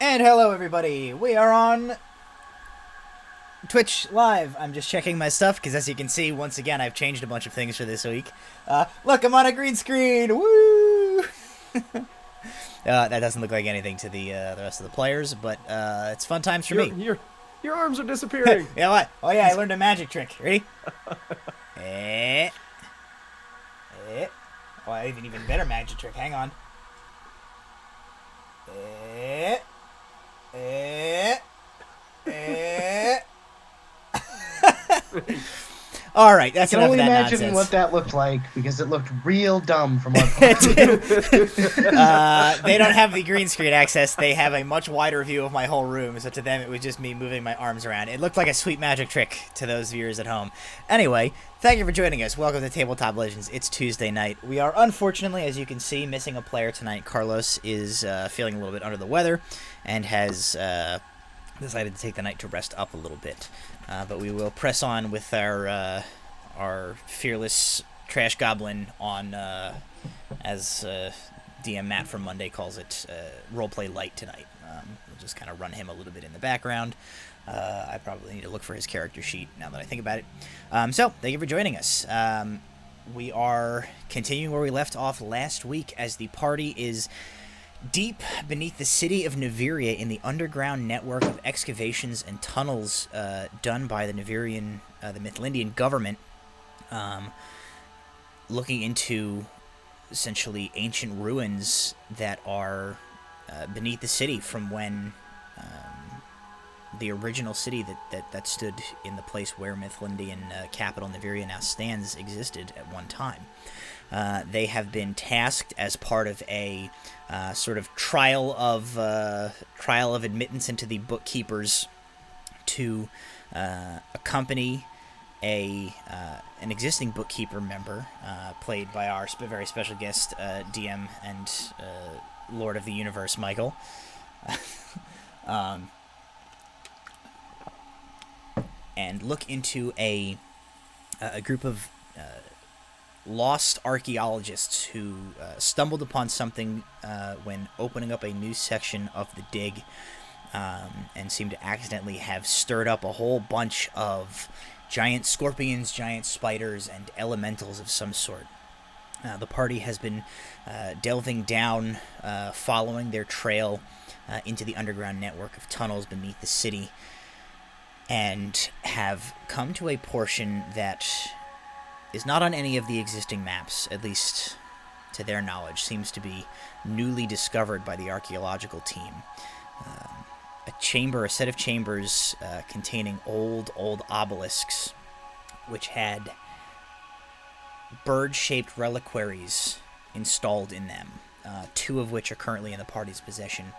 And hello, everybody. We are on Twitch Live. I'm just checking my stuff because, as you can see, once again, I've changed a bunch of things for this week. Look, I'm on a green screen. Woo! That doesn't look like anything to the rest of the players, but it's fun times for me. Your arms are disappearing. Yeah, what? Oh yeah, I learned a magic trick. Ready? Oh, I have an even better magic trick. Hang on. All right, that's enough of that nonsense. I can only imagine what that looked like because it looked real dumb from our They don't have the green screen access. They have a much wider view of my whole room, so to them it was just me moving my arms around. It looked like a sweet magic trick to those viewers at home. Anyway, thank you for joining us. Welcome to Tabletop Legends. It's Tuesday night. We are, unfortunately, as you can see, missing a player tonight. Carlos is feeling a little bit under the weather and has decided to take the night to rest up a little bit. But we will press on with our fearless trash goblin on, as DM Matt from Monday calls it, roleplay light tonight. We'll just kind of run him a little bit in the background. I probably need to look for his character sheet now that I think about it. So, thank you for joining us. We are continuing where we left off last week as the party is deep beneath the city of Niveria in the underground network of excavations and tunnels done by the Invarian, the Mithlindian government, looking into essentially ancient ruins that are beneath the city from when the original city that stood in the place where Mithlindian capital Niveria now stands existed at one time. They have been tasked as part of a sort of trial of admittance into the bookkeepers to accompany an existing bookkeeper member, played by our very special guest DM and Lord of the Universe, Michael. And look into a group of lost archaeologists who stumbled upon something when opening up a new section of the dig, and seem to accidentally have stirred up a whole bunch of giant scorpions, giant spiders, and elementals of some sort. The party has been delving down, following their trail into the underground network of tunnels beneath the city, and have come to a portion that is not on any of the existing maps, at least to their knowledge. Seems to be newly discovered by the archaeological team. A set of chambers containing old obelisks, which had bird-shaped reliquaries installed in them, two of which are currently in the party's possession.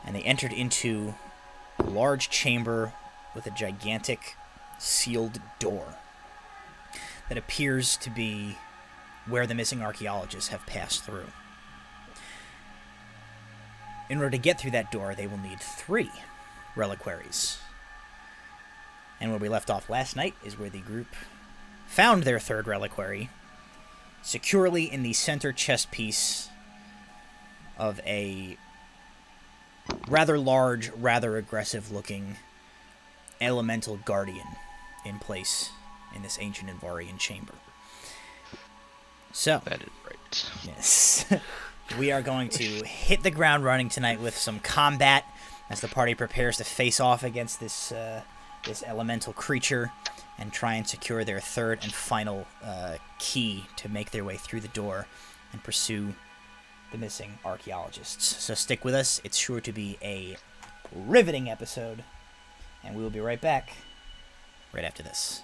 And they entered into a large chamber with a gigantic sealed door that appears to be where the missing archaeologists have passed through. In order to get through that door, they will need 3 reliquaries. And where we left off last night is where the group found their 3rd reliquary, securely in the center chest piece of a rather large, rather aggressive-looking elemental guardian in place in this ancient Invarian chamber. So, that is right. Yes. We are going to hit the ground running tonight with some combat as the party prepares to face off against this elemental creature and try and secure their 3rd and final key to make their way through the door and pursue the missing archaeologists. So stick with us. It's sure to be a riveting episode, and we will be right back right after this.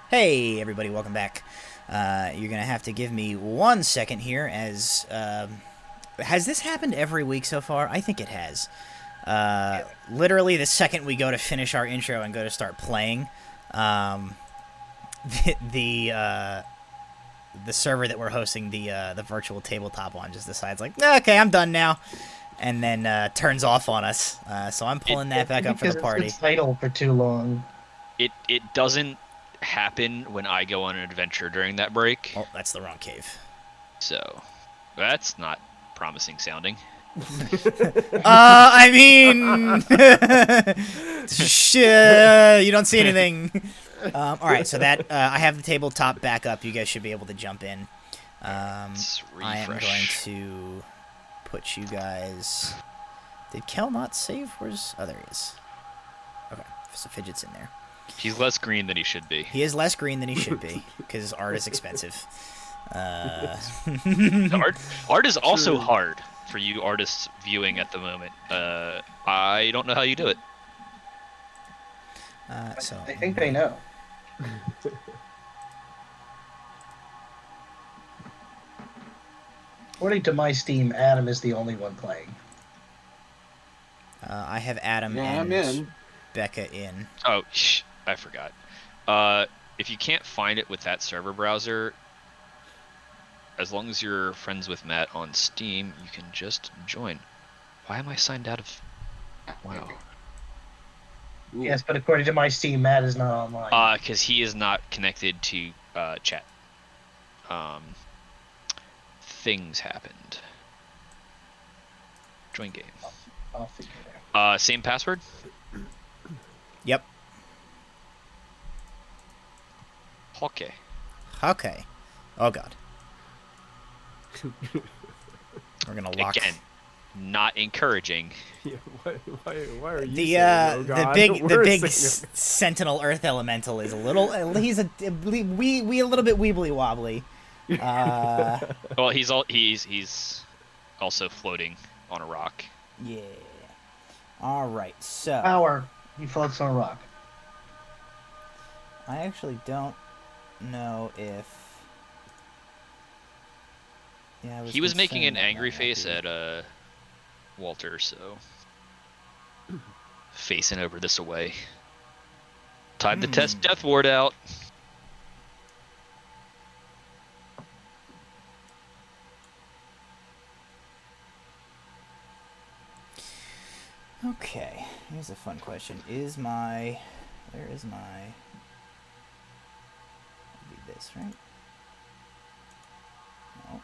Hey, everybody, welcome back. You're going to have to give me 1 second here as... has this happened every week so far? I think it has. Literally the second we go to finish our intro and go to start playing, the server that we're hosting the virtual tabletop on just decides, like, okay, I'm done now. And then turns off on us. So I'm pulling that back up for the party. It's idle for too long. It doesn't happen when I go on an adventure during that break. Oh, that's the wrong cave. So that's not promising sounding. I mean, you don't see anything. All right, so that I have the tabletop back up. You guys should be able to jump in. Let's I am going refresh. to put you guys. Did Kel not save? Where's? Oh, there he is. Okay, so Fidget's in there. He's less green than he should be. He is less green than he should be because his art is expensive. Art is also hard for you artists viewing at the moment. I don't know how you do it. So I think they know. According to my Steam, Adam is the only one playing. I have Adam I'm and in. Becca in. Oh, I forgot. If you can't find it with that server browser, as long as you're friends with Matt on Steam, you can just join. Why am I signed out of... Wow. Ooh. Yes, but according to my Steam, Matt is not online. Because he is not connected to chat. Things happened. Join game. I'll figure it out. Same password? Yep. Okay. Okay. Oh god. We're gonna lock. Again, not encouraging. Yeah, why are you The saying, oh the God? big We're Sentinel saying Earth Elemental is a little. He's a little bit weebly wobbly. Well, he's also floating on a rock. Yeah. All right. So Power. He floats on a rock. I actually don't know if. Yeah, He was making an concerned that angry might face be- at Walter, so facing over this away. Time to test Death Ward out. Okay, here's a fun question. Where is my... It'd be this, right? No.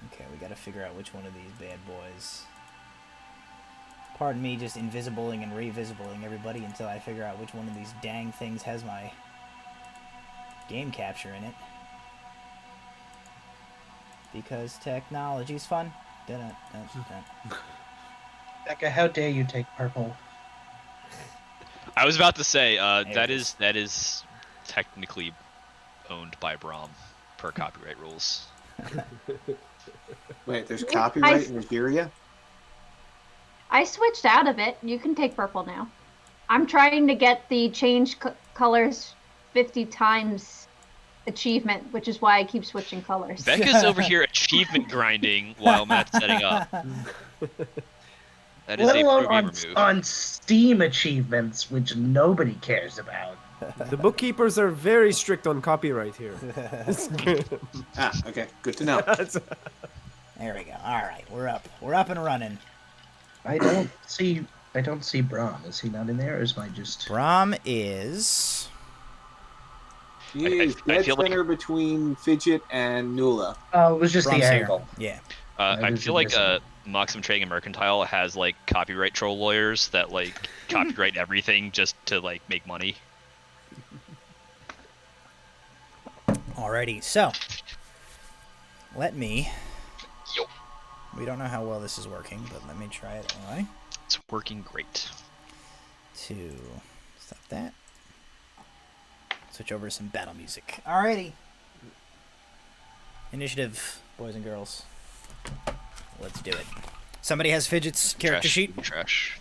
Okay, we gotta figure out which one of these bad boys. Pardon me just invisibling and revisibling everybody until I figure out which one of these dang things has my game capture in it. Because technology's fun. Dun-dun-dun-dun. Becca, how dare you take purple? I was about to say There that it is technically owned by Braum per copyright rules. Wait, there's copyright in Nigeria? I switched out of it. You can take purple now. I'm trying to get the change colors 50 times achievement, which is why I keep switching colors. Becca's over here achievement grinding while Matt's setting up. That is Let a alone pro gamer move. on Steam achievements, which nobody cares about. The bookkeepers are very strict on copyright here. Ah, okay, good to know. There we go. All right, we're up. We're up and running. I don't see Braum. Is he not in there, or is mine just... Braum is... He's I dead feel like- center between Fidget and Nula. Oh, it was just Braum's the here. angle. Yeah. I was feel like invisible. Maxim Trading and Mercantile has like copyright troll lawyers that like copyright everything just to like make money. Alrighty, so let me. Yo. We don't know how well this is working, but let me try it anyway. It's working great. To stop that. Switch over to some battle music. Alrighty. Initiative, boys and girls. Let's do it. Somebody has Fidget's character Trash. sheet? Trash.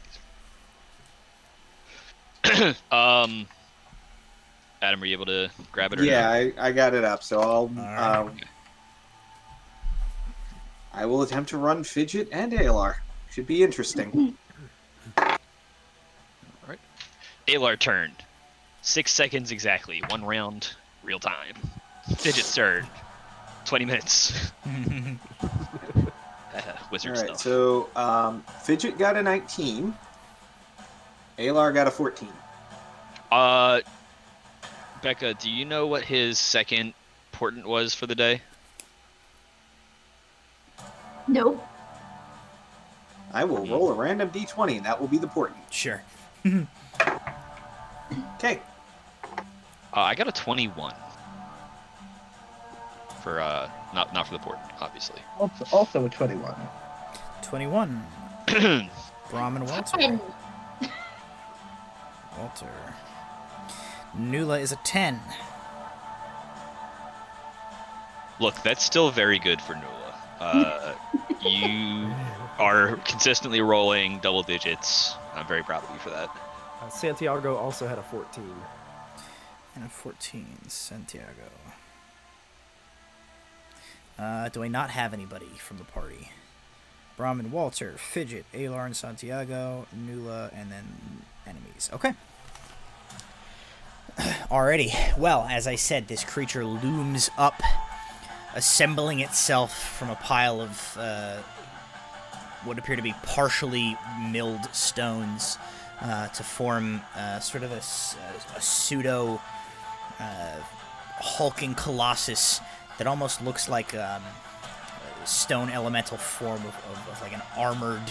Adam, were you able to grab it or Yeah, I got it up, so I'll Alright. I will attempt to run Fidget and Alar. Should be interesting. Alright. Alar turn. 6 seconds exactly. 1 round, real time. Fidget's turn. 20 minutes. Wizard All right, stuff. so Fidget got a 19. Alar got a 14. Becca, do you know what his second portent was for the day? Nope. I will roll a random d20, and that will be the portent. Sure. Okay. I got a 21. For not for the portent, obviously. Also a 21. 21. Brom and Walter. 10. Walter. Nula is a 10. Look, that's still very good for Nula. You are consistently rolling double digits. I'm very proud of you for that. Santiago also had a 14. And a 14. Santiago. Do I not have anybody from the party? Brom and Walter, Fidget, Alar and Santiago, Nula, and then enemies. Okay. Alrighty. Well, as I said, this creature looms up, assembling itself from a pile of what appear to be partially milled stones to form sort of a pseudo hulking colossus that almost looks like a stone elemental form of like an armored,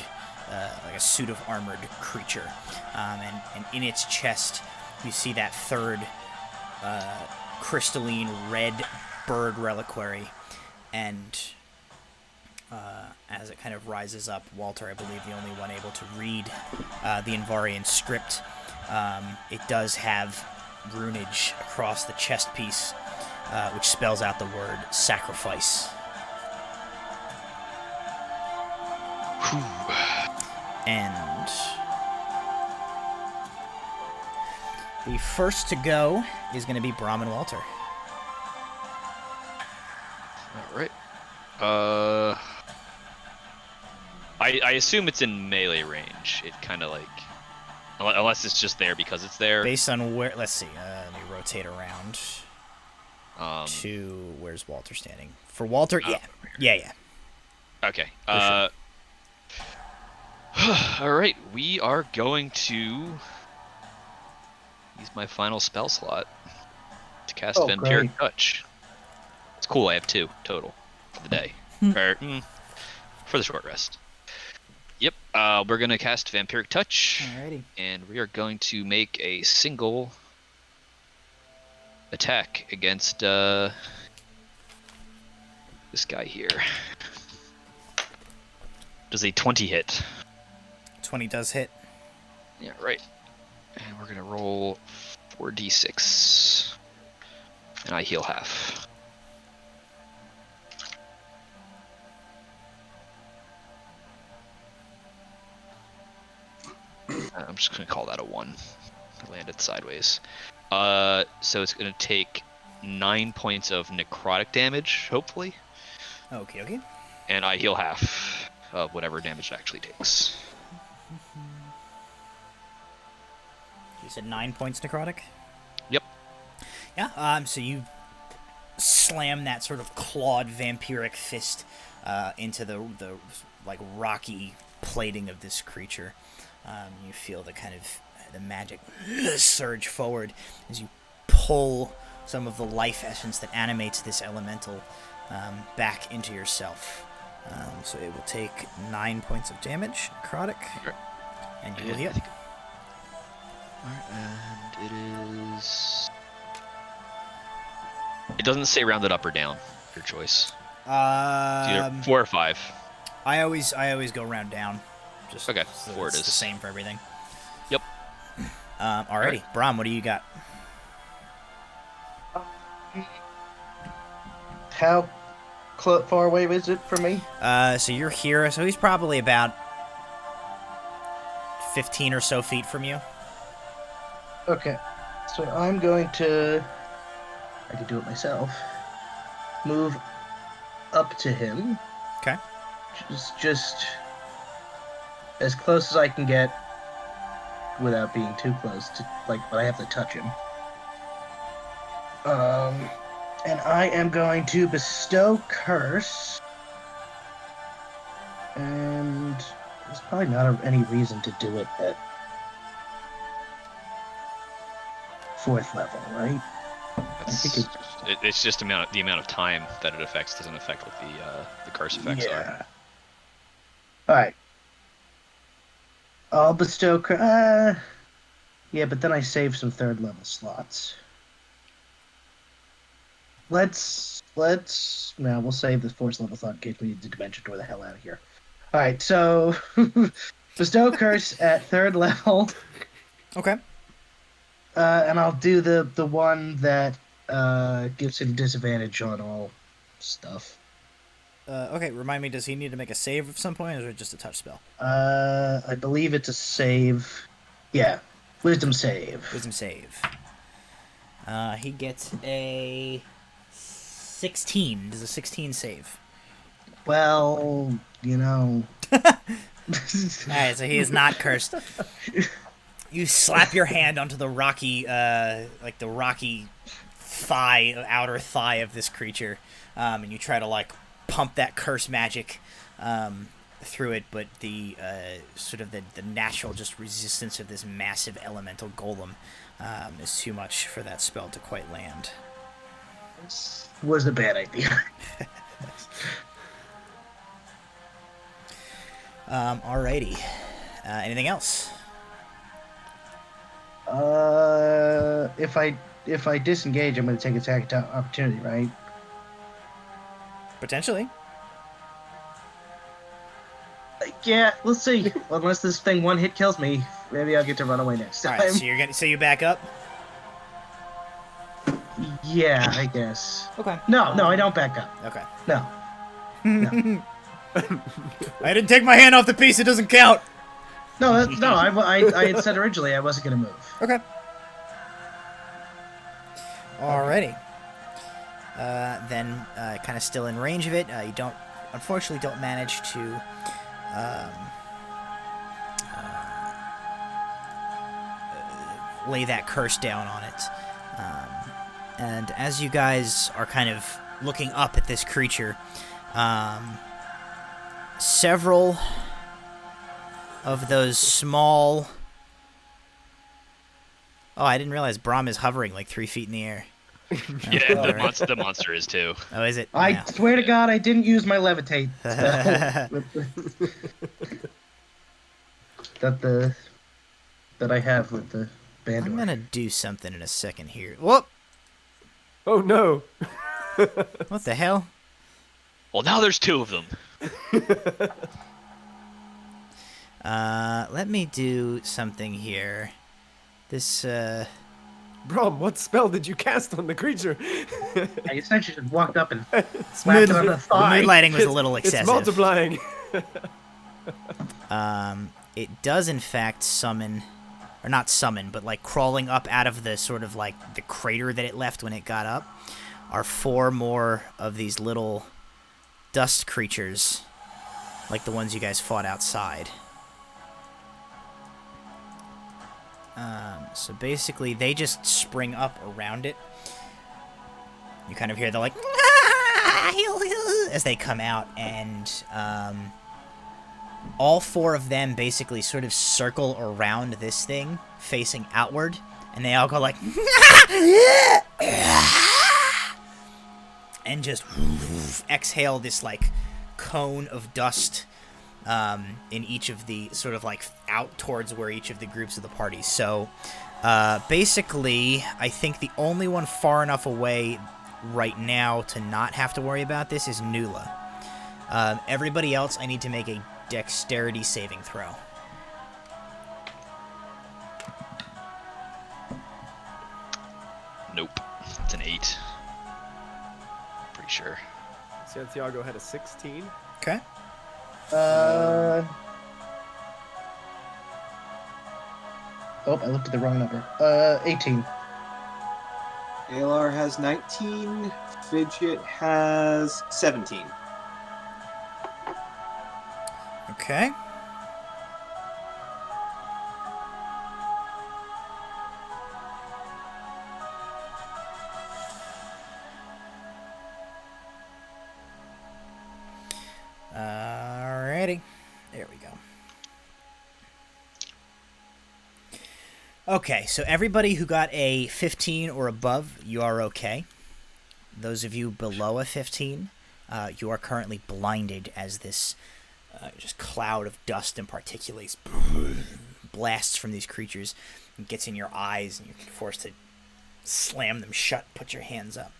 like a suit of armored creature. And in its chest, you see that third crystalline red bird reliquary. And as it kind of rises up, Walter, I believe, the only one able to read the Invarian script, it does have runage across the chest piece, which spells out the word sacrifice. And the first to go is going to be Brom and Walter. All right. I assume it's in melee range. It kind of like, unless it's just there because it's there. Based on where, let's see, let me rotate around to where's Walter standing? For Walter, yeah. Okay. For All right. We are going to use my final spell slot to cast Oh, Vampiric great. Touch. It's cool. I have 2 total for the day. For the short rest. Yep. We're gonna cast Vampiric Touch. Alrighty. And we are going to make a single attack against this guy here. Does a 20 hit? 20 does hit. Yeah, right. And we're gonna roll 4d6. And I heal half. I'm just gonna call that a 1. I landed sideways. So it's gonna take 9 points of necrotic damage, hopefully. Okay. And I heal half of whatever damage it actually takes. You said 9 points necrotic? Yep. Yeah, so you slam that sort of clawed vampiric fist into the like rocky plating of this creature. You feel the kind of the magic surge forward as you pull some of the life essence that animates this elemental back into yourself. So it will take 9 points of damage, necrotic, Sure. and you will heal. Alright, and it is... It doesn't say rounded up or down. Your choice. It's either 4 or 5. I always go round down. Just Okay, so 4 it it's is. the same for everything. Yep. Alrighty, Alright. Brom, what do you got? How far away is it from me? So you're here, so he's probably about 15 or so feet from you. Okay. So I'm going to... I could do it myself. Move up to him. Okay. Just as close as I can get without being too close to, like, but I have to touch him. And I am going to bestow curse. And there's probably not any reason to do it at 4th level, right? It's just the amount of time that it affects doesn't affect what the curse effects are. Alright. I'll bestow curse. Yeah, but then I save some 3rd level slots. Let's no, we'll save the 4th level slot in case we need to dimension door the hell out of here. Alright, so bestow curse at 3rd level. Okay. And I'll do the one that gives him disadvantage on all stuff. Okay, remind me, does he need to make a save at some point, or is it just a touch spell? I believe it's a save. Yeah, wisdom save. Wisdom save. He gets a 16. Does a 16 save? Well, you know. Alright, so he is not cursed. You slap your hand onto the rocky, like the rocky thigh, outer thigh of this creature, and you try to like pump that curse magic through it, but the sort of the natural just resistance of this massive elemental golem is too much for that spell to quite land. This was a bad idea. Alrighty. Anything else? If I disengage, I'm going to take attack opportunity, right? Potentially. Yeah, let's see. Unless this thing one hit kills me, maybe I'll get to run away next time. Alright, so you back up? Yeah, I guess. Okay. No, I don't back up. Okay. No. I didn't take my hand off the piece, it doesn't count! No, I had said originally I wasn't going to move. Okay. Alrighty. Then, kind of still in range of it, you unfortunately don't manage to, lay that curse down on it. And as you guys are kind of looking up at this creature, several of those small... Oh, I didn't realize Brahm is hovering like 3 feet in the air. Yeah, the monster is too. Oh, is it? I Yeah. swear to God, I didn't use my levitate spell. that I have with the band. I'm gonna do something in a second here. Whoop! Oh no! What the hell? Well, now there's 2 of them. Let me do something here. This, Brom, what spell did you cast on the creature? I essentially just walked up and slapped it on the the thigh. mood lighting was a little It's excessive. multiplying. It does in fact summon, or not summon, but like crawling up out of the sort of like the crater that it left when it got up, are 4 more of these little dust creatures, like the ones you guys fought outside. So basically, they just spring up around it. You kind of hear the like, as they come out, and all 4 of them basically sort of circle around this thing, facing outward, and they all go like, and just exhale this like cone of dust in each of the sort of like out towards where each of the groups of the party. So basically, I think the only one far enough away right now to not have to worry about this is Nula. Everybody else, I need to make a dexterity saving throw. Nope. It's an 8. Pretty sure. Santiago had a 16. Okay. Oh, I looked at the wrong number. 18. Alar has 19. Fidget has 17. Okay. Alrighty. There we go. Okay, so everybody who got a 15 or above, you are okay. Those of you below a 15, you are currently blinded as this just cloud of dust and particulates blasts from these creatures and gets in your eyes, and you're forced to slam them shut, put your hands up.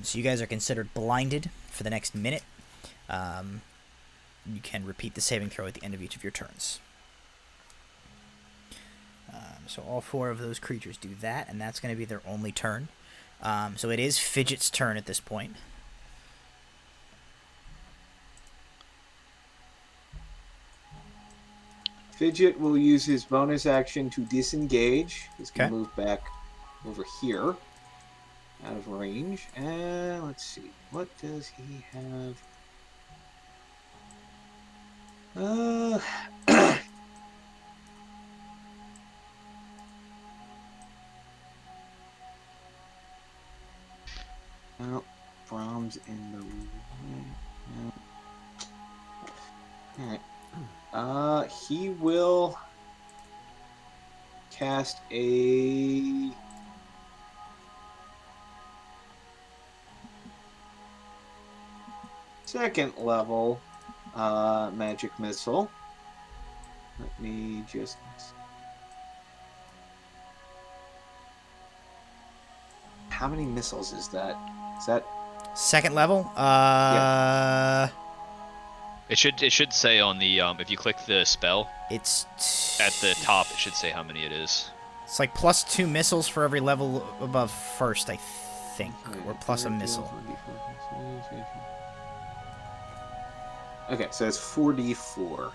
So you guys are considered blinded for the next minute. You can repeat the saving throw at the end of each of your turns. So all 4 of those creatures do that, and that's going to be their only turn. So it is Fidget's turn at this point. Fidget will use his bonus action to disengage. He's going to Okay. move back over here, out of range. And let's see, what does he have? Well, Brahms in the way. Alright. He will cast a second level magic missile. Let me just... How many missiles is that? Is that... Second level? It should say on the if you click the spell It's at the top, it should say how many it is. It's like +2 missiles for every level above first, I think, or plus a missile. Okay, so it's 4d4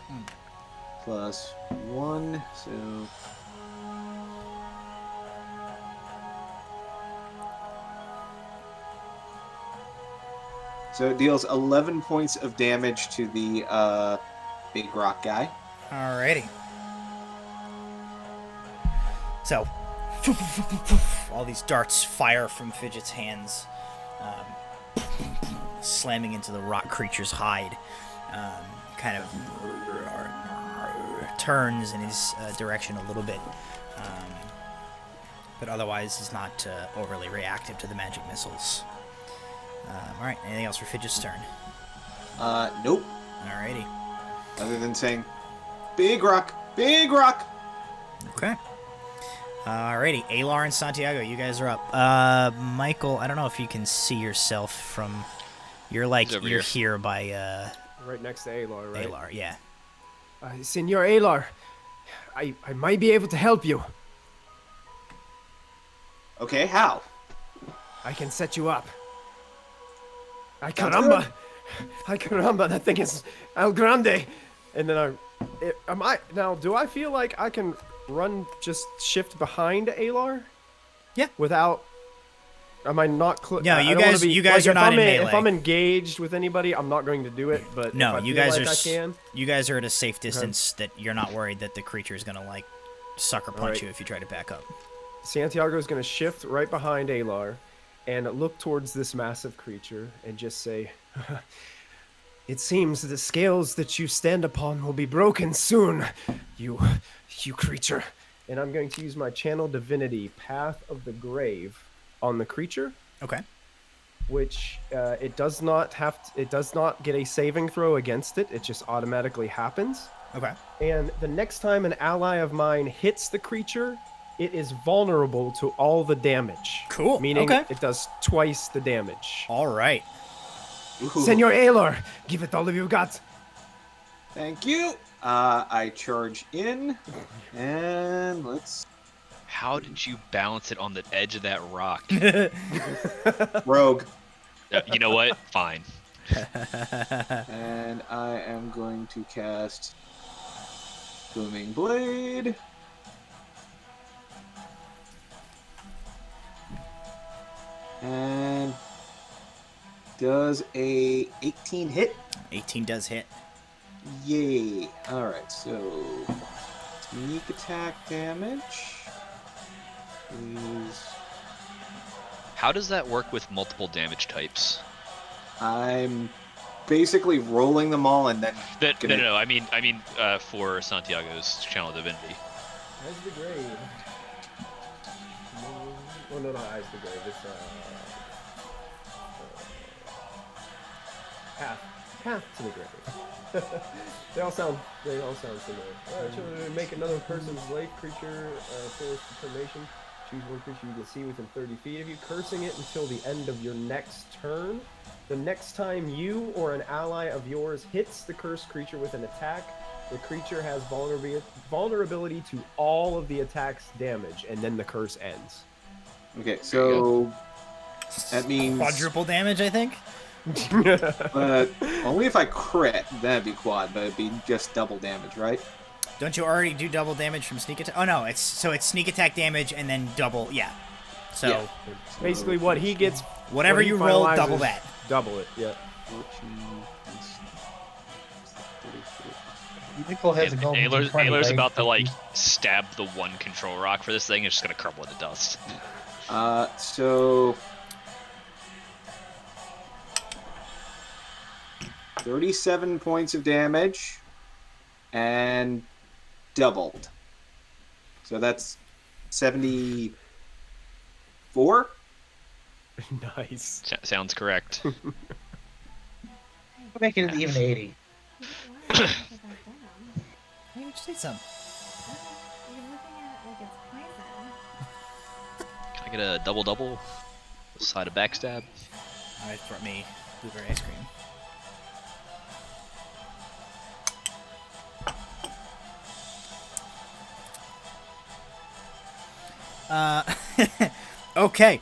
plus 1, so... So it deals 11 points of damage to the big rock guy. Alrighty. So, all these darts fire from Fidget's hands, slamming into the rock creature's hide. Kind of turns in his direction a little bit, but otherwise is not overly reactive to the magic missiles. Alright, anything else for Fidget's turn? Nope. Alrighty. Other than saying, big rock, big rock! Okay. Alrighty, Alar and Santiago, you guys are up. Michael, I don't know if you can see yourself from... You're here by, Right next to Alar, right? Alar, yeah. Senor Alar, I might be able to help you. Okay, how? I can set you up. Ay Sounds caramba! Ay caramba, that thing is El Grande! And then do I feel like I can just shift behind Alar? Yeah. Without... Am I not... No, I you don't wanna guys- be, you guys are if not I'm in melee. If I'm engaged with anybody, I'm not going to do it, but No, if I you feel guys like are I can... you guys are at a safe distance that you're not worried that the creature is gonna like sucker punch Alright. you if you try to back up. Santiago's going to shift right behind Alar and look towards this massive creature and just say, "It seems the scales that you stand upon will be broken soon, you creature." And I'm going to use my channel divinity, Path of the Grave, on the creature, Okay. which it does not get a saving throw against it. It just automatically happens. Okay. And the next time an ally of mine hits the creature, it is vulnerable to all the damage. Cool, Meaning okay. it does twice the damage. All right. Ooh. Senor Alar, give it all of you got. Thank you. I charge in, and let's... How did you balance it on the edge of that rock? Rogue. You know what? Fine. And I am going to cast Booming Blade. And does a 18 hit? 18 does hit. Yay. Alright, so sneak attack damage is... How does that work with multiple damage types? I'm basically rolling them all and then... No. I mean, for Santiago's Channel Divinity. Eyes of the Grave. Oh, no, not Eyes of the Grave. It's, Path to the Grave. they all sound similar. Children, make another person's life creature force determination. Choose one creature you can see within 30 feet of you, cursing it until the end of your next turn. The next time you or an ally of yours hits the cursed creature with an attack, the creature has vulnerability to all of the attack's damage, and then the curse ends. Okay, so that means... Quadruple damage, I think? Only if I crit, that'd be quad, but it'd be just double damage, right? Don't you already do double damage from sneak attack? Oh no, it's sneak attack damage and then double, yeah. So Yeah. Basically what he gets... whatever what he you roll, finalizes, double that. Double it, yeah. Nickel has a golden Aylar's D20, right? about to like stab the one control rock for this thing. It's just gonna crumble into dust. So 37 points of damage and doubled. So that's 74? Nice. Sounds correct. Make it an even 80. Maybe just eat some. You're looking at it like it's poison. Can I get a double? Side of backstab. Alright, brought me blueberry ice cream. Okay.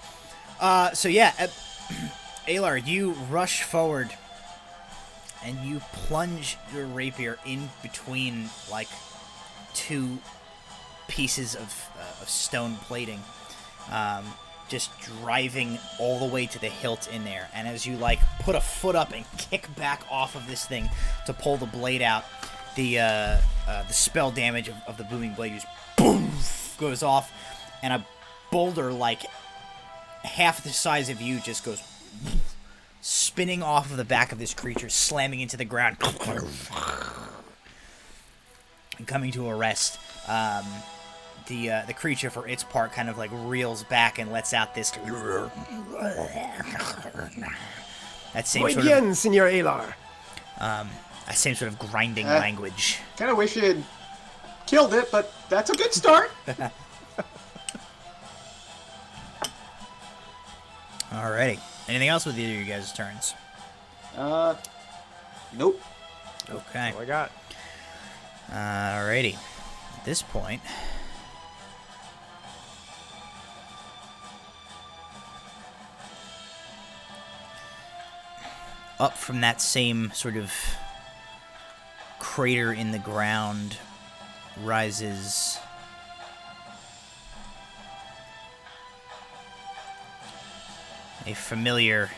So yeah, Aylar, you rush forward and you plunge your rapier in between like two pieces of stone plating, just driving all the way to the hilt in there. And as you like put a foot up and kick back off of this thing to pull the blade out, the spell damage of the booming blade just boom goes off, and a boulder like half the size of you just goes spinning off of the back of this creature, slamming into the ground and coming to a rest. The creature, for its part, kind of like reels back and lets out this that same Muy sort bien, of Senor Aylar. that same sort of grinding language. Kind of wish you had killed it, but that's a good start. Alrighty. Anything else with either of you guys' turns? Nope. Okay. All I got. Alrighty. At this point, up from that same sort of crater in the ground rises a familiar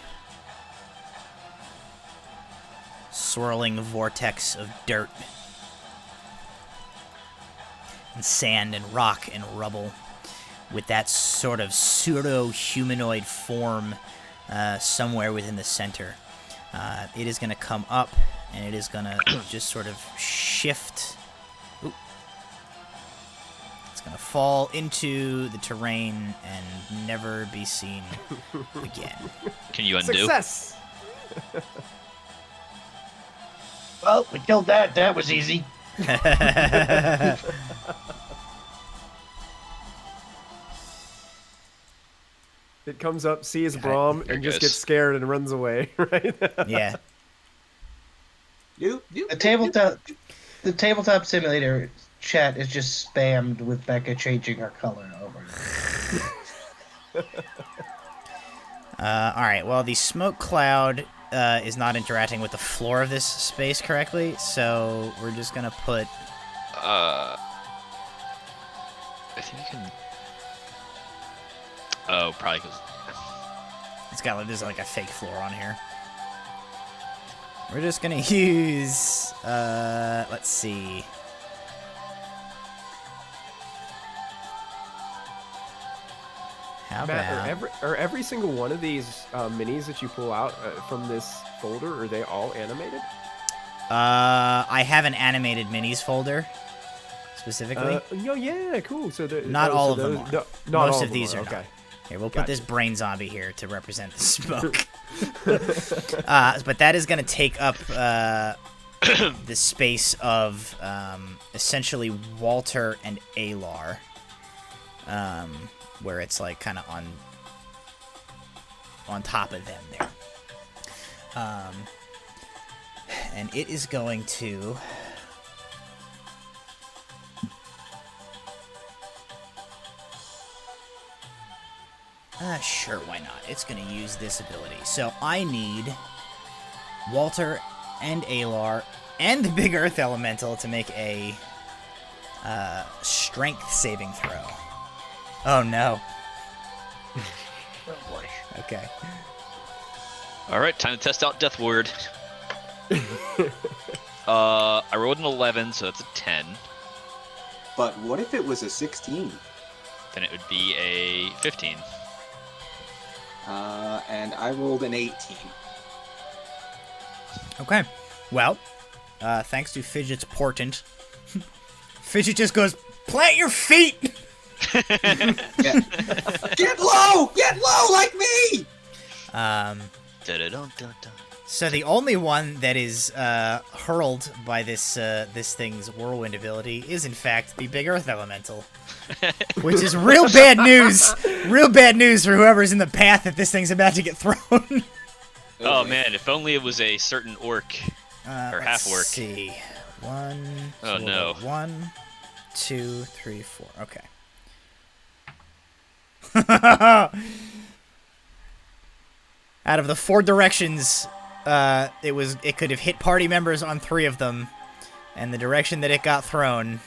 swirling vortex of dirt and sand and rock and rubble, with that sort of pseudo-humanoid form somewhere within the center. It is going to come up, and it is going to just sort of shift. Oop. It's going to fall into the terrain and never be seen again. Can you undo? Success! Well, we killed that. That was easy. It comes up, sees Okay. Braum, There and it just goes. gets scared and runs away, right? Yeah. You. The tabletop simulator chat is just spammed with Becca changing her color over. Alright, well, the smoke cloud is not interacting with the floor of this space correctly, so we're just gonna put. I think you can. Oh, probably because. There's like a fake floor on here. We're just gonna use. Let's see. How Matt, about? are every single one of these minis that you pull out from this folder, are they all animated? I have an animated minis folder, specifically. Yeah, cool. So Not all of them are. Not Most all of these are okay. not. Here, we'll put this Gotcha. brain zombie here to represent the smoke. But that is going to take up the space of essentially Walter and Alar, where it's like kind of on top of them there. And it is going to. Sure, why not? It's going to use this ability. So I need Walter and Alar and the Big Earth Elemental to make a strength saving throw. Oh, no. Oh boy. Okay. All right, time to test out Death Ward. I rolled an 11, so that's a 10. But what if it was a 16? Then it would be a 15. And I rolled an 18. Okay. Well, thanks to Fidget's portent, Fidget just goes, plant your feet! Yeah. Get low! Get low like me! Da-da-dum-dum-dum. So the only one that is hurled by this thing's whirlwind ability is, in fact, the Big Earth Elemental. Which is real bad news! Real bad news for whoever's in the path that this thing's about to get thrown. Oh man, if only it was a certain orc. Or half orc. Let's see. One. Oh, so no. 1, 2, 3, 4. Okay. Out of the 4 directions, it could have hit party members on 3 of them, and the direction that it got thrown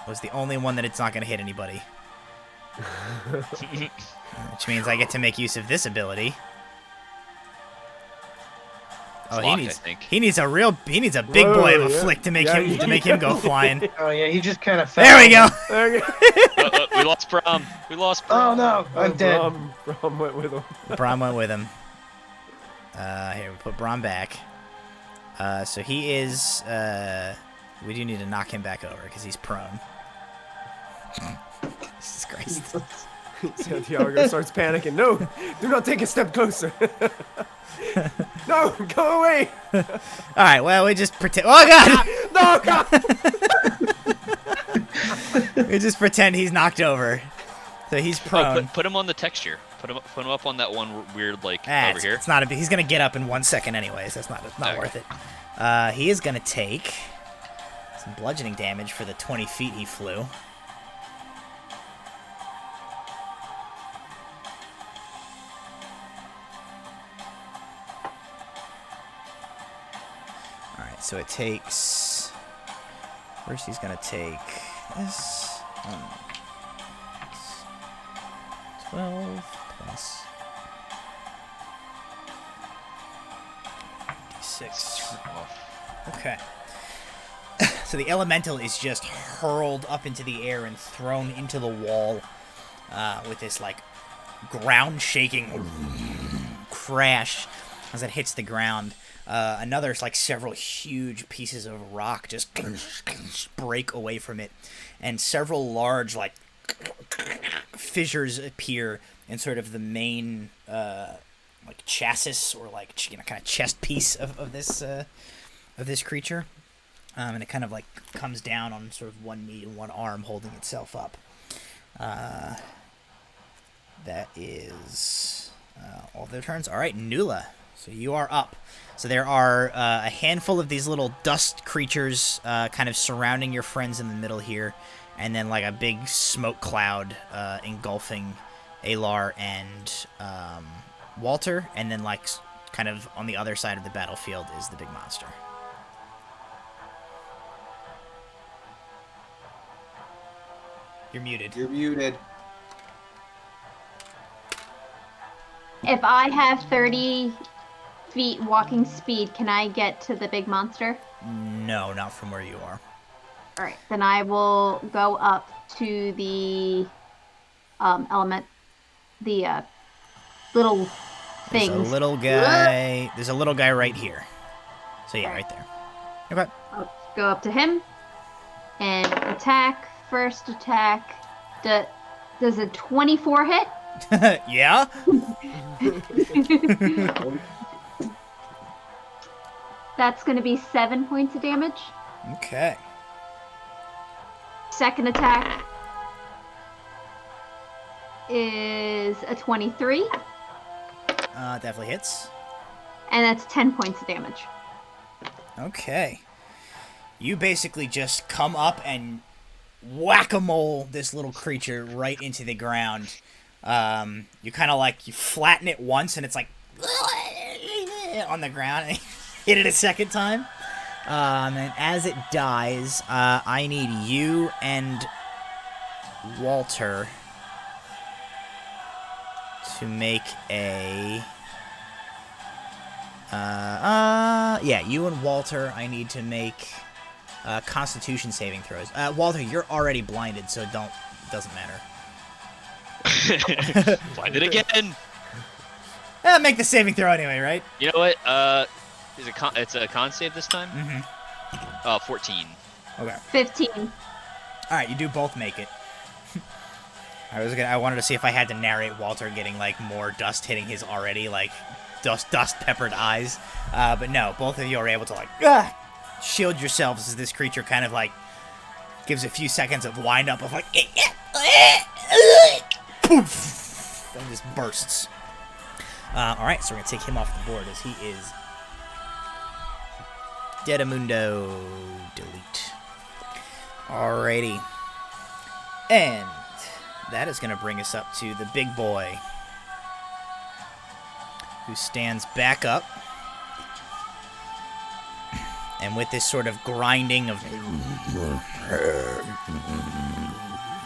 was the only one that it's not going to hit anybody. Which means I get to make use of this ability. Oh, Locked, I think. he needs a big boy of a yeah. flick to make Yeah, him go flying. Oh yeah, he just kind of fell. There we go. There you go. We lost Prom. We lost Oh Prom. no, I'm dead. Brom went with him. Braum went with him. Here, we put Braum back. So he is. We do need to knock him back over because he's prone. Jesus Christ. Santiago starts panicking. No, do not take a step closer. No, go away. All right. Well, we just pretend. Oh God! No, God. We just pretend he's knocked over. So he's prone. Oh, put him on the texture. Put him up on that one weird over here. It's not he's gonna get up in 1 second anyways. That's not Okay. worth it. He is gonna take some bludgeoning damage for the 20 feet he flew. All right, so it takes. First, he's gonna take this. 12 plus 6. Okay. So the elemental is just hurled up into the air and thrown into the wall with this like ground shaking crash as it hits the ground. Another like several huge pieces of rock just break away from it, and several large like fissures appear in sort of the main like chassis or like kind of chest piece of this creature, and it kind of like comes down on sort of one knee and one arm holding itself up. That is all their turns. All right, Nula, So you are up. So there are a handful of these little dust creatures kind of surrounding your friends in the middle here, and then like a big smoke cloud engulfing Alar and Walter, and then like kind of on the other side of the battlefield is the big monster. You're muted. You're muted. If I have 30 feet walking speed, can I get to the big monster? No, not from where you are. All right, then I will go up to the element, the little things. There's a little guy. There's a little guy right here. So yeah, right there. Okay. I'll go up to him and attack. First attack. Does a 24 hit? Yeah. That's going to be 7 points of damage. Okay. Second attack is a 23. Definitely hits. And that's 10 points of damage. Okay. You basically just come up and whack-a-mole this little creature right into the ground. You kind of like, you flatten it once and it's like on the ground, and hit it a second time. And as it dies, I need you and Walter to make a... yeah, you and Walter, I need to make Constitution saving throws. Walter, you're already blinded, so doesn't matter. Blinded again. Make the saving throw anyway, right? You know what? It's a con save this time? Mm-hmm. 14. Okay. 15. All right, you do both make it. I wanted to see if I had to narrate Walter getting like more dust hitting his already like dust peppered eyes, but no, both of you are able to like shield yourselves as this creature kind of like gives a few seconds of wind up of like poof, and just bursts. All right, so we're gonna take him off the board as he is Deadamundo. Delete. Alrighty, and that is gonna bring us up to the big boy, who stands back up, and with this sort of grinding of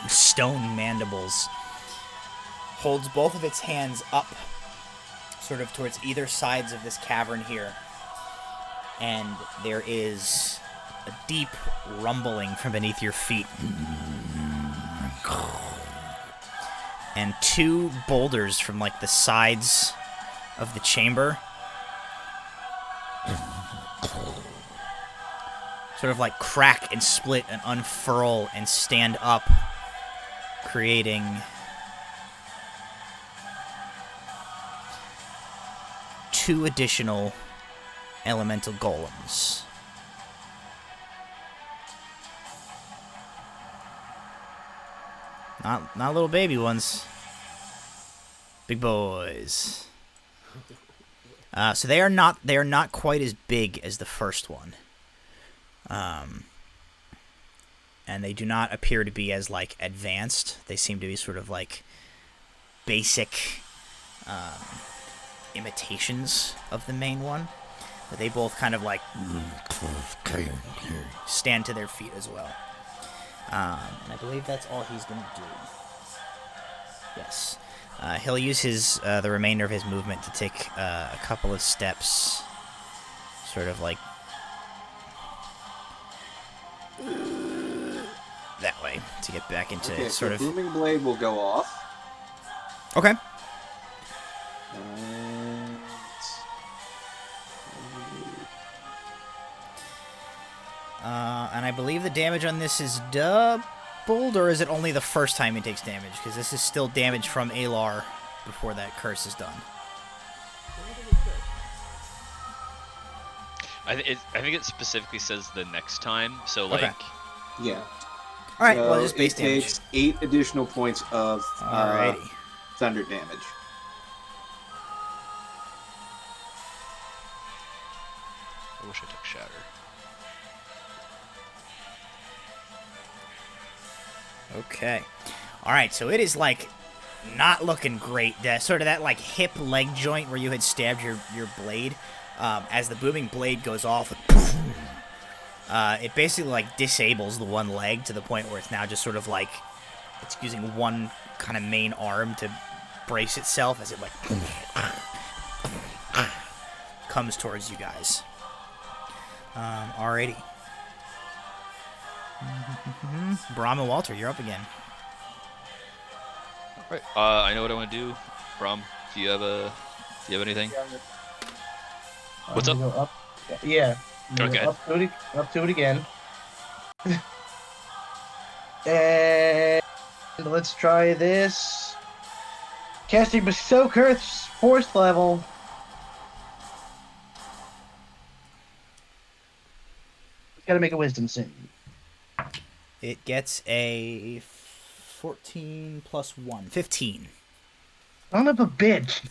stone mandibles, holds both of its hands up, sort of towards either sides of this cavern here, and there is a deep rumbling from beneath your feet. And two boulders from like the sides of the chamber sort of like crack and split and unfurl and stand up, creating two additional elemental golems. Not little baby ones. Big boys. So they are not quite as big as the first one. And they do not appear to be as like advanced. They seem to be sort of like basic imitations of the main one. But they both kind of like stand to their feet as well. And I believe that's all he's going to do. Yes. He'll use the remainder of his movement to take a couple of steps, sort of like that way, to get back into Okay, sort so of... Booming Blade will go off. Okay. And I believe the damage on this is doubled, or is it only the first time he takes damage? Because this is still damage from Alar before that curse is done. I think it specifically says the next time, so like... Okay. Yeah. Alright, So well, just base it damage. takes 8 additional points of Alrighty. thunder damage. wish I took Shatter. Okay. All right, so it is like not looking great. Sort of that like hip leg joint where you had stabbed your blade. As the booming blade goes off, it basically like disables the one leg to the point where it's now just sort of like it's using one kind of main arm to brace itself as it like comes towards you guys. Alrighty. Brahm and Walter, you're up again. Alright, I know what I want to do. Brahm, do you have anything? What's up? Go up. Yeah. Okay. Up to it again. And let's try this. Casting Bestow Curse, 4th level. Gotta make a wisdom save. It gets a 14 plus 1. 15. Son of a bitch.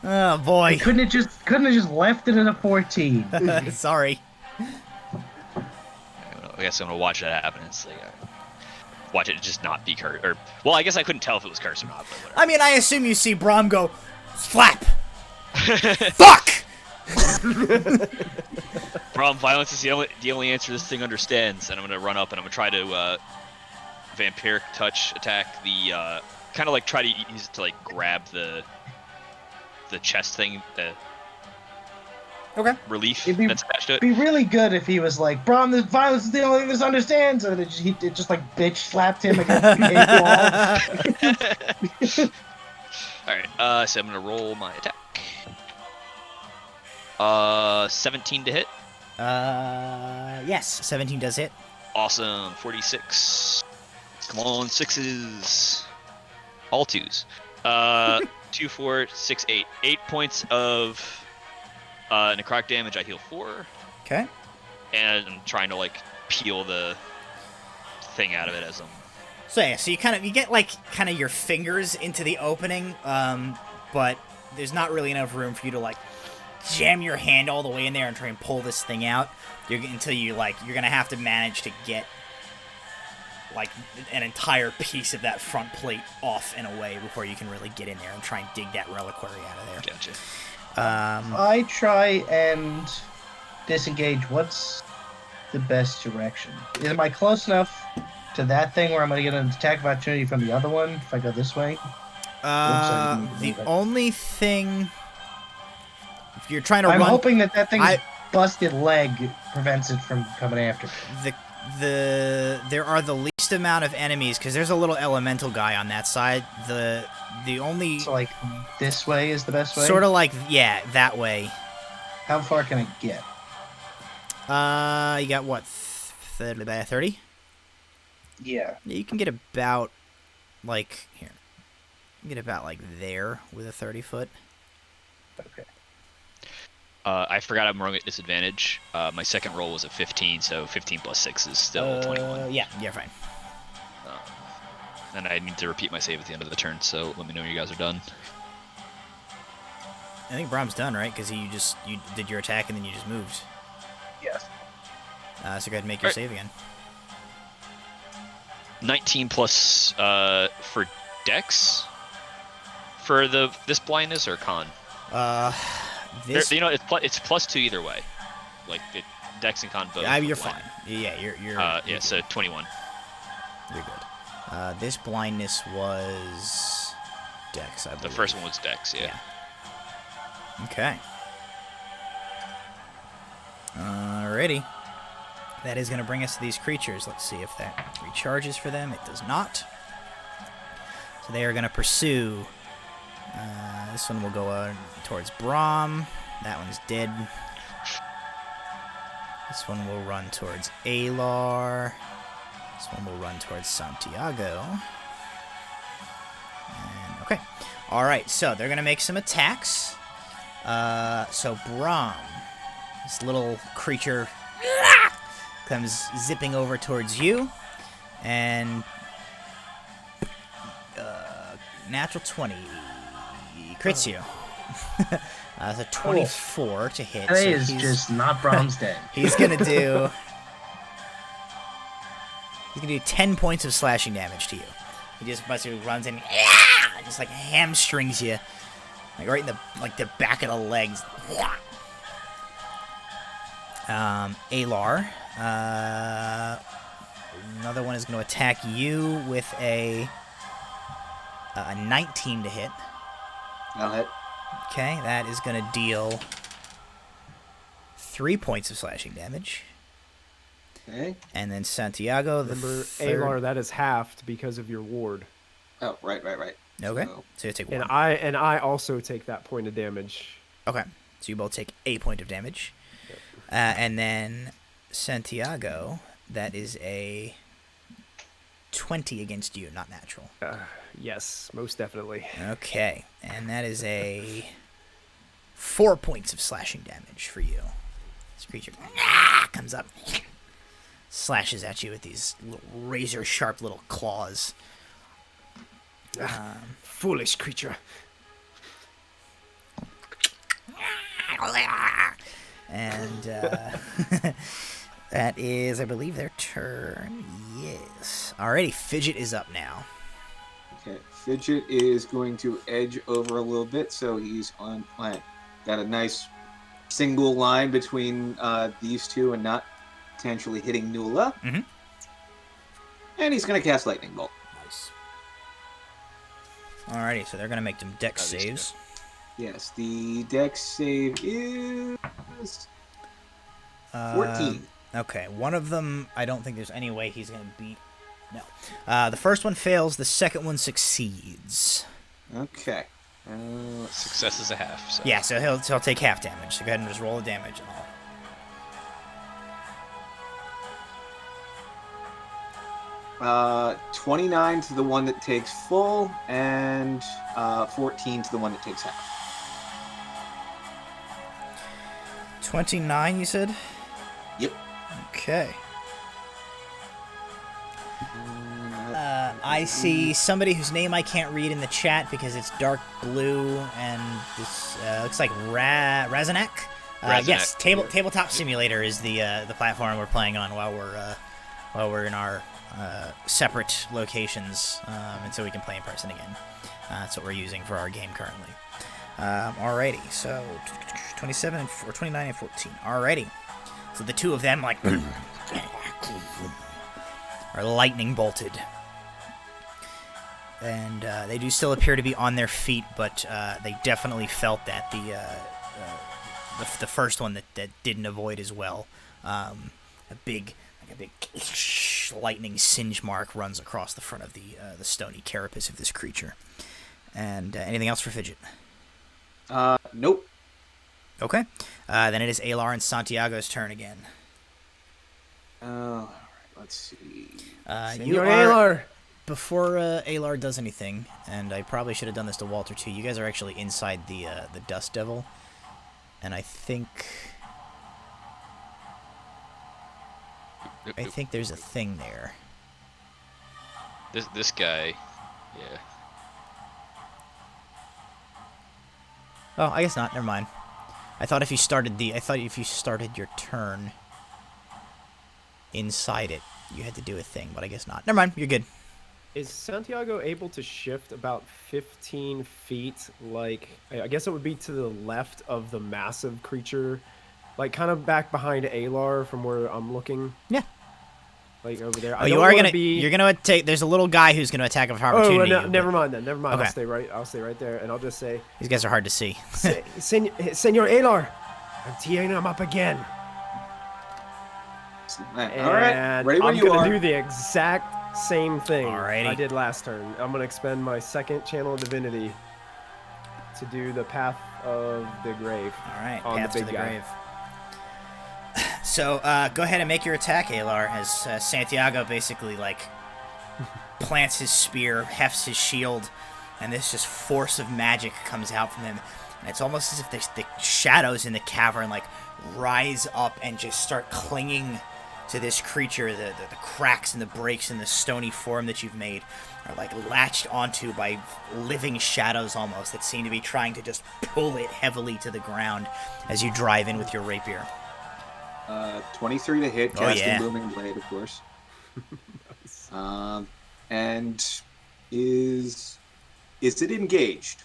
Oh boy. Couldn't have just left it at a 14. Sorry. I guess I'm gonna watch that happen. It's like, watch it just not be cursed. Or, well, I guess I couldn't tell if it was cursed or not. But whatever. I mean, I assume you see Brahm go, slap! Fuck! Brahm, violence is the only answer this thing understands, and I'm gonna run up and I'm gonna try to vampiric touch attack the kind of like try to use it to like grab the chest thing, the Okay. relief It'd be- that's attached to it. It'd be really good if he was like, Brom, this violence is the only thing this understands, and it just like bitch slapped him against the wall. Alright, so I'm gonna roll my attack. 17 to hit. Yes, 17 does hit. Awesome, 46. Come on, 6s. All 2s. 2, 4, 6, 8. 8 points of necrotic damage. I heal 4. Okay. And I'm trying to like peel the thing out of it as I'm. So yeah, so you get like kind of your fingers into the opening, but there's not really enough room for you to like jam your hand all the way in there and try and pull this thing out. Until you're gonna have to manage to get like an entire piece of that front plate off and away before you can really get in there and try and dig that reliquary out of there. Gotcha. I try and disengage. What's the best direction? Am I close enough to that thing where I'm going to get an attack of opportunity from the other one if I go this way? The only thing, if you're trying to I'm run, hoping that thing's busted leg prevents it from coming after me. there are the least amount of enemies because there's a little elemental guy on that side. The only So like this way is the best way? sort of like that way. How far can I get? You got what? 30? Yeah. Yeah, you can get about like here. You can get about like there with a 30-foot. Okay. I forgot I'm rolling at disadvantage. My second roll was a 15, so 15 plus 6 is still 21. Yeah, fine. And I need to repeat my save at the end of the turn, so let me know when you guys are done. I think Brahm's done, right? Because you did your attack and then you just moved. Yes. So go ahead and make your save again. 19 plus for Dex for this blindness or con. This. It's plus 2 either way. Like Dex and con both. You're fine. Yeah, you're. So 21. You're good. This blindness was Dex, I believe. The first one was Dex. Yeah. Okay. Alrighty. That is going to bring us to these creatures. Let's see if that recharges for them. It does not. So they are going to pursue. This one will go towards Brahm. That one's dead. This one will run towards Alar. This one will run towards Santiago. And, okay. Alright, so they're going to make some attacks. So Brahm, this little creature, comes zipping over towards you. And natural 20 crits you. It's a 24 to hit. Today so is he's- just not Brom's day. He's gonna do 10 points of slashing damage to you. He just basically runs in, just like hamstrings you, like right in the back of the legs. Alar, another one is going to attack you with a 19 to hit. I'll hit. Okay, that is going to deal 3 points of slashing damage. Okay. And then Santiago, the Remember, third. Alar, that is halved because of your ward. Oh, right. Okay, So, so you take 1. And I also take that point of damage. Okay, so you both take a point of damage. And then Santiago, that is a 20 against you, not natural. Yes, most definitely. Okay, and that is a 4 points of slashing damage for you. This creature comes up, slashes at you with these razor-sharp little claws. Foolish creature. And that is, I believe, their turn. Yes. Alrighty, Fidget is up now. okay. Fidget is going to edge over a little bit, so he's on plan. Got a nice single line between these two and not potentially hitting Nula. Mhm. And he's going to cast Lightning Bolt. Nice. Alrighty, so they're going to make them dex At least saves. Yes, the dex save is 14. Okay, one of them, I don't think there's any way he's going to beat. No. The first one fails, the second one succeeds. Okay. Success is a half. So. Yeah, so he'll take half damage. So go ahead and just roll the damage and all. 29 to the one that takes full, and 14 to the one that takes half. 29, you said? Yep. Okay. I see somebody whose name I can't read in the chat because it's dark blue and this looks like Razanak. Yes, Razanak. Tabletop Simulator is the platform we're playing on while we're in our separate locations, and so we can play in person again. That's what we're using for our game currently. Alrighty, so 27 or 29 and 14. Alrighty, so the two of them like are lightning bolted. And they do still appear to be on their feet, but they definitely felt that the first one that didn't avoid as well. A big lightning singe mark runs across the front of the stony carapace of this creature. And anything else for Fidget? Nope. Okay. Then it is Alar and Santiago's turn again. All right, let's see. Senor Alar! Before Alar does anything, and I probably should have done this to Walter too, you guys are actually inside the Dust Devil, and I think there's a thing there. This guy, yeah. Oh, I guess not. Never mind. I thought if you started your turn inside it, you had to do a thing, but I guess not. Never mind. You're good. Is Santiago able to shift about 15 feet? Like, I guess it would be to the left of the massive creature, like kind of back behind Alar from where I'm looking. Yeah. Like over there. Oh, you're gonna take. There's a little guy who's gonna attack of opportunity. Oh, no, never mind then. Never mind. Okay. I'll stay right there, and I'll just say, These guys are hard to see. Senor Alar, I'm teeing him up again. All right, And ready when I'm you gonna are. do the exact same thing Alrighty. I did last turn. I'm gonna expend my second channel of divinity to do the path of the grave. All right, on path the to big the guy. grave. So go ahead and make your attack, Alar, as Santiago basically like plants his spear, hefts his shield, and this just force of magic comes out from him. And it's almost as if the shadows in the cavern like rise up and just start clinging to this creature. The cracks and the breaks in the stony form that you've made are like latched onto by living shadows almost that seem to be trying to just pull it heavily to the ground as you drive in with your rapier. 23 to hit, Oh, casting yeah. Booming Blade, of course. And is it engaged?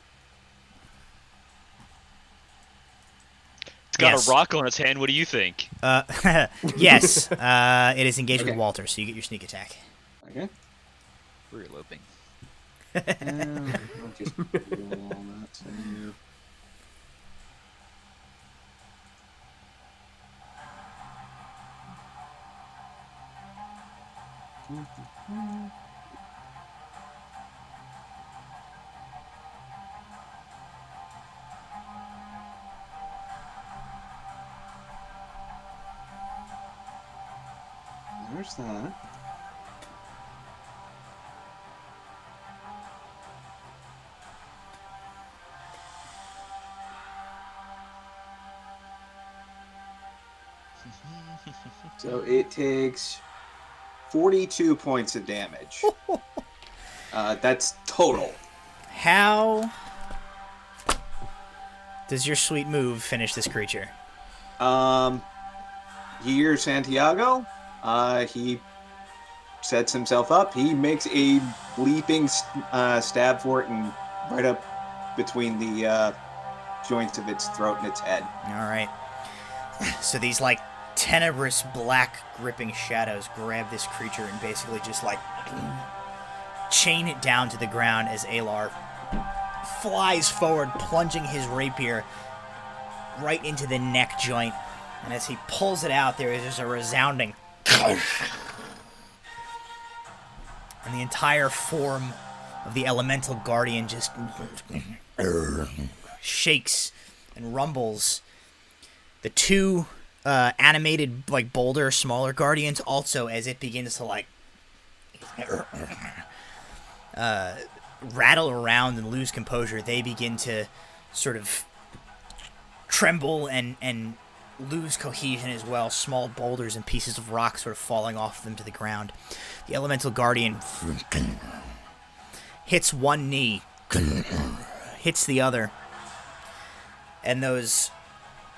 It's got Yes. a rock on its hand. What do you think? Yes, it is engaged with Okay. Walter, so you get your sneak attack. Okay. We're eloping. I'll just roll that thing. There's that. So it takes 42 points of damage. That's total. How does your sweet move finish this creature? Here, Santiago, he sets himself up. He makes a leaping stab for it and right up between the joints of its throat and its head. All right. So these like tenebrous black gripping shadows grab this creature and basically just like chain it down to the ground as Alar flies forward, plunging his rapier right into the neck joint. And as he pulls it out, there is just a resounding and the entire form of the elemental guardian just shakes and rumbles. The two animated like bolder, smaller guardians also, as it begins to like rattle around and lose composure, they begin to sort of tremble and lose cohesion as well. Small boulders and pieces of rock sort of falling off them to the ground. The elemental guardian hits one knee, hits the other, and those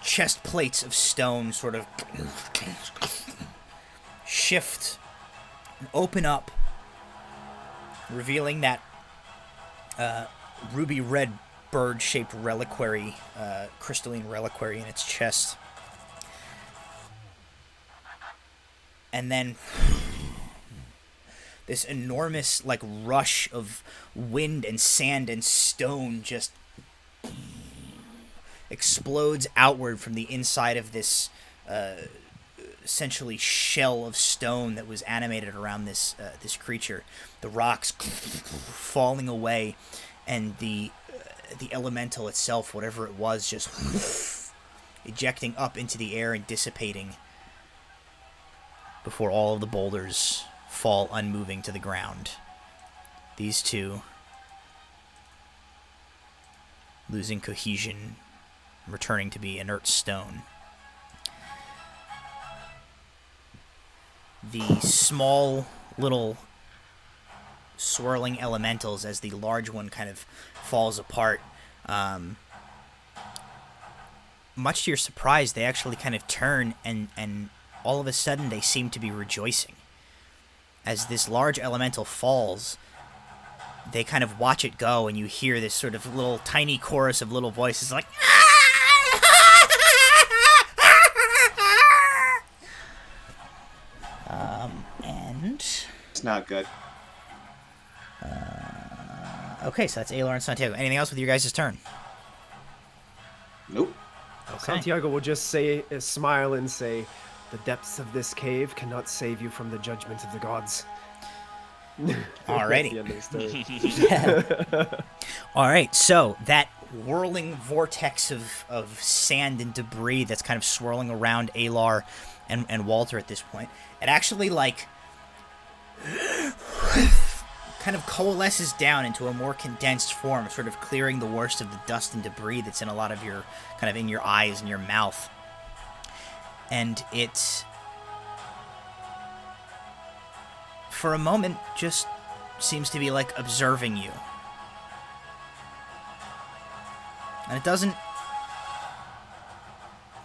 chest plates of stone sort of shift and open up, revealing that ruby red bird-shaped reliquary, crystalline reliquary in its chest. And then this enormous like rush of wind and sand and stone just explodes outward from the inside of this essentially shell of stone that was animated around this creature. The rocks falling away, and the elemental itself, whatever it was, just ejecting up into the air and dissipating before all of the boulders fall unmoving to the ground. These two losing cohesion, returning to be inert stone. The small little swirling elementals, as the large one kind of falls apart, much to your surprise, they actually kind of turn and all of a sudden they seem to be rejoicing. As this large elemental falls, they kind of watch it go, and you hear this sort of little tiny chorus of little voices like and It's not good. okay, so that's Alar and Santiago. Anything else with your guys' turn? Nope. Okay. Santiago will just smile and say, "The depths of this cave cannot save you from the judgment of the gods." Alrighty. That's the end of the story. All right, so that whirling vortex of sand and debris that's kind of swirling around Alar and Walter at this point, it actually like kind of coalesces down into a more condensed form, sort of clearing the worst of the dust and debris that's in a lot of your kind of in your eyes and your mouth. And it for a moment, just seems to be, like, observing you. And it doesn't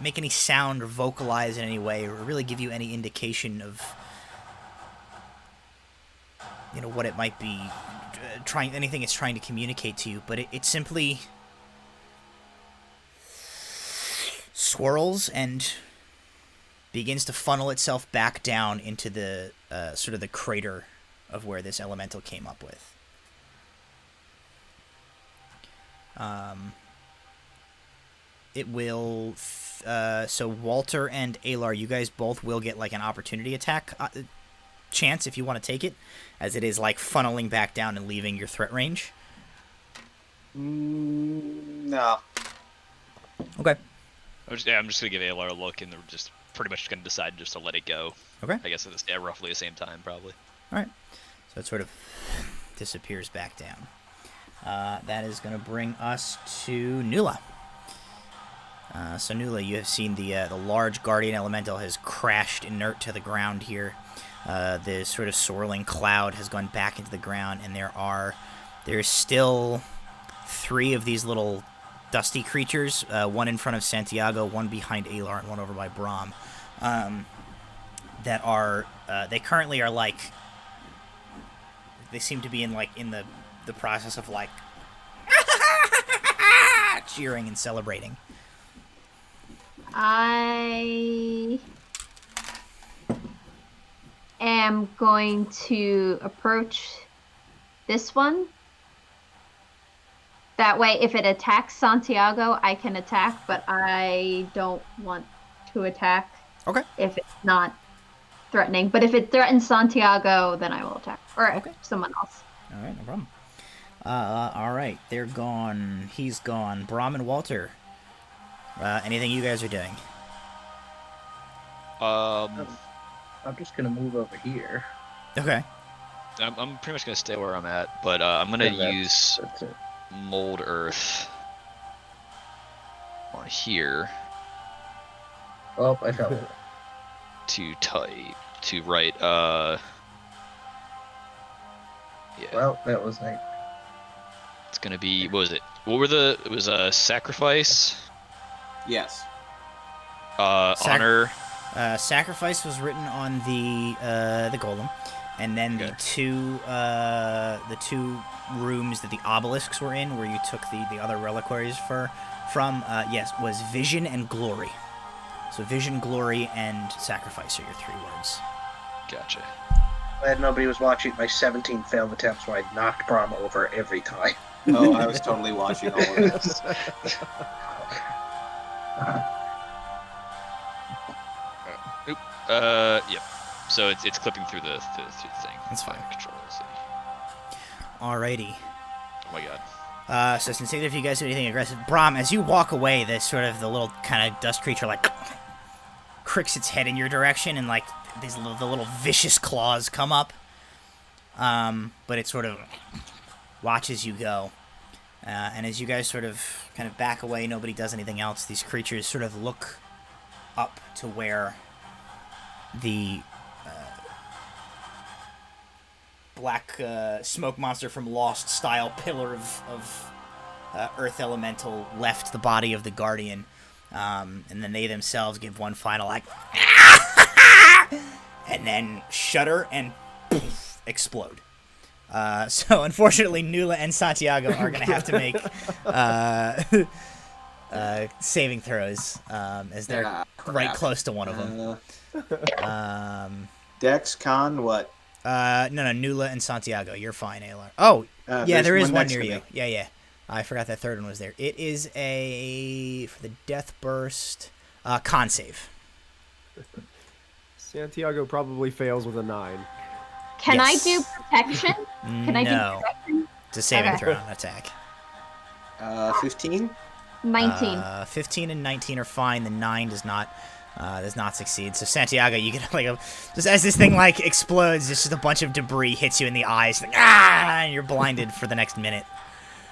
make any sound or vocalize in any way or really give you any indication of, you know, what it might be anything it's trying to communicate to you, but it simply swirls and begins to funnel itself back down into the sort of the crater of where this elemental came up with. It will so Walter and Alar, you guys both will get like an opportunity attack chance if you want to take it, as it is like funneling back down and leaving your threat range. No. Okay. I'm just gonna give Alar a look, and they're just pretty much gonna decide just to let it go. Okay. I guess at roughly the same time, probably. All right. So it sort of disappears back down. That is going to bring us to Nula. So Nula, you have seen the large guardian elemental has crashed inert to the ground here. The sort of swirling cloud has gone back into the ground, and there's still 3 of these little dusty creatures, one in front of Santiago, one behind Alar, and one over by Brahm, that are they currently are like, they seem to be in the process of like cheering and celebrating. I am going to approach this one. That way, if it attacks Santiago, I can attack, but I don't want to attack. Okay. If it's not threatening. But if it threatens Santiago, then I will attack. Or someone else. All right, no problem. All right, they're gone. He's gone. Brahm and Walter. Anything you guys are doing? I'm just gonna move over here. Okay. I'm pretty much gonna stay where I'm at, but I'm gonna use That's it. Mold Earth on here Oh, I fell. to write. Yeah. Well, that was like. It's gonna be, what was it? It was a sacrifice. Yes. Honor. Sacrifice was written on the golem, and then Okay. the two rooms that the obelisks were in, where you took the other reliquaries from, was vision and glory. So vision, glory, and sacrifice are your 3 words. Gotcha. Glad nobody was watching my 17 failed attempts where I knocked Brahm over every time. Oh, I was totally watching all of this. Yep. So it's clipping through the thing. That's fine. Controls. Alrighty. Oh my god. So since neither of you guys do anything aggressive, Brahm, as you walk away, the little kind of dust creature like cricks its head in your direction, and like the little vicious claws come up. But it sort of watches you go, and as you guys sort of kind of back away, nobody does anything else. These creatures sort of look up to where the black smoke monster from Lost style pillar of earth elemental left the body of the guardian, and then they themselves give one final like and then shudder and poof, explode. So unfortunately Nula and Santiago are going to have to make saving throws, as they're right close to one of them. Dex, Con, what? No, Nula and Santiago. You're fine, Alar. Oh, yeah, there is one near you. Yeah. I forgot that third one was there. It is for the death burst, con save. Santiago probably fails with a 9. Can Yes. I do protection? Can I do No. protection? It's a saving Okay. throw, not attack. 15? 19. 15 and 19 are fine. The 9 does not succeed. So Santiago, you get like just as this thing like explodes, just a bunch of debris hits you in the eyes, like, and you're blinded for the next minute.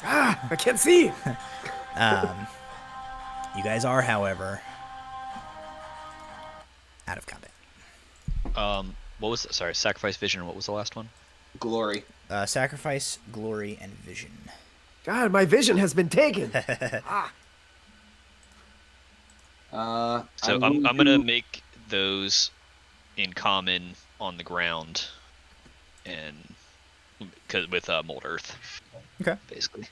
I can't see. You guys are, however, out of combat. What was sorry? Sacrifice, vision. And what was the last one? Glory. Sacrifice, glory, and vision. God, my vision has been taken. So I'm gonna make those in common on the ground, and with mold earth. Okay. Basically.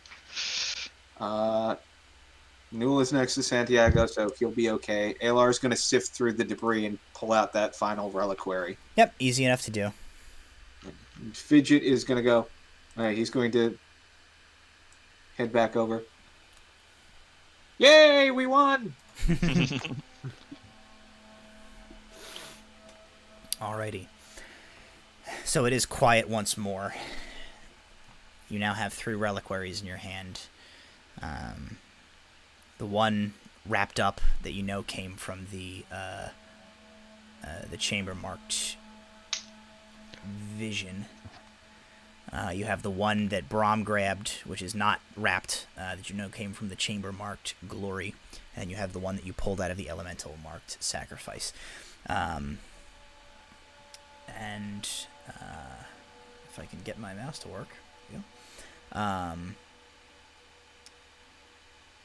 Newell is next to Santiago, so he'll be okay. Alar's going to sift through the debris and pull out that final reliquary. Yep, easy enough to do. Fidget is going to go. All right, he's going to head back over. Yay, we won! Alrighty. So it is quiet once more. You now have 3 reliquaries in your hand. The one wrapped up that you know came from the chamber marked vision. You have the one that Brahm grabbed, which is not wrapped, that you know came from the chamber marked glory, and you have the one that you pulled out of the elemental marked sacrifice. And if I can get my mouse to work,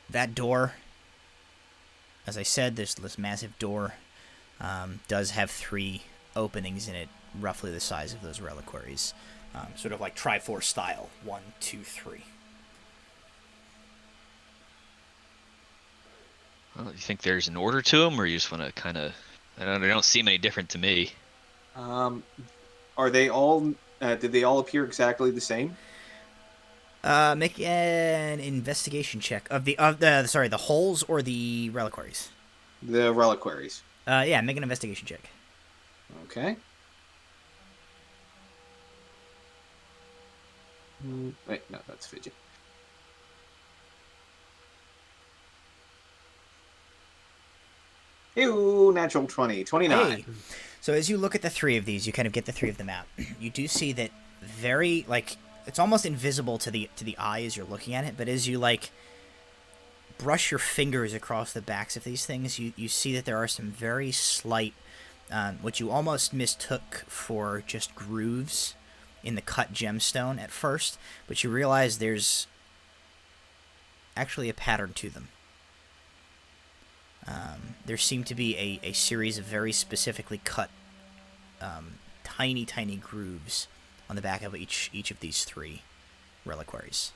that door, as I said, this massive door does have 3 openings in it, roughly the size of those reliquaries, sort of like Triforce style. 1, 2, 3. Well, you think there's an order to them, or you just want to kind of? They don't seem any different to me. Are they all? Did they all appear exactly the same? Make an investigation check of the holes or the reliquaries. The reliquaries. Yeah, make an investigation check. Okay. Wait, no, that's Fidget. Ew, natural 20. 29. Hey. So as you look at the 3 of these, you kind of get the 3 of them out. You do see that it's almost invisible to the eye as you're looking at it, but as you brush your fingers across the backs of these things, you see that there are some very slight, what you almost mistook for just grooves in the cut gemstone at first, but you realize there's actually a pattern to them. There seem to be a series of very specifically cut tiny grooves on the back of each of these 3 reliquaries.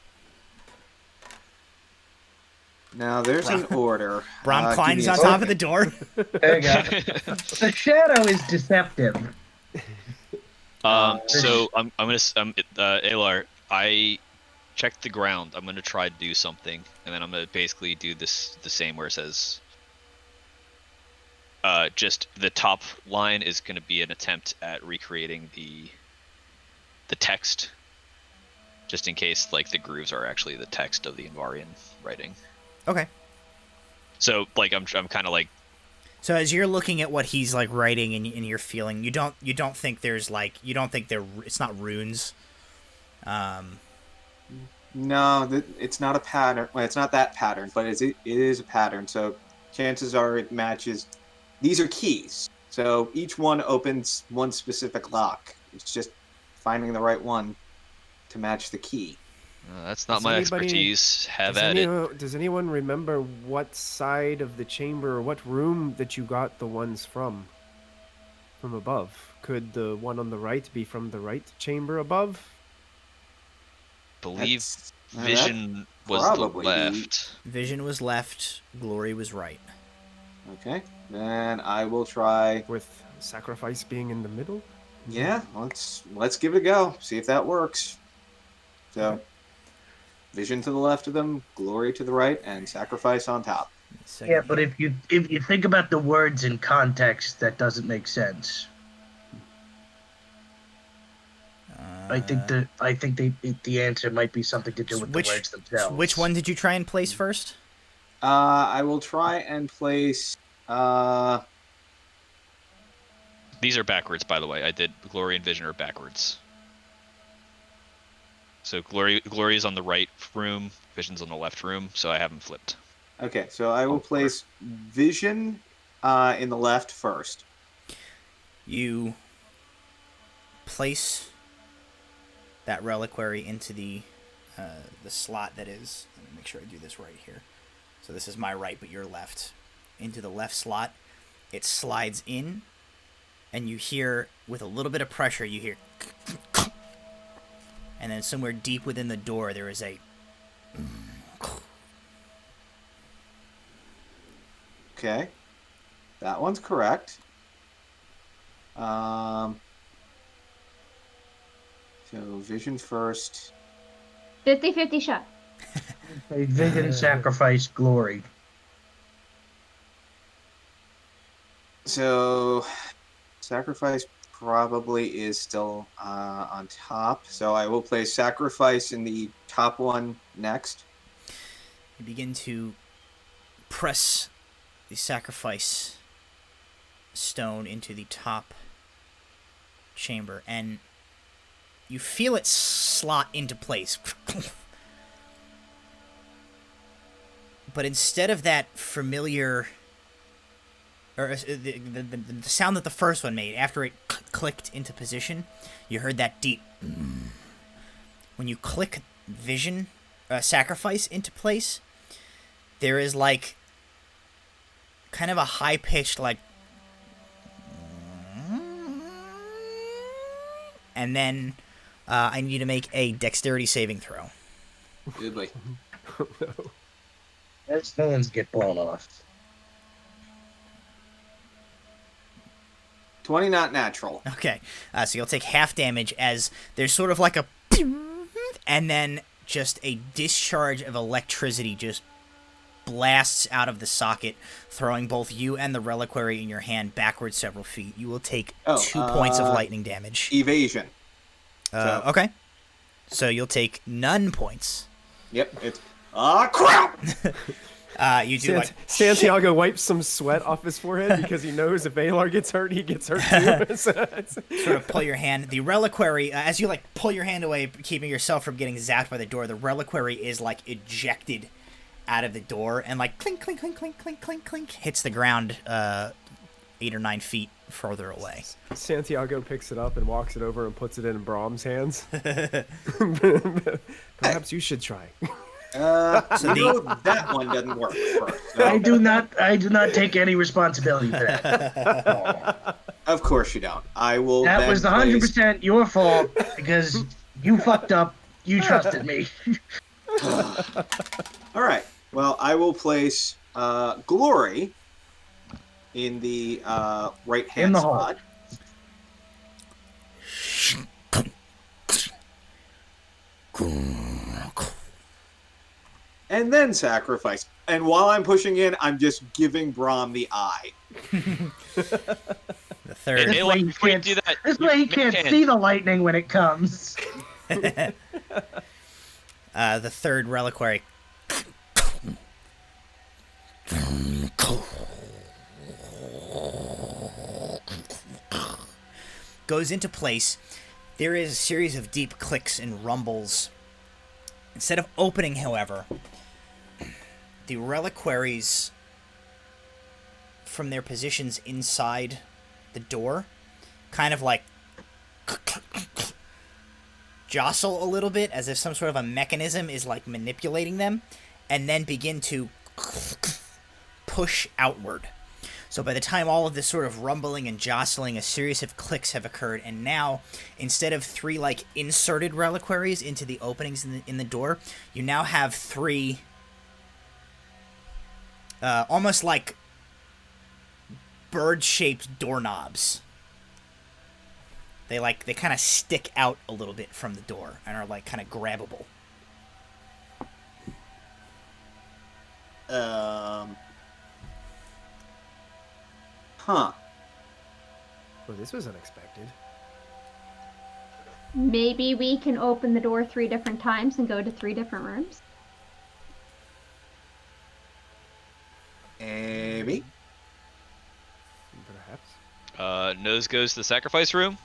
Now, there's an order. Brahm climbs on top of the door. There you go. The shadow is deceptive. So I'm gonna Alar, I checked the ground. I'm gonna try to do something, and then I'm gonna basically do the same where it says. Just the top line is gonna be an attempt at recreating the text, just in case the grooves are actually the text of the Invarian writing. Okay. So I'm kind of So as you're looking at what he's writing and you're feeling, you don't think there's it's not runes. No, it's not a pattern. Well, it's not that pattern, but it is a pattern. So chances are it matches. These are keys. So each one opens one specific lock. It's just finding the right one to match the key. That's not my expertise. Have at it. Does anyone remember what side of the chamber or what room that you got the ones from above? Could the one on the right be from the right chamber above? Believe vision was the left. Vision was left. Glory was right. Okay, then I will try with sacrifice being in the middle. Yeah, let's give it a go. See if that works. So, vision to the left of them, glory to the right, and sacrifice on top. Yeah, but if you think about the words in context, that doesn't make sense. I think the answer might be something to do with the words themselves. Which one did you try and place first? I will try and place. These are backwards, by the way. I did glory and vision are backwards. So glory is on the right room, vision's on the left room. So I have them flipped. Okay, so I will place vision in the left first. You place that reliquary into the slot that is. Let me make sure I do this right here. So this is my right, but your left. Into the left slot, it slides in, and you hear, with a little bit of pressure, you hear, and then somewhere deep within the door, there is a. Okay, that one's correct. So vision first. 50-50 shot. A vision sacrifice glory. So sacrifice probably is still on top. So I will place sacrifice in the top one next. You begin to press the sacrifice stone into the top chamber, and you feel it slot into place. But instead of that familiar, or the sound that the first one made after it clicked into position, you heard that deep. When you click vision, sacrifice into place, there is like kind of a high-pitched like, and then I need you to make a dexterity saving throw. Good boy. Oh, no. As stones get blown off. 20 not natural. Okay, so you'll take half damage as there's sort of like a, and then just a discharge of electricity just blasts out of the socket, throwing both you and the reliquary in your hand backwards several feet. You will take 2 points of lightning damage. Evasion. So- Okay, so you'll take none points. Yep, it's crap. You do like Santiago wipes some sweat off his forehead because he knows if Alar gets hurt, he gets hurt too. sort of pull your hand. The reliquary, as you like pull your hand away, keeping yourself from getting zapped by the door, the reliquary is like ejected out of the door and like clink, clink, clink, clink, clink, clink, clink, hits the ground 8 or 9 feet further away. Santiago picks it up and walks it over and puts it in Brahm's hands. Perhaps you should try. That one doesn't work first. So. I do not take any responsibility for that. Of course you don't. I will. That then was 100% your fault because you fucked up. You trusted me. All right. Well, I will place Glory in the right hand In the spot. And then sacrifice. And while I'm pushing in, I'm just giving Brahm the eye. The third. Hey, way before you do that, This way he can't see the lightning when it comes. The third reliquary goes into place. There is a series of deep clicks and rumbles. Instead of opening, however, the reliquaries from their positions inside the door kind of like jostle a little bit as if some sort of a mechanism is like manipulating them, and then begin to push outward. So by the time all of this sort of rumbling and jostling, a series of clicks have occurred, and now, instead of 3 like inserted reliquaries into the openings in the door, you now have 3 almost like bird-shaped doorknobs. They kind of stick out a little bit from the door and are like kind of grabbable. Huh. Well, this was unexpected. Maybe we can open the door 3 different times and go to 3 different rooms. Maybe. Perhaps. Nose goes to the sacrifice room.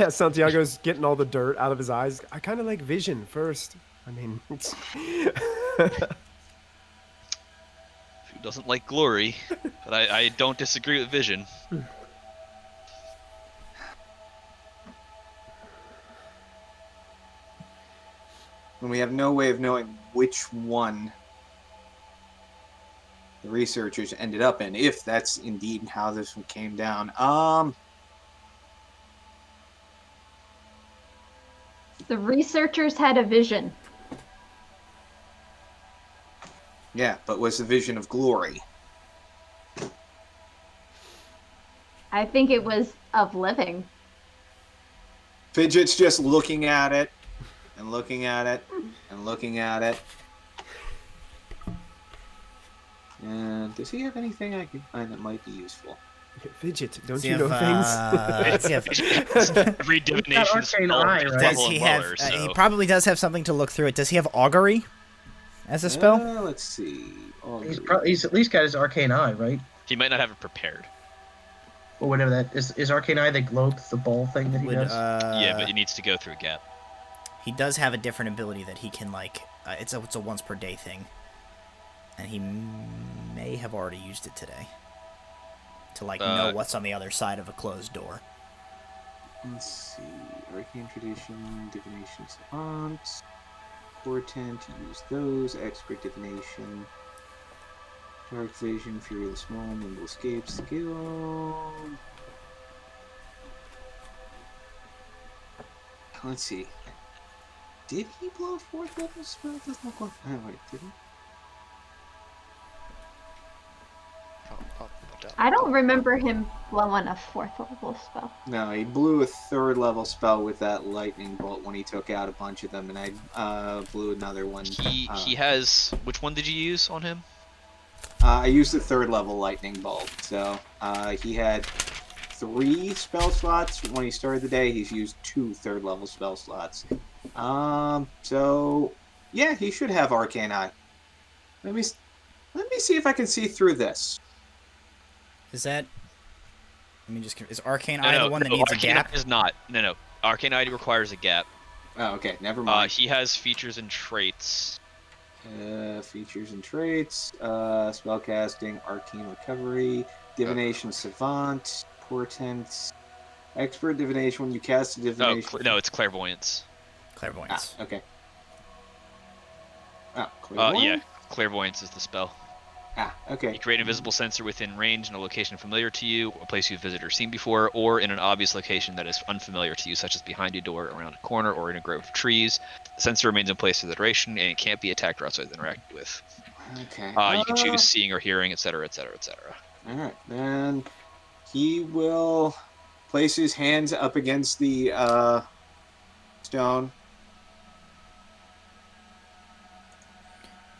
As Santiago's getting all the dirt out of his eyes, I kind of like vision first. I mean, doesn't like glory, but I don't disagree with vision. And we have no way of knowing which one the researchers ended up in, if that's indeed how this one came down. The researchers had a vision. Yeah, but was the vision of glory? I think it was of living. Fidget's just looking at it, and looking at it, and looking at it. And does he have anything I can find that might be useful? Fidget, don't Does you he know have, things? does he have- Every divination arcane spell eye, is right? does level he and have? lower, He so- probably does have something to look through it. Does he have augury as a spell? Let's see. He's at least got his arcane eye, right? He might not have it prepared. Or whatever that is. Is arcane eye the globe, the ball thing that he does? Yeah, but it needs to go through a gap. He does have a different ability that he can like. It's a once per day thing, and he may have already used it today to like know what's on the other side of a closed door. Let's see. Arcane tradition, divination savant, portent. Use those. Expert divination. Dark vision, fury of the small, nimble escape skill. Let's see. Did he blow a 4th level spell? It doesn't look like. Oh wait, did he? I don't remember him blowing a 4th level spell. No, he blew a 3rd level spell with that lightning bolt when he took out a bunch of them, and I blew another one. He has. Which one did you use on him? I used the 3rd level lightning bolt, so he had 3 spell slots when he started the day. He's used 2 3rd level spell slots. So yeah, he should have Arcane Eye. Let me see if I can see through this. Is that? Let me just. Is arcane No, eye no, the one that no, needs a Arcane gap? Eye is not. No. Arcane Eye requires a gap. Oh, okay, never mind. He has features and traits. Features and traits, spellcasting, arcane recovery, divination savant, portent, expert divination. When you cast a divination, No, it's clairvoyance. Clairvoyance. Okay. Oh, clairvoyance? Yeah, clairvoyance is the spell. Okay. You create an invisible sensor within range in a location familiar to you, a place you've visited or seen before, or in an obvious location that is unfamiliar to you, such as behind a door, around a corner, or in a grove of trees. The sensor remains in place for the duration, and it can't be attacked or outside interacted with. Okay. You can choose seeing or hearing, etc., etc., etc. Alright, then he will place his hands up against the stone.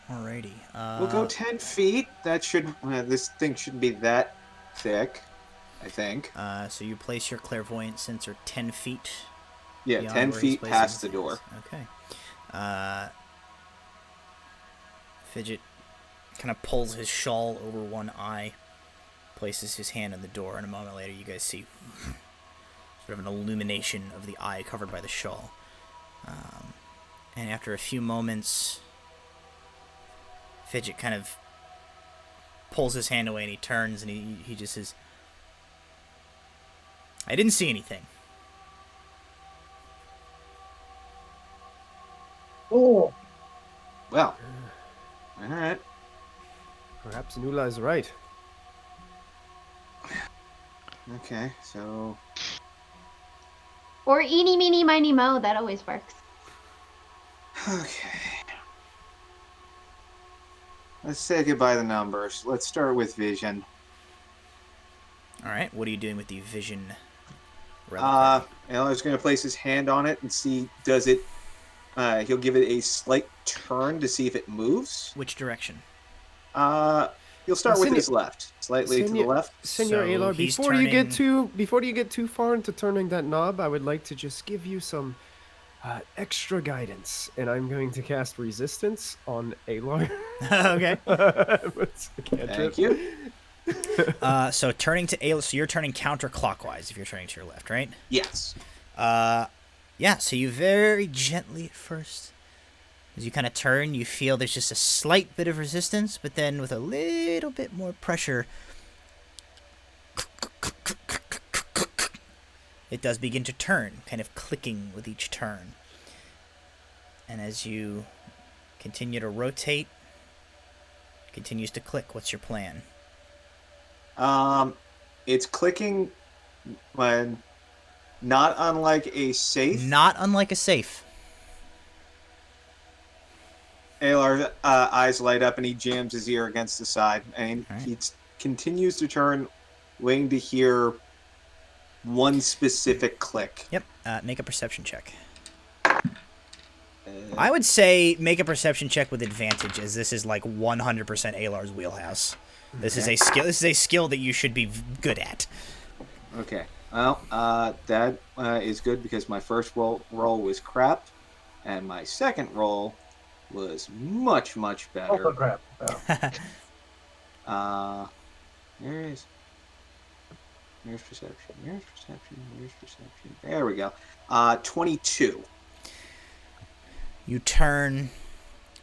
Alrighty. We'll go 10 feet. That should. This thing shouldn't be that thick, I think. So you place your clairvoyant sensor 10 feet. Yeah, beyond 10 where he's feet placing past his the door. hands. Okay. Fidget kind of pulls his shawl over one eye, places his hand on the door, and a moment later you guys see sort of an illumination of the eye covered by the shawl. And after a few moments, Fidget kind of pulls his hand away and he turns and he just says, I didn't see anything. Oh, Well, alright. Perhaps Nula is right. Okay, so. Or eeny, meeny, miny, mo. That always works. Okay. Let's say goodbye to the numbers. Let's start with vision. Alright, what are you doing with the vision I relic? was going to place his hand on it and see, does it. He'll give it a slight turn to see if it moves. Which direction? He'll start with his left, slightly to the left. Senor So Alar, he's before you get turning- too far into turning that knob, I would like to just give you some extra guidance, and I'm going to cast resistance on Alar. Okay. It's a cantrip. Thank you. So turning to Ayla, so you're turning counterclockwise if you're turning to your left, right? Yes. Yeah, so you very gently at first As you kind of turn, you feel there's just a slight bit of resistance, but then with a little bit more pressure, it does begin to turn, kind of clicking with each turn. And as you continue to rotate, it continues to click. What's your plan? It's clicking when not unlike a safe. Not unlike a safe. Alar's eyes light up and he jams his ear against the side, and he continues to turn, waiting to hear one specific click. Yep. Make a perception check. I would say make a perception check with advantage, as this is like 100% Alar's wheelhouse. This is a skill. This is a skill that you should be good at. Okay. Well, that is good because my first roll was crap, and my second roll was much better. Oh, crap. There is. Here's perception. There we go. 22. You turn,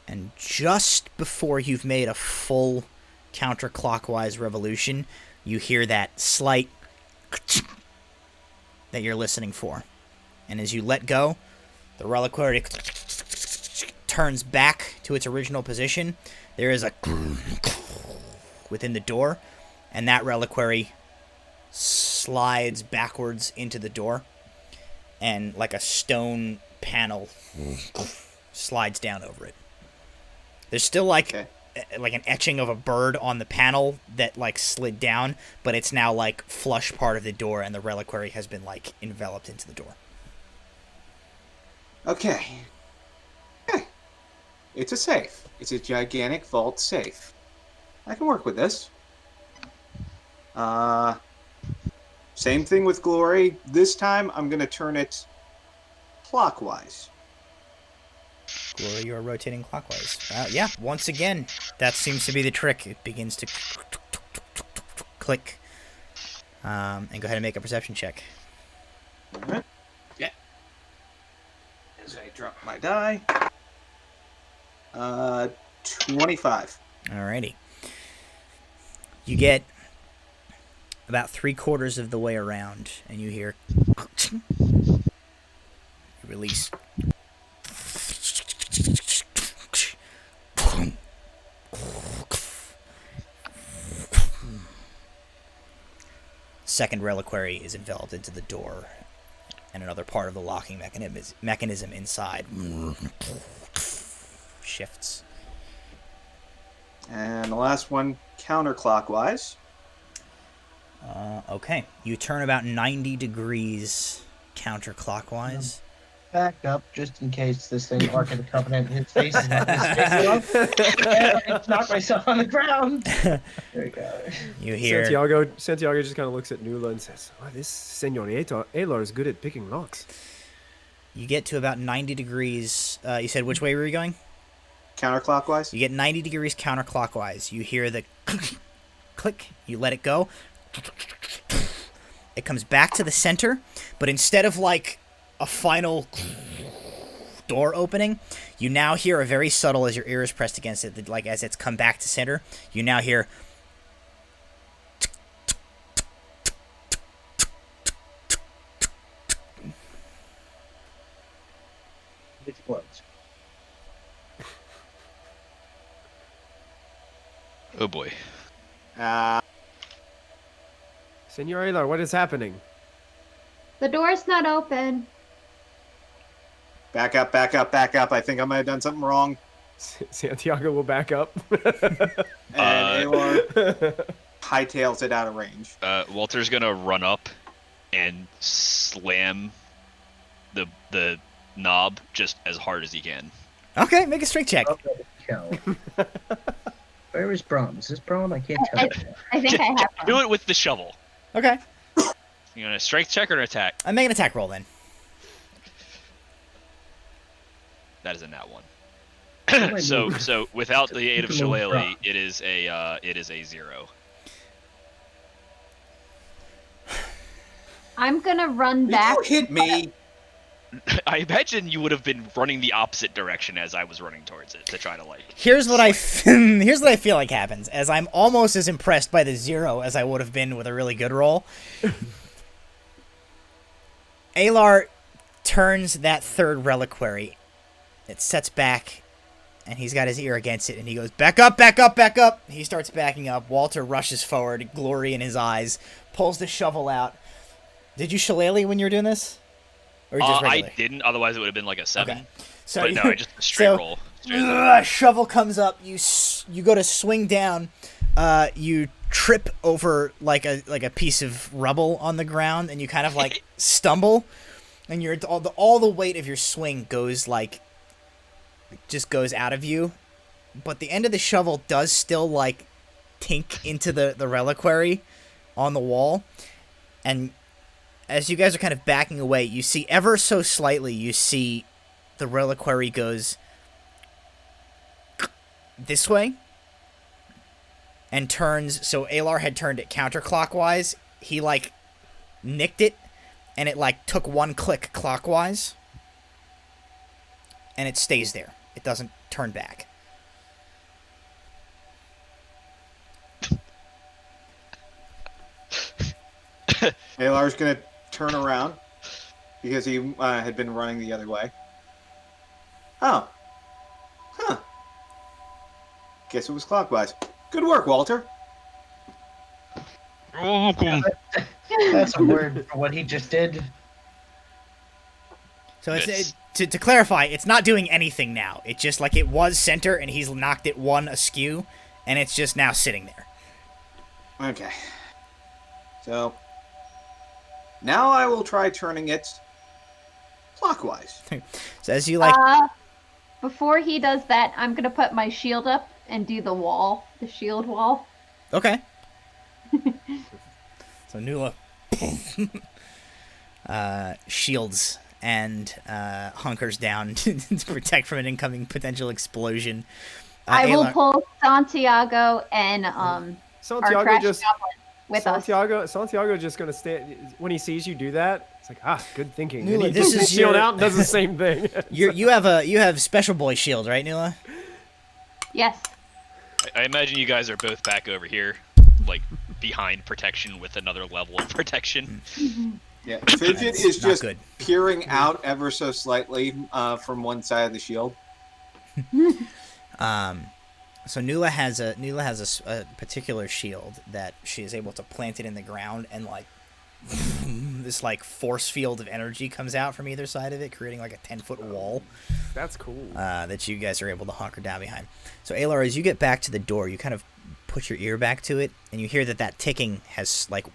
and just before you've made a full counterclockwise revolution, you hear that slight that you're listening for. And as you let go, the reliquary turns back to its original position. There is a within the door, and that reliquary slides backwards into the door, and like a stone panel slides down over it. There's still like an etching of a bird on the panel that like slid down, but it's now like flush part of the door, and the reliquary has been like enveloped into the door. Okay. It's a safe. It's a gigantic vault safe. I can work with this. Same thing with Glory. This time I'm going to turn it clockwise. Glory, you are rotating clockwise. Yeah, once again, that seems to be the trick. It begins to click. And go ahead and make a perception check. Alright. Yeah. As I drop my die. 25. Alrighty. You get about 3/4 of the way around, and you hear you release. Second reliquary is enveloped into the door, and another part of the locking mechanism inside shifts. And the last one, counterclockwise. Okay. You turn about 90 degrees counterclockwise. Back up just in case this thing Ark of the Covenant his face is not his face I knock myself on the ground. There we go. You hear Santiago just kind of looks at Nula and says, "Oh, this Senorita Alar is good at picking locks." You get to about 90 degrees. You said which way were you going? Counterclockwise. You get 90 degrees counterclockwise. You hear the click. You let it go. It comes back to the center, but instead of like a final door opening, you now hear a very subtle, as your ear is pressed against it, like as it's come back to center, you now hear It explodes. Oh boy. Senor Alar, what is happening? The door's not open. Back up. I think I might have done something wrong. Santiago will back up. And Alar hightails it out of range. Walter's gonna run up and slam the knob just as hard as he can. Okay, make a strength check. Where is Brom? Is this Brom? I can't tell. I think I have one. Do it with the shovel. Okay. You want a strength check or an attack? I'm making an attack roll then. That is a nat one. so without the aid of Shillelagh, it is a 0. I'm gonna run back. Don't hit me. I imagine you would have been running the opposite direction as I was running towards it to try to like. Here's what I feel like happens, as I'm almost as impressed by the 0 as I would have been with a really good roll. Alar turns that third reliquary. It sets back, and he's got his ear against it, and he goes, back up, back up, back up! He starts backing up. Walter rushes forward, glory in his eyes, pulls the shovel out. Did you shillelagh when you were doing this? Or just regular? I didn't, otherwise it would have been like a 7. Okay. So but no, I just straight roll. Shovel comes up. You go to swing down. You trip over like a piece of rubble on the ground, and you kind of like stumble, and all the weight of your swing goes just goes out of you, but the end of the shovel does still like tink into the reliquary on the wall, and as you guys are kind of backing away, you see ever so slightly, you see the reliquary goes this way and turns. So Alar had turned it counterclockwise. He like nicked it, and it like took one click clockwise, and it stays there. It doesn't turn back. Alar's gonna turn around because he had been running the other way. Oh. Huh. Guess it was clockwise. Good work, Walter. That's a word for what he just did. So it's, to clarify, it's not doing anything now. It's just like it was center, and he's knocked it one askew, and it's just now sitting there. Okay. So, now I will try turning it clockwise. So as you like... Before he does that, I'm going to put my shield up and do the shield wall. Okay. So Nula shields and hunkers down to protect from an incoming potential explosion. I will pull Santiago and our trash goblin with us. Santiago just gonna stand when he sees you do that. It's like, good thinking. Nula, and he this takes his is shield your- out and does the same thing. You have special boy shield, right, Nula? Yes. I imagine you guys are both back over here, like behind protection with another level of protection. Yeah, Fidget That's is not just good. peering out ever so slightly from one side of the shield. So Nula has a particular shield that she is able to plant it in the ground, and like this like force field of energy comes out from either side of it, creating like a 10-foot wall. That's cool. That you guys are able to hunker down behind. So Alar, as you get back to the door, you kind of put your ear back to it, and you hear that ticking has like,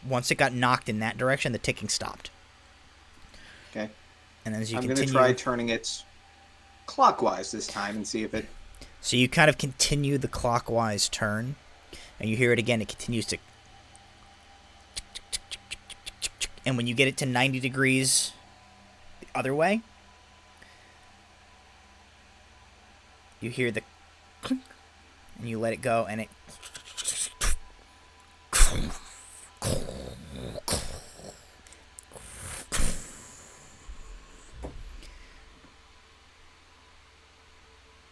once it got knocked in that direction, the ticking stopped. Okay. And then as you I'm continue, going to try turning it clockwise this time and see if it... so you kind of continue the clockwise turn, and you hear it again. It continues to, and when you get it to 90 degrees the other way, you hear the clink, and you let it go, and it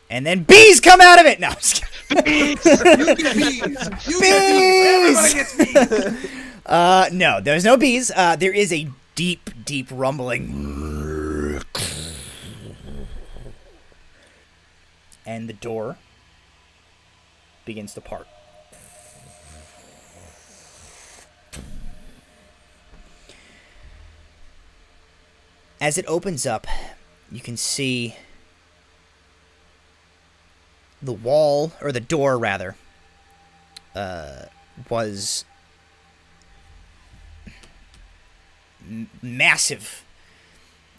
and then bees come out of it. No, I'm just kidding. Bees! No, there's no bees. There is a deep, deep rumbling. And the door begins to part. As it opens up, you can see the wall, or the door rather, was massive.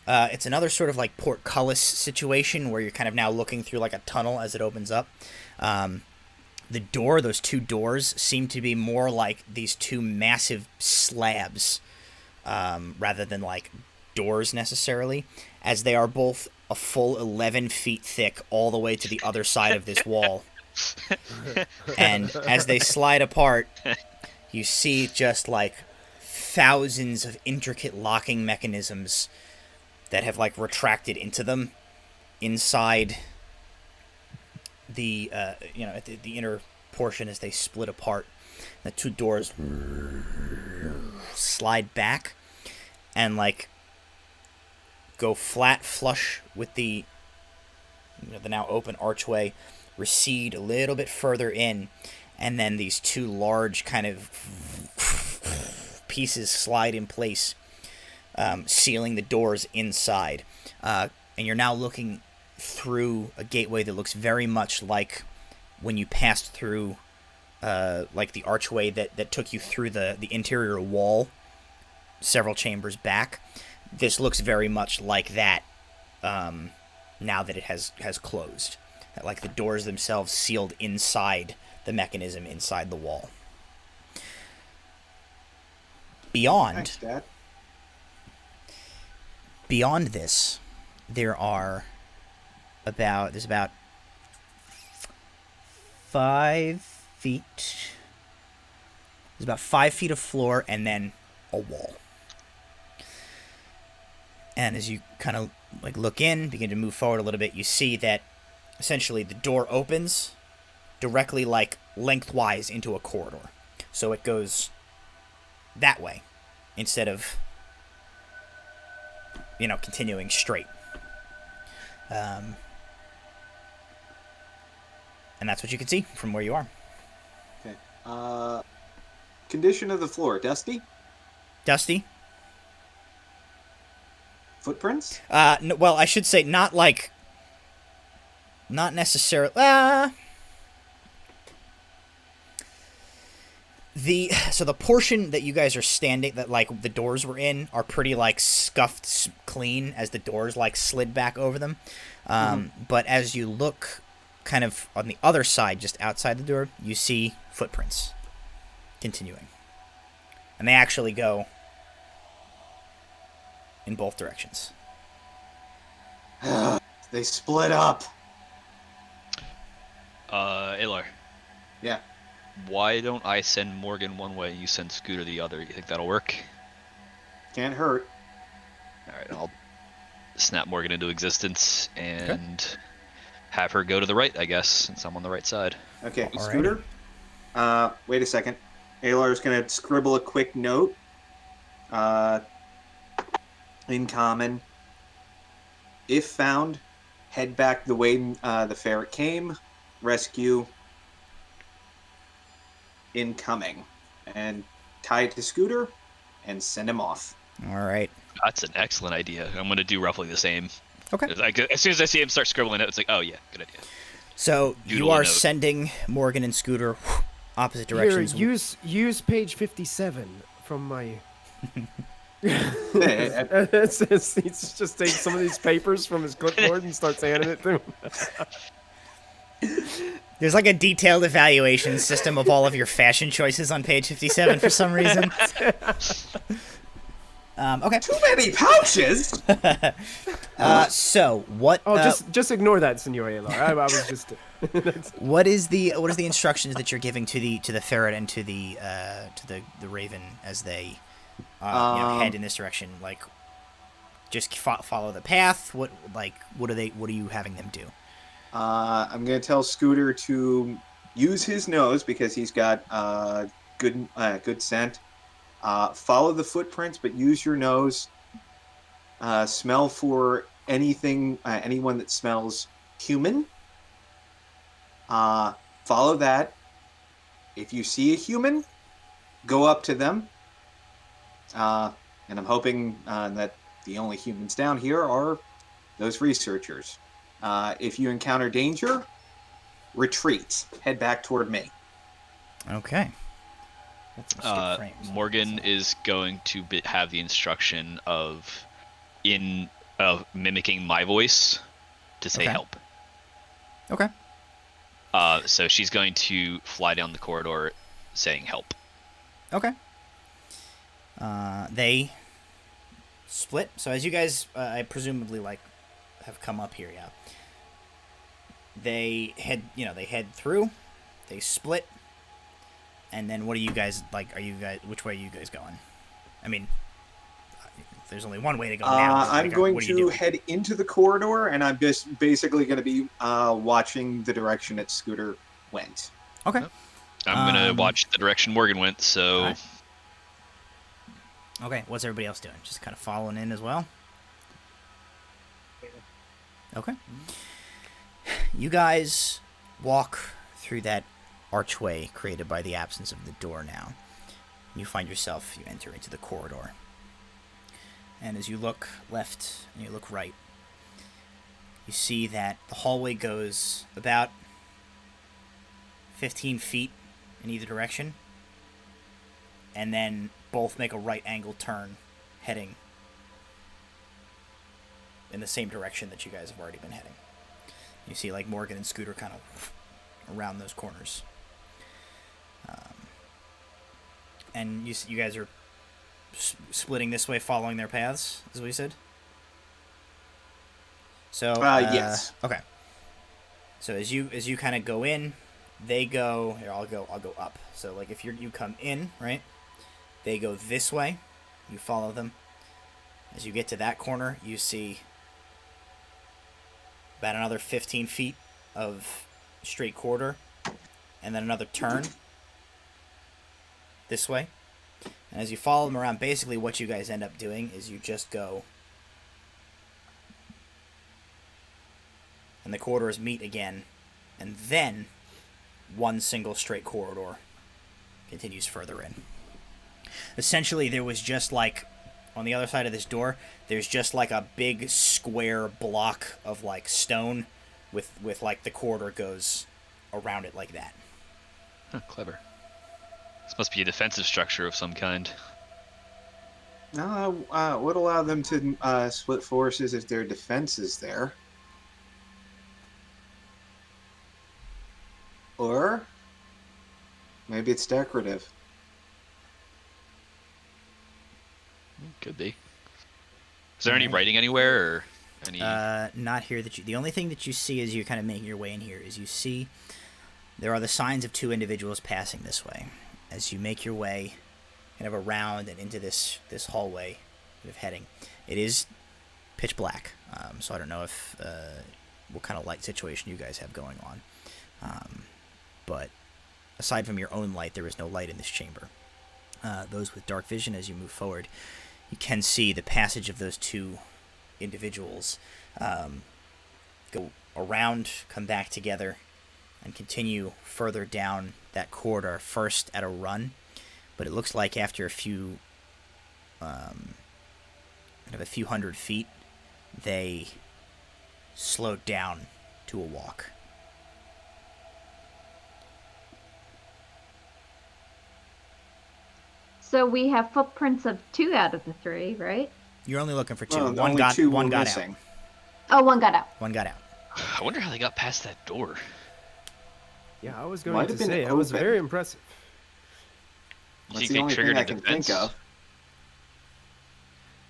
It's another sort of like portcullis situation where you're kind of now looking through like a tunnel as it opens up. The door, those two doors, seem to be more like these two massive slabs rather than like doors necessarily, as they are both a full 11 feet thick all the way to the other side of this wall. And as they slide apart, you see just like thousands of intricate locking mechanisms that have like retracted into them inside the at the inner portion as they split apart. The two doors slide back and like go flat flush with the the now open archway, recede a little bit further in, and then these two large kind of pieces slide in place, sealing the doors inside. And you're now looking through a gateway that looks very much like when you passed through like the archway that took you through the interior wall several chambers back. This looks very much like that now that it has closed. Like the doors themselves sealed inside the mechanism inside the wall. Thanks, Dad. Beyond this, there's about 5 feet. There's about 5 feet of floor and then a wall. And as you kind of like look in, begin to move forward a little bit, you see that essentially the door opens directly like lengthwise into a corridor. So it goes that way instead of continuing straight. And that's what you can see from where you are. Okay. Condition of the floor, dusty? Dusty? Footprints? No, well, I should say not necessarily. So the portion that you guys are standing, that like the doors were in, are pretty like scuffed clean as the doors like slid back over them. But as you look kind of on the other side, just outside the door, you see footprints continuing. And they actually go in both directions. They split up. Alar. Yeah. Why don't I send Morgan one way and you send Scooter the other? You think that'll work? Can't hurt. Alright, I'll snap Morgan into existence and have her go to the right, I guess, since I'm on the right side. Okay, Alrighty. Scooter. Wait a second. Alar's gonna scribble a quick note. In common. If found, head back the way the ferret came. Rescue. Incoming. And tie it to Scooter and send him off. All right. That's an excellent idea. I'm going to do roughly the same. Okay. Like, as soon as I see him start scribbling it, it's like, oh yeah, good idea. So Doodle you a are note. sending Morgan and Scooter opposite Here, directions. use page 57 from my. Hey, He's just takes some of these papers from his clipboard and starts handing it to him. There's like a detailed evaluation system of all of your fashion choices on page 57 for some reason. Okay. Too many pouches. So what? Oh, just ignore that, Senor Alar. I was just. What is the instructions that you're giving to the ferret and to the raven as they head in this direction? Like, just follow the path. What are you having them do? I'm gonna tell Scooter to use his nose because he's got good scent. Follow the footprints, but use your nose. Smell for anyone that smells human. Follow that. If you see a human, go up to them. And I'm hoping that the only humans down here are those researchers. If you encounter danger, retreat. Head back toward me. Okay. That's some stick frames. Morgan is going to have the instruction of mimicking my voice to say Okay. help. Okay. So she's going to fly down the corridor saying help. Okay. They split. So as you guys, I presumably have come up here, yeah. They head through. They split. And then what are you guys like? Which way are you guys going? I mean, there's only one way to go now. I'm going what are you to doing? head into the corridor, and I'm just basically going to be watching the direction that Scooter went. Okay. I'm gonna watch the direction Morgan went. So. Alright. Okay, what's everybody else doing? Just kind of following in as well? Okay. You guys walk through that archway created by the absence of the door now. You find yourself, you enter into the corridor. And as you look left and you look right, you see that the hallway goes about 15 feet in either direction. And then both make a right angle turn, heading in the same direction that you guys have already been heading. You see, like, Morgan and Scooter kind of around those corners. And you guys are splitting this way, following their paths, is what you said? So, yes. Okay. So as you kind of go in, they go. Here, I'll go up. So, like, if you come in, right? They go this way. You follow them. As you get to that corner, you see about another 15 feet of straight corridor, and then another turn this way. And as you follow them around, basically what you guys end up doing is you just go, and the corridors meet again, and then one single straight corridor continues further in. Essentially, there was just like, on the other side of this door, there's just like a big square block of like stone with like the corridor goes around it like that. Huh, clever. This must be a defensive structure of some kind. No, would allow them to split forces if their defense is there. Or maybe it's decorative. Could be. Is there any writing anywhere, or any? Not here. The only thing that you see as you're kind of making your way in here is you see there are the signs of two individuals passing this way. As you make your way kind of around and into this hallway of heading, it is pitch black. So I don't know if what kind of light situation you guys have going on. But aside from your own light, there is no light in this chamber. Those with dark vision, as you move forward, you can see the passage of those two individuals go around, come back together, and continue further down that corridor, first at a run, but it looks like after a few hundred feet, they slowed down to a walk. So we have footprints of 2 out of the 3, right? You're only looking for 2. Well, One only got 2 one were got missing. out. Oh, one got out. One got out. I wonder how they got past that door. Yeah, I was going Might to have been say it was open. very impressive. You That's think the they only triggered thing a I can defense? think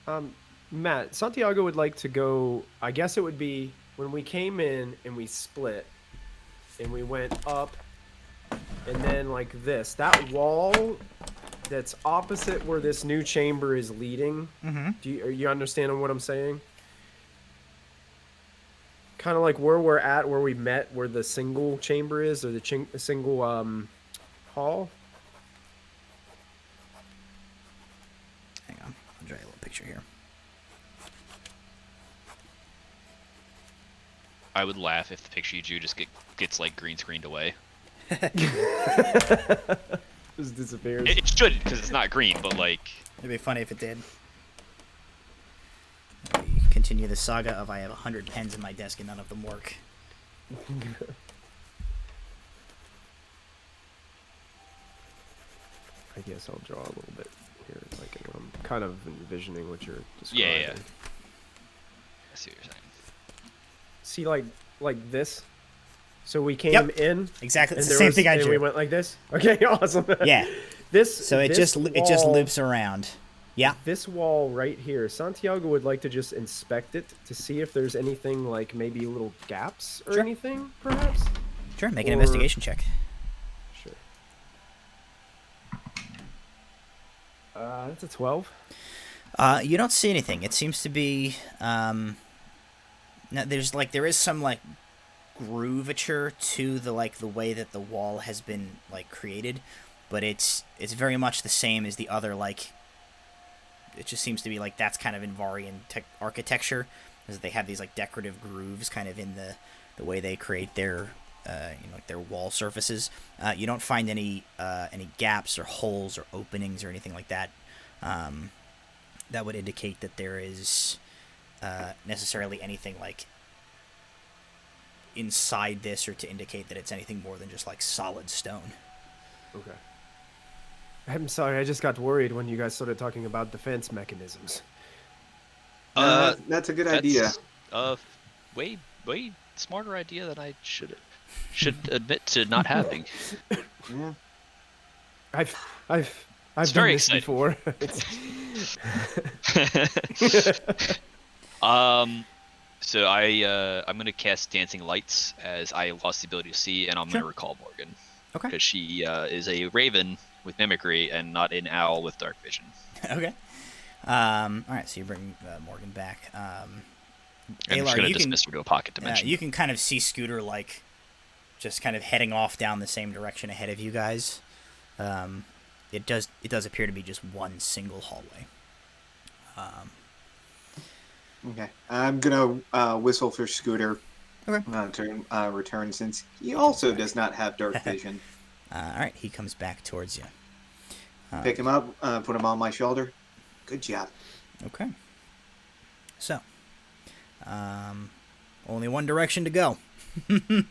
of. Matt, Santiago would like to go. I guess it would be when we came in and we split, and we went up, and then like this. That wall that's opposite where this new chamber is leading. Mm-hmm. Are you understanding what I'm saying? Kind of like where we're at, where we met, where the single chamber is, or the single hall. Hang on. I'll draw you a little picture here. I would laugh if the picture you drew just gets like green screened away. Just disappears. It should, because it's not green, but like. It'd be funny if it did. We continue the saga of I have 100 pens in my desk and none of them work. I guess I'll draw a little bit here. Like I'm kind of envisioning what you're describing. Yeah. I see what you're saying. See, like this. So we came Yep. in. Exactly. It's And the there same thing I and drew. we went like this. Okay, awesome. Yeah. This. So it this just wall- loops around. Yeah. This wall right here, Santiago would like to just inspect it to see if there's anything like maybe little gaps or Sure. anything, perhaps. Sure. Make an Or- investigation check. Sure. That's a 12. You don't see anything. It seems to be there is some like groovature to the way that the wall has been like created, but it's very much the same as the other like. It just seems to be like that's kind of Invarian architecture, is that they have these like decorative grooves kind of in the way they create their like their wall surfaces. You don't find any gaps or holes or openings or anything like that. That would indicate that there is necessarily anything like inside this, or to indicate that it's anything more than just like solid stone. Okay. I'm sorry, I just got worried when you guys started talking about defense mechanisms. That's a good idea. Way smarter idea than I should admit to not having. Yeah. I've It's done very this exciting. before. So I'm gonna cast Dancing Lights as I lost the ability to see, and I'm gonna recall Morgan. Okay. Because she is a raven with mimicry and not an owl with dark vision. Okay. All right, so you bring Morgan back. And I'm Alar, just gonna you can dismiss her to a pocket dimension. you can kind of see Scooter like just kind of heading off down the same direction ahead of you guys. It does appear to be just one single hallway. Okay. I'm gonna whistle for Scooter. Okay. To return, since he also does not have dark vision. All right, he comes back towards you. Pick him up, put him on my shoulder. Good job. Okay. So, only one direction to go. All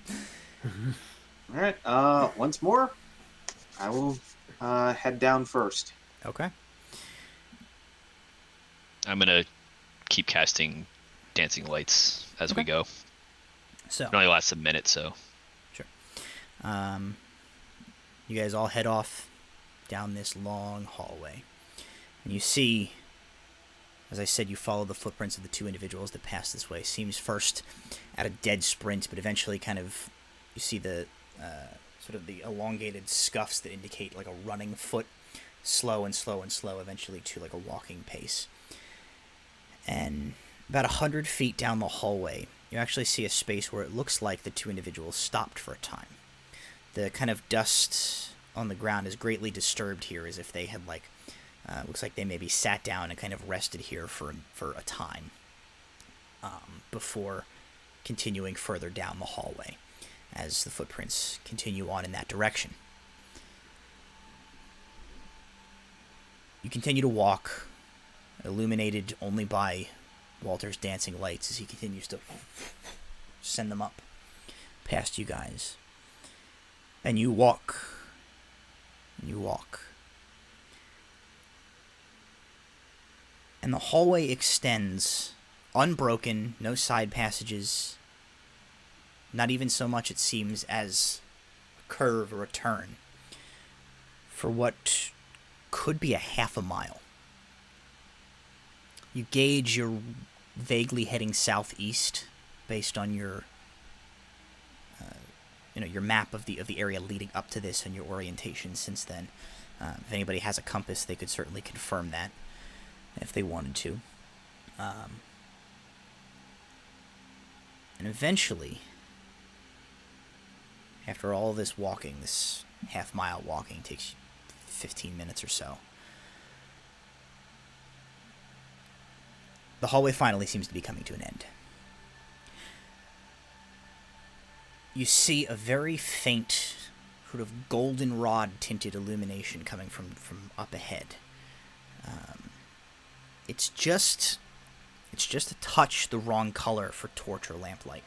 right. Once more, I will head down first. Okay. I'm gonna keep casting Dancing Lights as we go. So It only lasts a minute, so. sure. You guys all head off down this long hallway, and you see, as I said, you follow the footprints of the two individuals that pass this way. Seems first at a dead sprint, but eventually kind of you see the sort of the elongated scuffs that indicate like a running foot, slow and slow and slow, eventually to like a walking pace. And about 100 feet down the hallway, you actually see a space where it looks like the two individuals stopped for a time. The kind of dust on the ground is greatly disturbed here, as if they had like, looks like they maybe sat down and kind of rested here for a time before continuing further down the hallway, as the footprints continue on in that direction. You continue to walk, illuminated only by Walter's dancing lights as he continues to send them up past you guys. And you walk. And you walk. And the hallway extends unbroken, no side passages, not even so much, it seems, as a curve or a turn, for what could be a half a mile. You gauge you're vaguely heading southeast based on your your map of the area leading up to this and your orientation since then. If anybody has a compass, they could certainly confirm that if they wanted to. And eventually, after all this walking, this half-mile walking takes 15 minutes or so, the hallway finally seems to be coming to an end. You see a very faint, sort of goldenrod-tinted illumination coming from up ahead. It's just a touch the wrong color for torch or lamplight.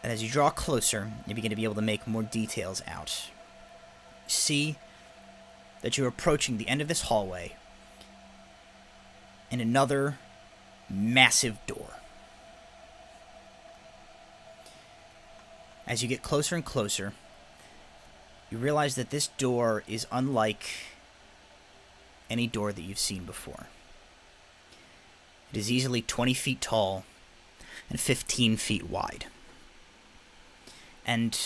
And as you draw closer, you begin to be able to make more details out. You see that you're approaching the end of this hallway, and another massive door. As you get closer and closer, you realize that this door is unlike any door that you've seen before. It is easily 20 feet tall and 15 feet wide. And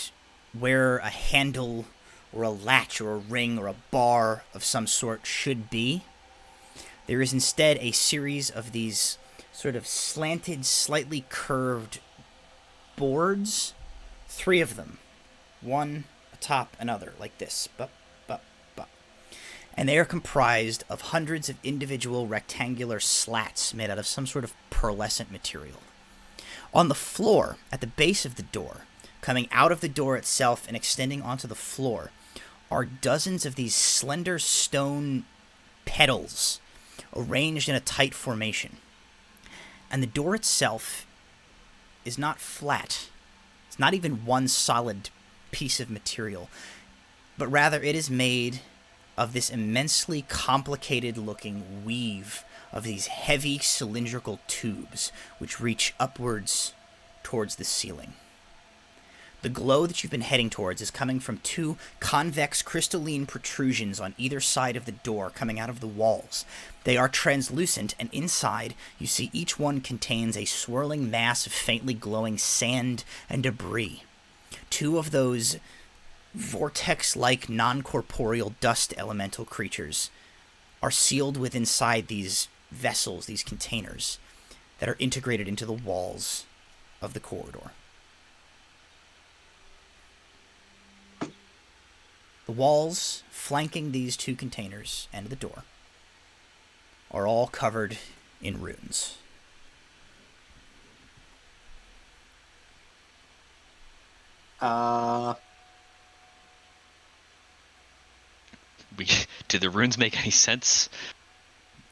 where a handle or a latch or a ring or a bar of some sort should be. There is instead a series of these sort of slanted, slightly curved boards, 3 of them, one atop another, like this, bup, bup, bup. And they are comprised of hundreds of individual rectangular slats made out of some sort of pearlescent material. On the floor, at the base of the door, coming out of the door itself and extending onto the floor, are dozens of these slender stone petals arranged in a tight formation. And the door itself is not flat. It's not even one solid piece of material, but rather it is made of this immensely complicated-looking weave of these heavy cylindrical tubes which reach upwards towards the ceiling. The glow that you've been heading towards is coming from 2 convex crystalline protrusions on either side of the door coming out of the walls. They are translucent, and inside you see each one contains a swirling mass of faintly glowing sand and debris. 2 of those vortex-like non-corporeal dust elemental creatures are sealed within inside these vessels, these containers, that are integrated into the walls of the corridor. The walls flanking these 2 containers and the door are all covered in runes. Do the runes make any sense?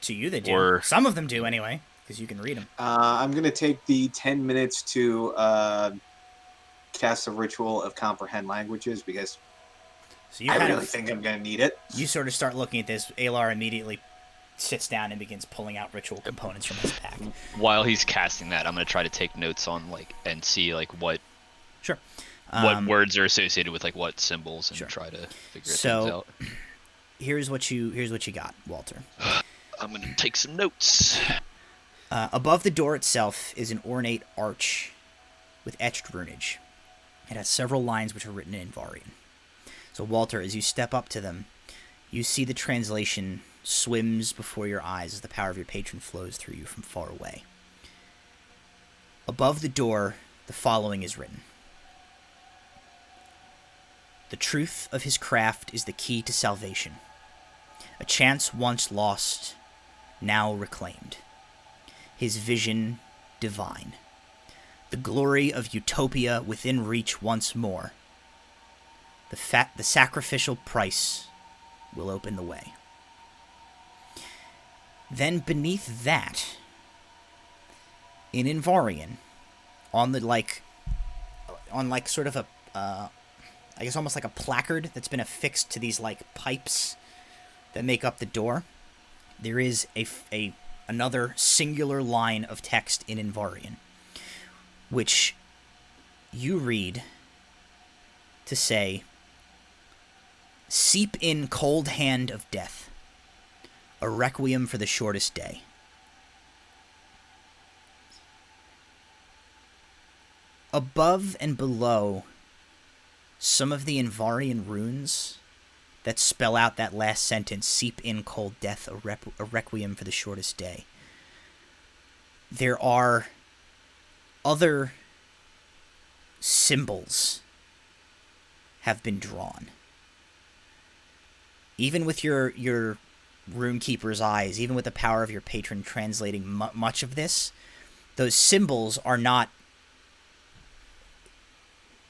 To you they do. Or- Some of them do anyway, because you can read them. I'm going to take the 10 minutes to cast a ritual of comprehend languages because So you I kind really of, think I'm going to need it. you sort of start looking at this. Alar immediately sits down and begins pulling out ritual components from his pack. While he's casting that, I'm gonna try to take notes on and see what Sure. words are associated with what symbols and Sure. try to figure things So- out. Here's what you got, Walter. I'm gonna take some notes. Above the door itself is an ornate arch with etched runage. It has several lines which are written in Invarian. So, Walter, as you step up to them, you see the translation swims before your eyes as the power of your patron flows through you from far away. Above the door, the following is written. The truth of his craft is the key to salvation. A chance once lost, now reclaimed. His vision divine. The glory of utopia within reach once more. The sacrificial price will open the way. Then beneath that, in Invarian, on sort of a, I guess almost like a placard that's been affixed to these pipes that make up the door, there is another singular line of text in Invarian, which you read to say, "Seep in cold hand of death, a requiem for the shortest day." Above and below some of the Invarian runes that spell out that last sentence, "Seep in cold death, a requiem for the shortest day," there are other symbols have been drawn. Even with your runekeeper's eyes, even with the power of your patron translating much of this, those symbols are not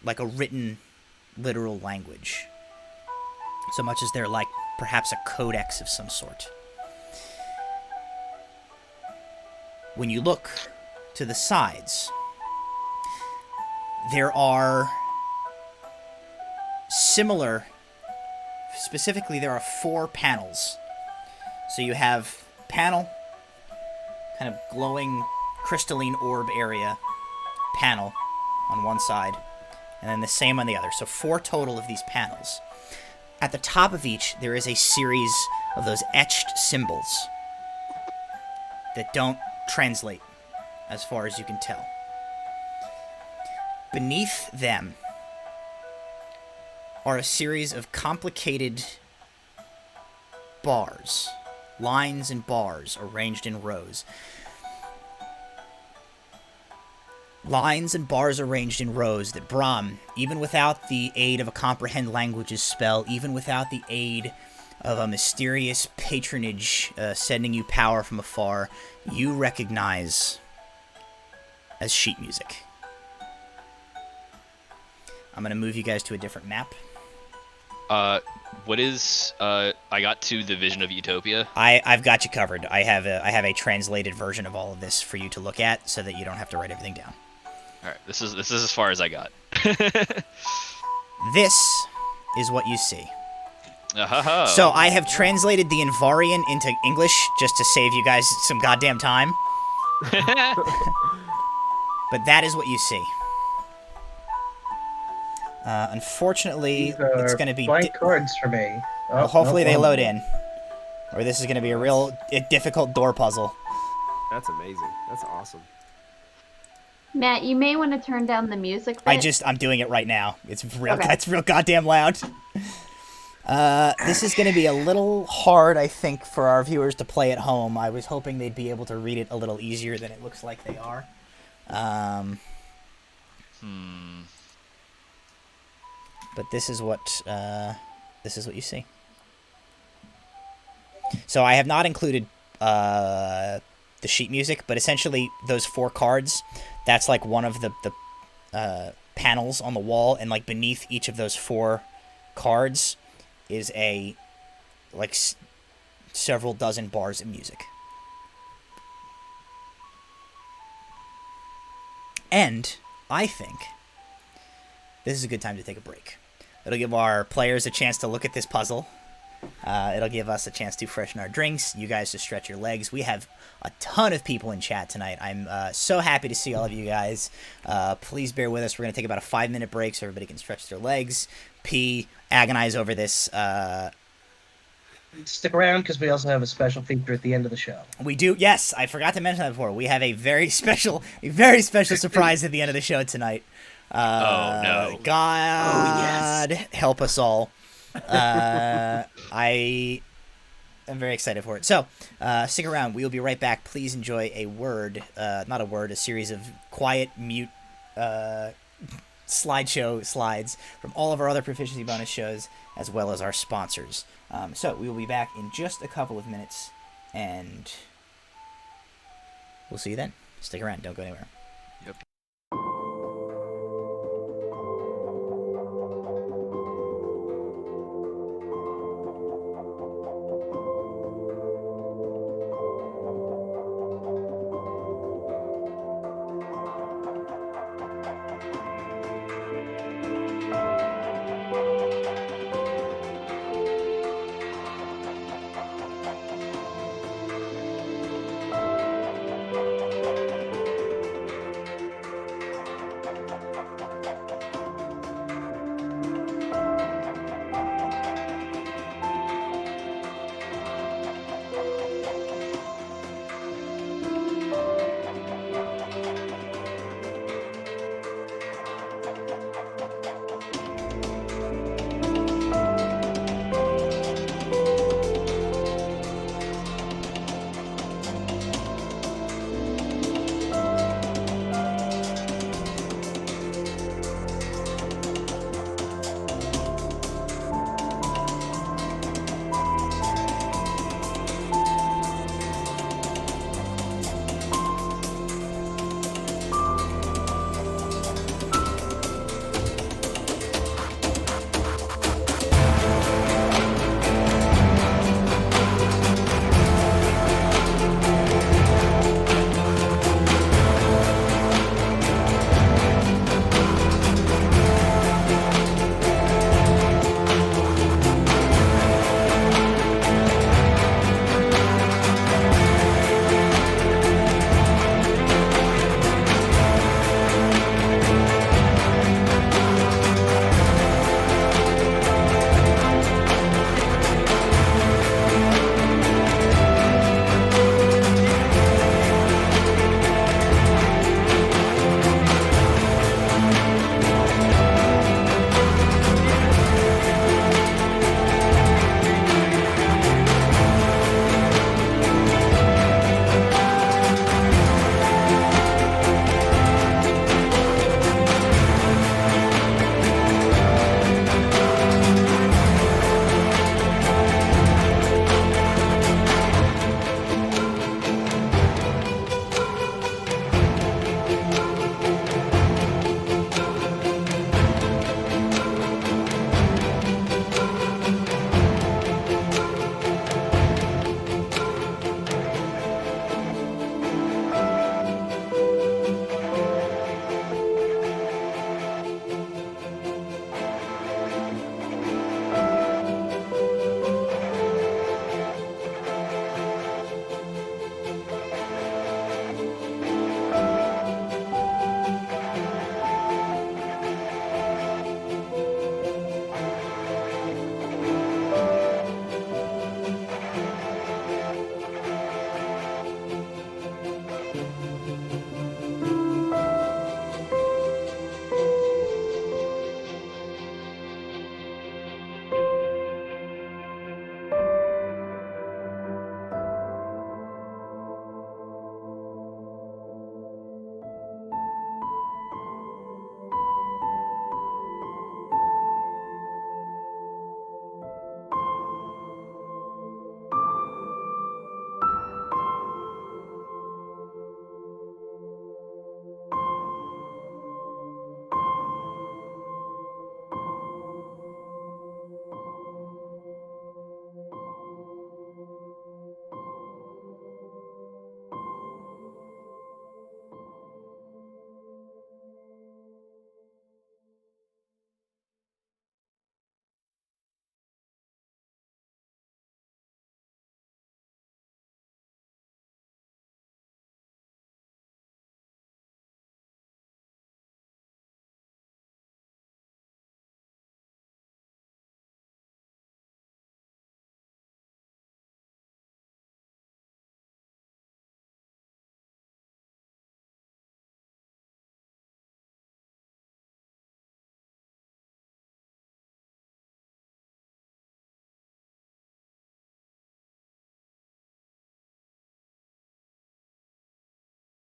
like a written literal language, so much as they're perhaps a codex of some sort. When you look to the sides, there are specifically there are 4 panels. So you have panel, kind of glowing crystalline orb area, panel on one side, and then the same on the other. So 4 total of these panels. At the top of each, there is a series of those etched symbols that don't translate, as far as you can tell. Beneath them are a series of complicated bars, lines and bars arranged in rows. Lines and bars arranged in rows that Brahm, even without the aid of a comprehend languages spell, even without the aid of a mysterious patronage sending you power from afar, you recognize as sheet music. I'm going to move you guys to a different map. What is I got to the Vision of Utopia. I've got you covered. I have a translated version of all of this for you to look at so that you don't have to write everything down. All right, this is as far as I got. This is what you see. Uh-huh. So I have translated the Invarian into English just to save you guys some goddamn time. But that is what you see. Unfortunately, These are it's going to be... blank cards for me. Oh, well, hopefully no, they oh. load in. Or this is going to be a real difficult door puzzle. That's amazing. That's awesome. Matt, you may want to turn down the music bit. I'm doing it right now. It's real. Okay. It's real goddamn loud. This is going to be a little hard, I think, for our viewers to play at home. I was hoping they'd be able to read it a little easier than it looks like they are. But this is what you see. So I have not included the sheet music, but essentially those 4 cards, that's like one of the panels on the wall, and like beneath each of those 4 cards is a like several dozen bars of music. And I think this is a good time to take a break. It'll give our players a chance to look at this puzzle. It'll give us a chance to freshen our drinks, you guys to stretch your legs. We have a ton of people in chat tonight. I'm so happy to see all of you guys. Please bear with us. We're going to take about a 5-minute break so everybody can stretch their legs, pee, agonize over this. Stick around because we also have a special feature at the end of the show. We do. Yes, I forgot to mention that before. We have a very special surprise at the end of the show tonight. Oh, no. God help us all. I am very excited for it. So, stick around. We will be right back. Please enjoy a series of quiet, mute slideshow slides from all of our other proficiency bonus shows, as well as our sponsors. So, we will be back in just a couple of minutes, and we'll see you then. Stick around. Don't go anywhere. Yep.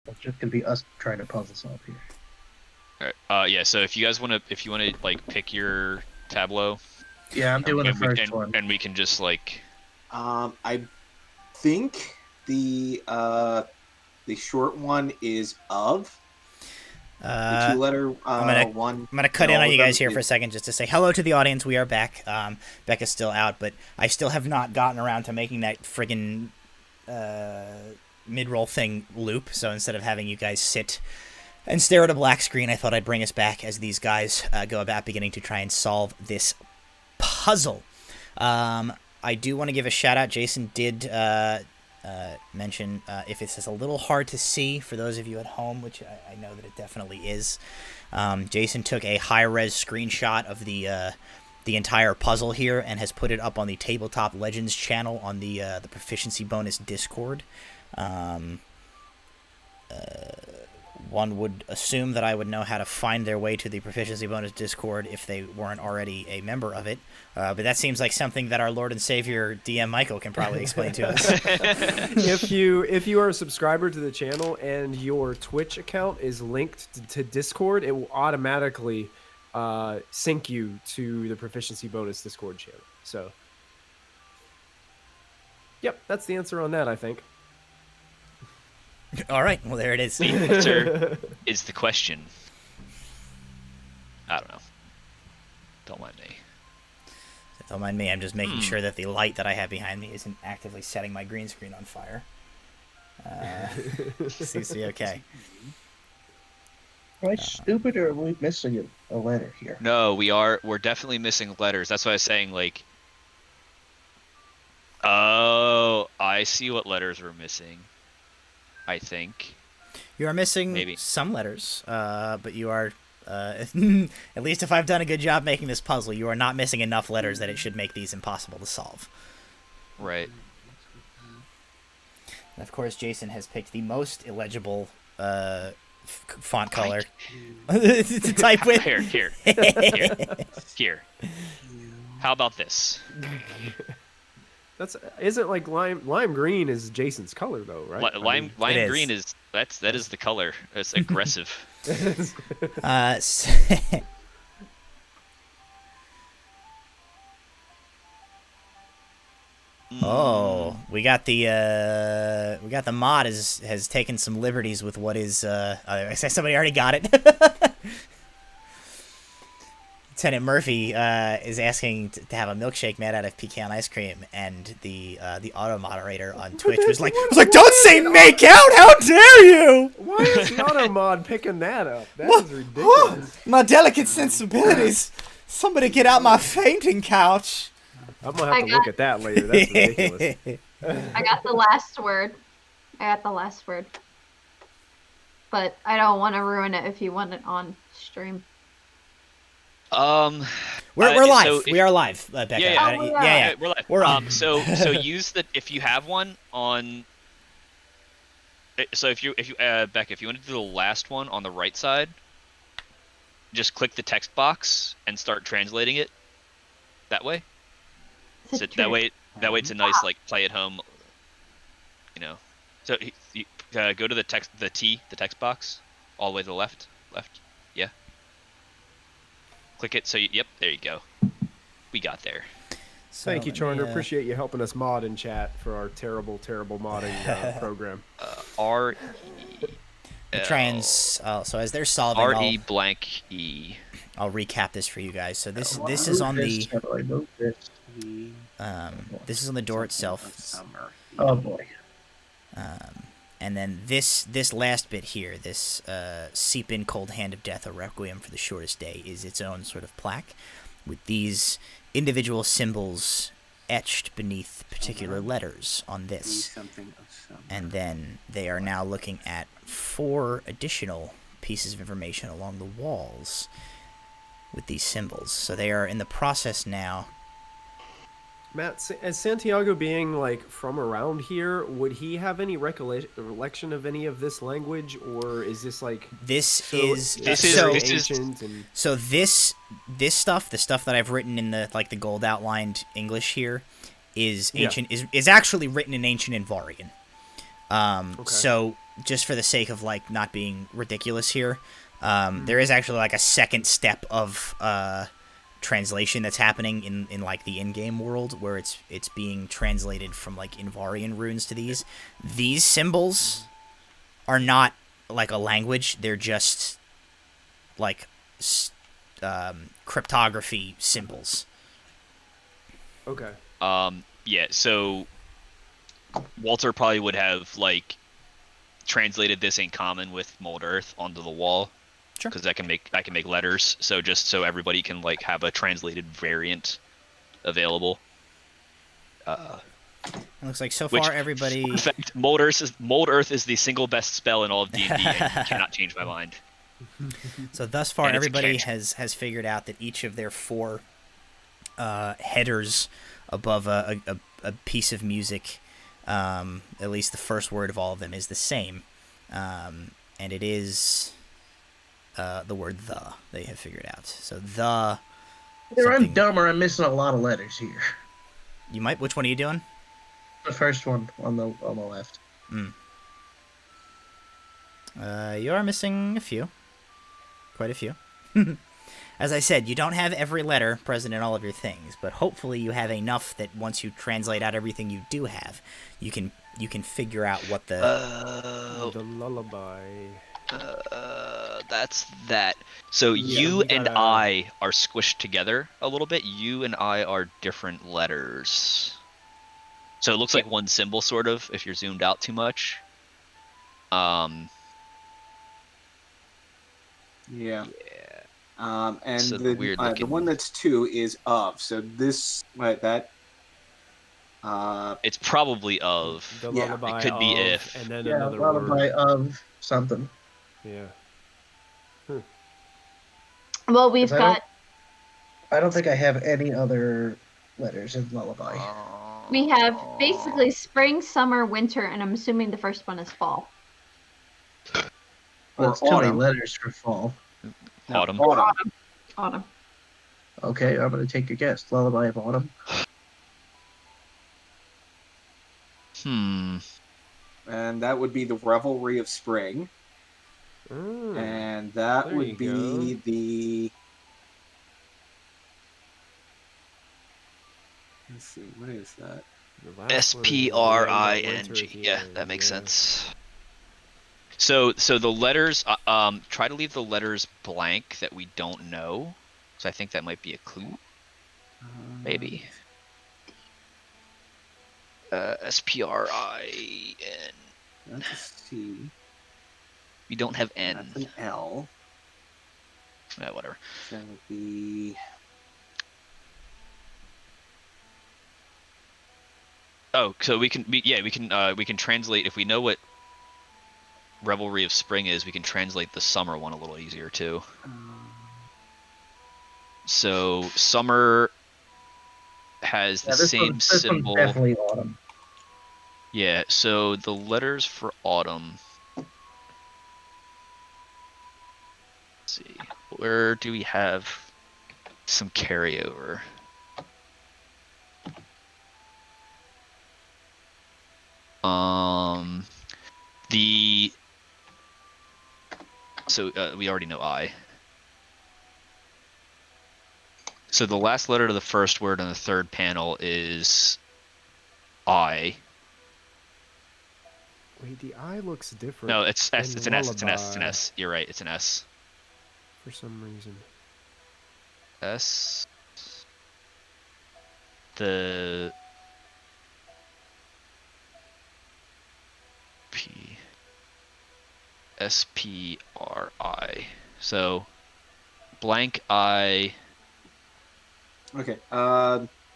It's just gonna be us trying to puzzle solve here. All right. Yeah. So if you guys want to, like pick your tableau, Yeah, I'm doing the and first one. and we can just like. I think the short one is of the two-letter one. I'm gonna cut in on you guys here for a second just to say hello to the audience. We are back. Becca's still out, but I still have not gotten around to making that friggin' mid-roll thing loop. So instead of having you guys sit and stare at a black screen, I thought I'd bring us back as these guys go about beginning to try and solve this puzzle. I do want to give a shout out. Jason did mention if it's a little hard to see for those of you at home, which I know that it definitely is. Jason took a high-res screenshot of the entire puzzle here and has put it up on the Tabletop Legends channel on the Proficiency Bonus Discord. One would assume that I would know how to find their way to the Proficiency Bonus Discord if they weren't already a member of it. But that seems like something that our Lord and Savior DM Michael can probably explain to us. If you are a subscriber to the channel and your Twitch account is linked to Discord, it will automatically sync you to the Proficiency Bonus Discord channel. So, yep, that's the answer on that, I think. All right, well, there it is. The answer is the question. I don't know. Don't mind me. Don't mind me. I'm just making sure that the light that I have behind me isn't actively setting my green screen on fire. Seems to be okay. Am I stupid, or are we missing a letter here? No, we're definitely missing letters. That's why I was saying, like. Oh, I see what letters we're missing. I think. You are missing Maybe. some letters, but you are, at least if I've done a good job making this puzzle, you are not missing enough letters that it should make these impossible to solve. Right. And of course, Jason has picked the most illegible font color to type with. Here. How about this? Isn't like lime green is Jason's color though, right? Lime green is that is the color. It's aggressive. Oh, we got the mod has taken some liberties with what is somebody already got it. Lieutenant Murphy is asking to have a milkshake made out of pecan ice cream, and the auto moderator on Twitch was like, "Don't say make out! How dare you!" Why is the auto mod picking that up? That is ridiculous. My delicate sensibilities! Somebody get out my fainting couch! I'm gonna have to look at that later. That's ridiculous. I got the last word. But I don't want to ruin it if you want it on stream. We're live. So we are live, Becca. Yeah, we're live. We're on. So use if you have one on. So if you Becca, if you want to do the last one on the right side, just click the text box and start translating it. That way. So that way it's a nice like play at home. You know. So you, go to the text text box, all the way to the left. Yeah. Click it. So yep, there you go. We got there. So Thank you, Charner. Appreciate you helping us mod in chat for our terrible modding program. So as they're solving, R-E blank E. I'll recap this for you guys. So this is on the this is on the door itself. Oh boy. And then this last bit here, this Seep in Cold Hand of Death, a Requiem for the Shortest Day, is its own sort of plaque with these individual symbols etched beneath particular letters on this. And then they are now looking at 4 additional pieces of information along the walls with these symbols. So they are in the process now. Matt, as Santiago being like from around here, would he have any recollection of any of this language, or is this like this stuff, the stuff that I've written in the gold outlined English here, is ancient is actually written in ancient Invarian. Okay. So just for the sake of like not being ridiculous here, there is actually like a second step of translation that's happening in like the in-game world where it's being translated from like Invarian runes to these. These symbols are not like a language; they're just like cryptography symbols. Okay. Yeah. So Walter probably would have like translated this in common with Mold Earth onto the wall. Sure. Because I can make letters, so just so everybody can like have a translated variant available. It looks like so Which, far everybody. In fact, Mold Earth is the single best spell in all of D&D, and you cannot change my mind. So thus far, And it's a everybody cantrip. has figured out that each of their 4 headers above a piece of music, at least the first word of all of them, is the same, and it is the word "the." They have figured out. So the. Either I'm something- dumb or I'm missing a lot of letters here. You might. Which one are you doing? The first one on the left. You are missing a few. Quite a few. As I said, you don't have every letter present in all of your things, but hopefully you have enough that once you translate out everything you do have, you can figure out what the. The lullaby. That's that. So Yeah, you we and gotta- I are squished together a little bit. You and I are different letters. So it looks like one symbol, sort of, if you're zoomed out too much. Yeah. Yeah. And So the weird the looking- one that's 2 is of. So this that. It's probably of. The Yeah, it lullaby. could be of, if. And then Yeah, another lullaby word. of something. Yeah. Well, we've 'Cause I don't- got I don't think I have any other letters in lullaby. we have basically spring, summer, winter, and I'm assuming the first one is fall. Well, Or it's too many autumn. letters for fall. No, Autumn. Autumn. Okay, I'm gonna take your guess. Lullaby of autumn. And that would be the revelry of spring. Mm. And that There you would be go. the. Let's see, what is that? The last word is the end, but winter SPRING. at the Yeah, end, that makes yeah. sense. So the letters, try to leave the letters blank that we don't know. So I think that might be a clue, maybe. SPRIN. That's a C. We don't have N. That's an L. Yeah, whatever. That would be. Oh, so we can translate if we know what Revelry of Spring is. We can translate the summer one a little easier too. So summer has the same this symbol. one's definitely autumn. Yeah. So the letters for autumn. Let's see, where do we have some carryover? We already know I. So the last letter to the first word on the third panel is I. Wait, the I looks different. No, it's S. than It's an S. It's an S. It's an lullaby S. You're right. It's an S. For some reason. S. The P. SPRI. So blank I. Okay.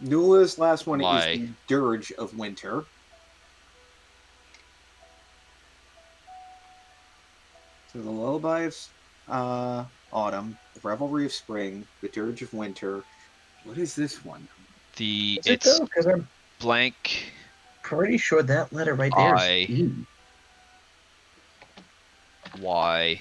Nula's last one Y. is the dirge of winter. So the lullaby of autumn, the revelry of spring, the dirge of winter. What is this one? It's Because I'm blank pretty sure that letter right there is I. E. Y.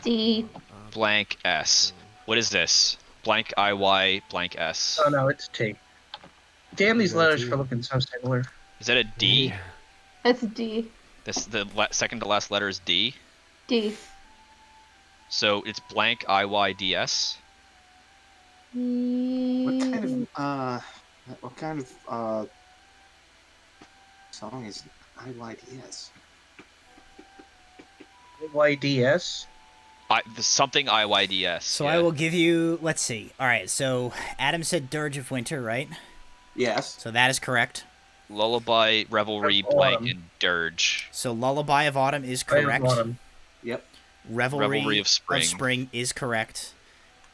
D. Blank S. What is this? Blank IY blank S. Oh no, it's T. Damn these You got a letters T. for looking so similar. Is that a D? Yeah. It's D. This the second to last letter is D. D. So it's blank IYDS. What kind of song is IYDS? YDS. Something IYDS. So yeah. I will give you. Let's see. All right. So Adam said Dirge of Winter, right? Yes. So that is correct. Lullaby, Revelry, Of Blank, Autumn. and Dirge. So Lullaby of Autumn is Right correct. at the bottom. Yep. Revelry of Spring. is correct.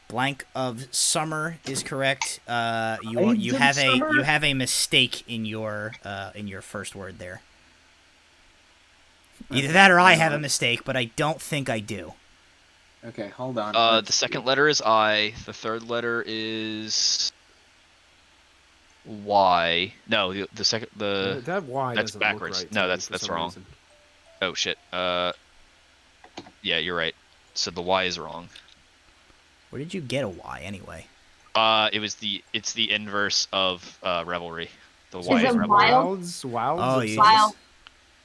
Blank of Summer is correct. You Blades of have Summer? you have a mistake in your first word there. Either that or I have a mistake, but I don't think I do. Okay, hold on. The second letter is I. The third letter is Y. No, the second That Y that's doesn't backwards. Look right No, to me that's for some wrong. reason. Oh shit. Yeah, you're right. So the Y is wrong. Where did you get a Y anyway? It's the inverse of Revelry. The Y Is is it Revelry. wild? Wilds. Oh, of you Summer? Wild.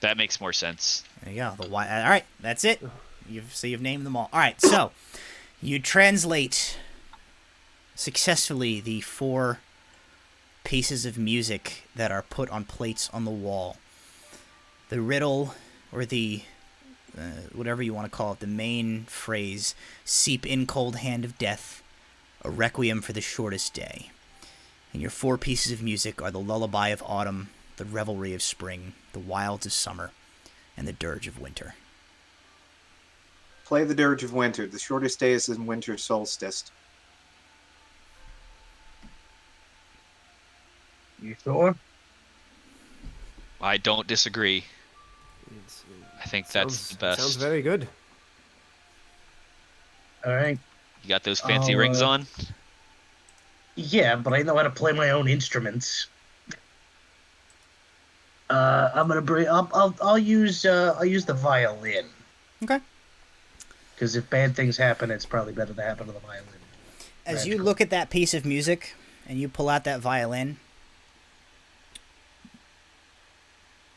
That makes more sense. There you go. The Y. All right, that's it. You've named them all. All right, so you translate successfully the 4 pieces of music that are put on plates on the wall. The riddle, or the whatever you want to call it, the main phrase: "Seep in cold hand of death, a requiem for the shortest day." And your 4 pieces of music are the Lullaby of Autumn, the Revelry of Spring, the Wilds of Summer, and the Dirge of Winter. Play the Dirge of Winter. The shortest day is in winter solstice. You sure? I don't disagree. It's- I think that's the best. Sounds very good. All right. You got those fancy I'll, rings on? Yeah, but I know how to play my own instruments. I'm gonna bring. I'll use the violin. Okay. Because if bad things happen, it's probably better to happen to the violin. As you Magical. look at that piece of music and you pull out that violin,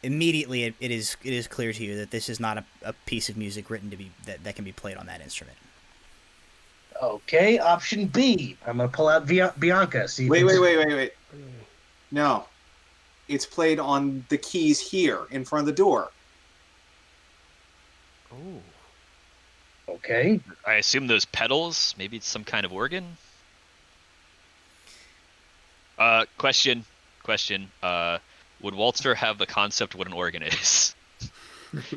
immediately it is clear to you that this is not a piece of music written to be that can be played on that instrument. Okay, option B. I'm gonna pull out Bianca. See. if Wait. it's- No. It's played on the keys here in front of the door. Oh. Okay. I assume those pedals. Maybe it's some kind of organ. Question. Would Walter have the concept what an organ is?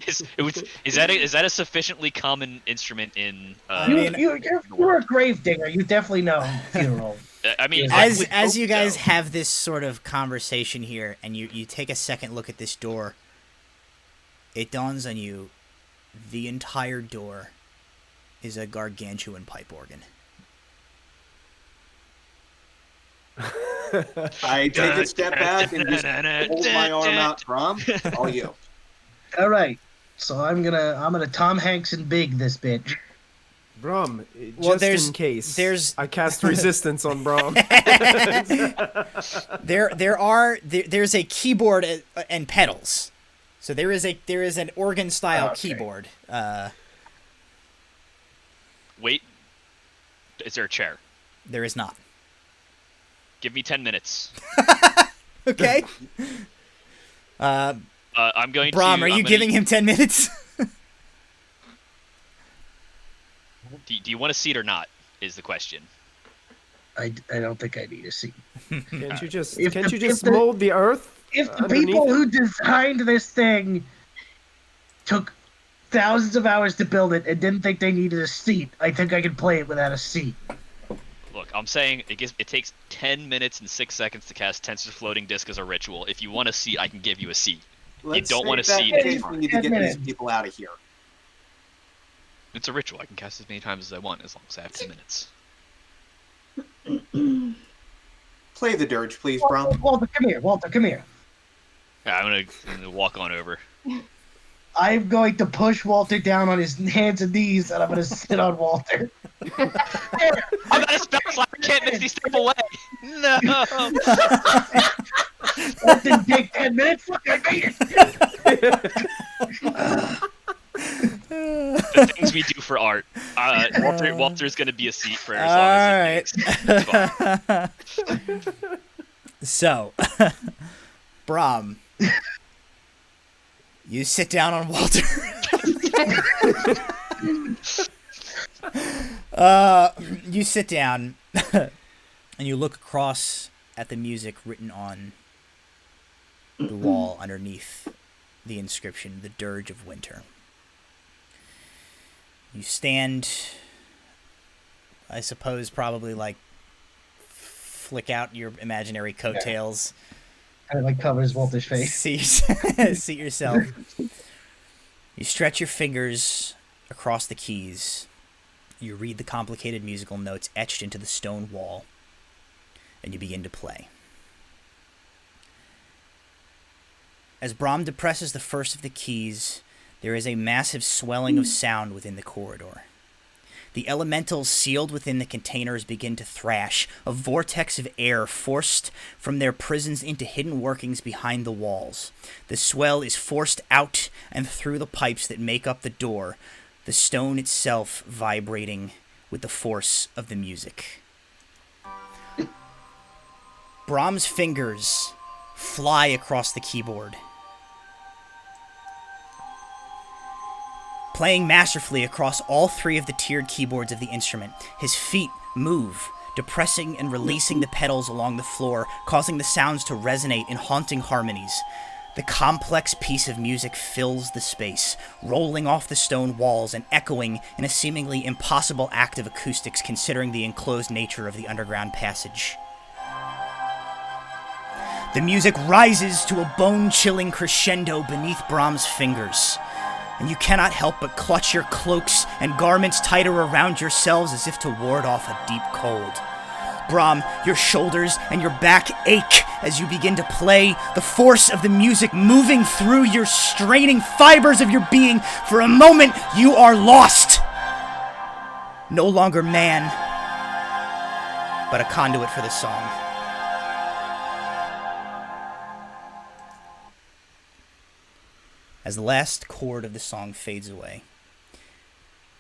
Is that a sufficiently common instrument in? You're a grave digger. You definitely know funeral. I mean, As you guys have this sort of conversation here, and you take a second look at this door, it dawns on you, the entire door is a gargantuan pipe organ. I take a step back and just hold my arm out, Brom. All you. All right. So I'm gonna Tom Hanks and Big this bitch. Brom, Well, just in case, there's- I cast resistance on Brom. There's a keyboard and pedals, so there is an organ style Okay. keyboard. Wait. Is there a chair? There is not. Give me 10 minutes. Okay. I'm going Brom, to. are you giving him 10 minutes? Do you want a seat or not? Is the question. I don't think I need a seat. Can't you just If the- mold the earth? If the underneath people it? who designed this thing took thousands of hours to build it and didn't think they needed a seat, I think I can play it without a seat. Look, I'm saying it takes 10 minutes and 6 seconds to cast Tensor's Floating Disc as a ritual. If you want a seat, I can give you a seat. Let's don't save want to that see in it. case we need to get these people out of here. It's a ritual. I can cast as many times as I want as long as I have 10 minutes. Play the dirge, please, Brom. Walter, come here. Walter, come here. Yeah, I'm gonna walk on over. I'm going to push Walter down on his hands and knees, and I'm going to sit on Walter. I'm out of spell slot. I can't misty step away. No. That didn't take 10 minutes. Look, I made it. The things we do for art. Walter's gonna be a seat for as long as it takes. It's fine. So, Brahm, you sit down on Walter. You sit down and you look across at the music written on the wall underneath the inscription, "The Dirge of Winter." You stand, I suppose, probably like flick out your imaginary coattails. Kind of like covers Walter's face. Seat yourself. You stretch your fingers across the keys. You read the complicated musical notes etched into the stone wall, and you begin to play. As Brahm depresses the first of the keys, there is a massive swelling of sound within the corridor. The elementals sealed within the containers begin to thrash, a vortex of air forced from their prisons into hidden workings behind the walls. The swell is forced out and through the pipes that make up the door, the stone itself vibrating with the force of the music. Brahm's fingers fly across the keyboard, playing masterfully across all three of the tiered keyboards of the instrument. His feet move, depressing and releasing the pedals along the floor, causing the sounds to resonate in haunting harmonies. The complex piece of music fills the space, rolling off the stone walls and echoing in a seemingly impossible act of acoustics considering the enclosed nature of the underground passage. The music rises to a bone-chilling crescendo beneath Brahm's fingers, and you cannot help but clutch your cloaks and garments tighter around yourselves as if to ward off a deep cold. Brahm, your shoulders and your back ache as you begin to play, the force of the music moving through your straining fibers of your being. For a moment, you are lost. No longer man, but a conduit for the song. As the last chord of the song fades away,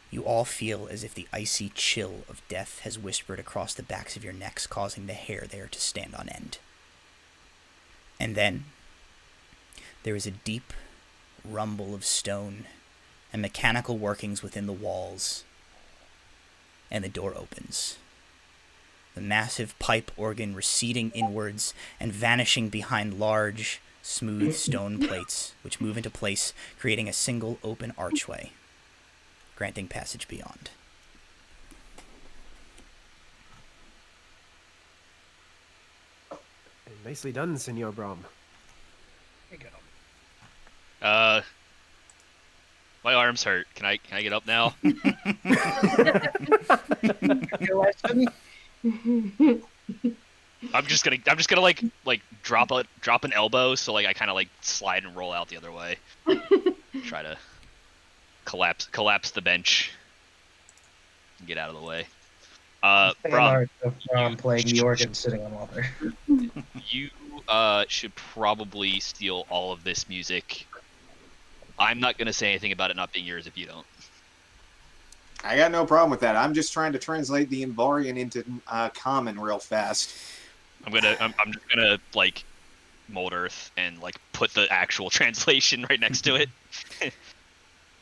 you all feel as if the icy chill of death has whispered across the backs of your necks, causing the hair there to stand on end. And then, there is a deep rumble of stone and mechanical workings within the walls, and the door opens. The massive pipe organ receding inwards and vanishing behind large, smooth stone plates, which move into place, creating a single open archway, granting passage beyond. Nicely done, Senor Brahm. There you My arms hurt. Can I get up now? go. I'm just gonna like drop an elbow so like I kind of like slide and roll out the other way. Try to collapse the bench and get out of the way. Brahm, Brahm playing the organ sitting on Walter. you should probably steal all of this music. I'm not gonna say anything about it not being yours if you don't. I got no problem with that. I'm just trying to translate the Invarian into common real fast. I'm just gonna like mold earth and like put the actual translation right next to it.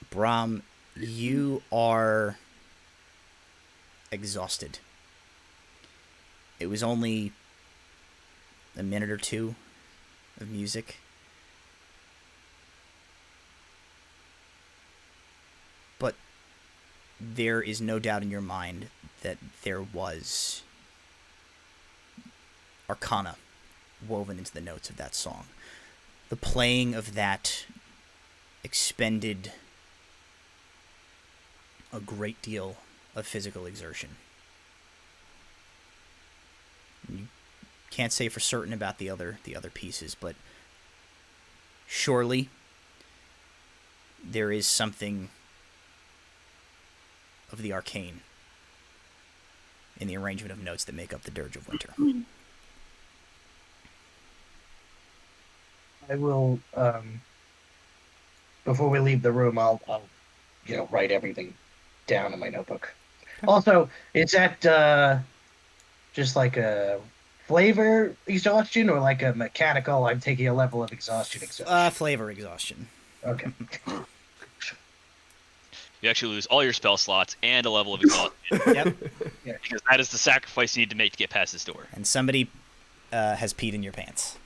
Brahm, you are exhausted. It was only a minute or two of music. But there is no doubt in your mind that there was arcana woven into the notes of that song. The playing of that expended a great deal of physical exertion. You can't say for certain about the other pieces, but surely there is something of the arcane in the arrangement of notes that make up the Dirge of Winter. I will, before we leave the room, I'll write everything down in my notebook. Okay. Also, is that just like a flavor exhaustion or like a mechanical, I'm taking a level of exhaustion? Flavor exhaustion. Okay. You actually lose all your spell slots and a level of exhaustion. Yep. Because that is the sacrifice you need to make to get past this door. And somebody has peed in your pants.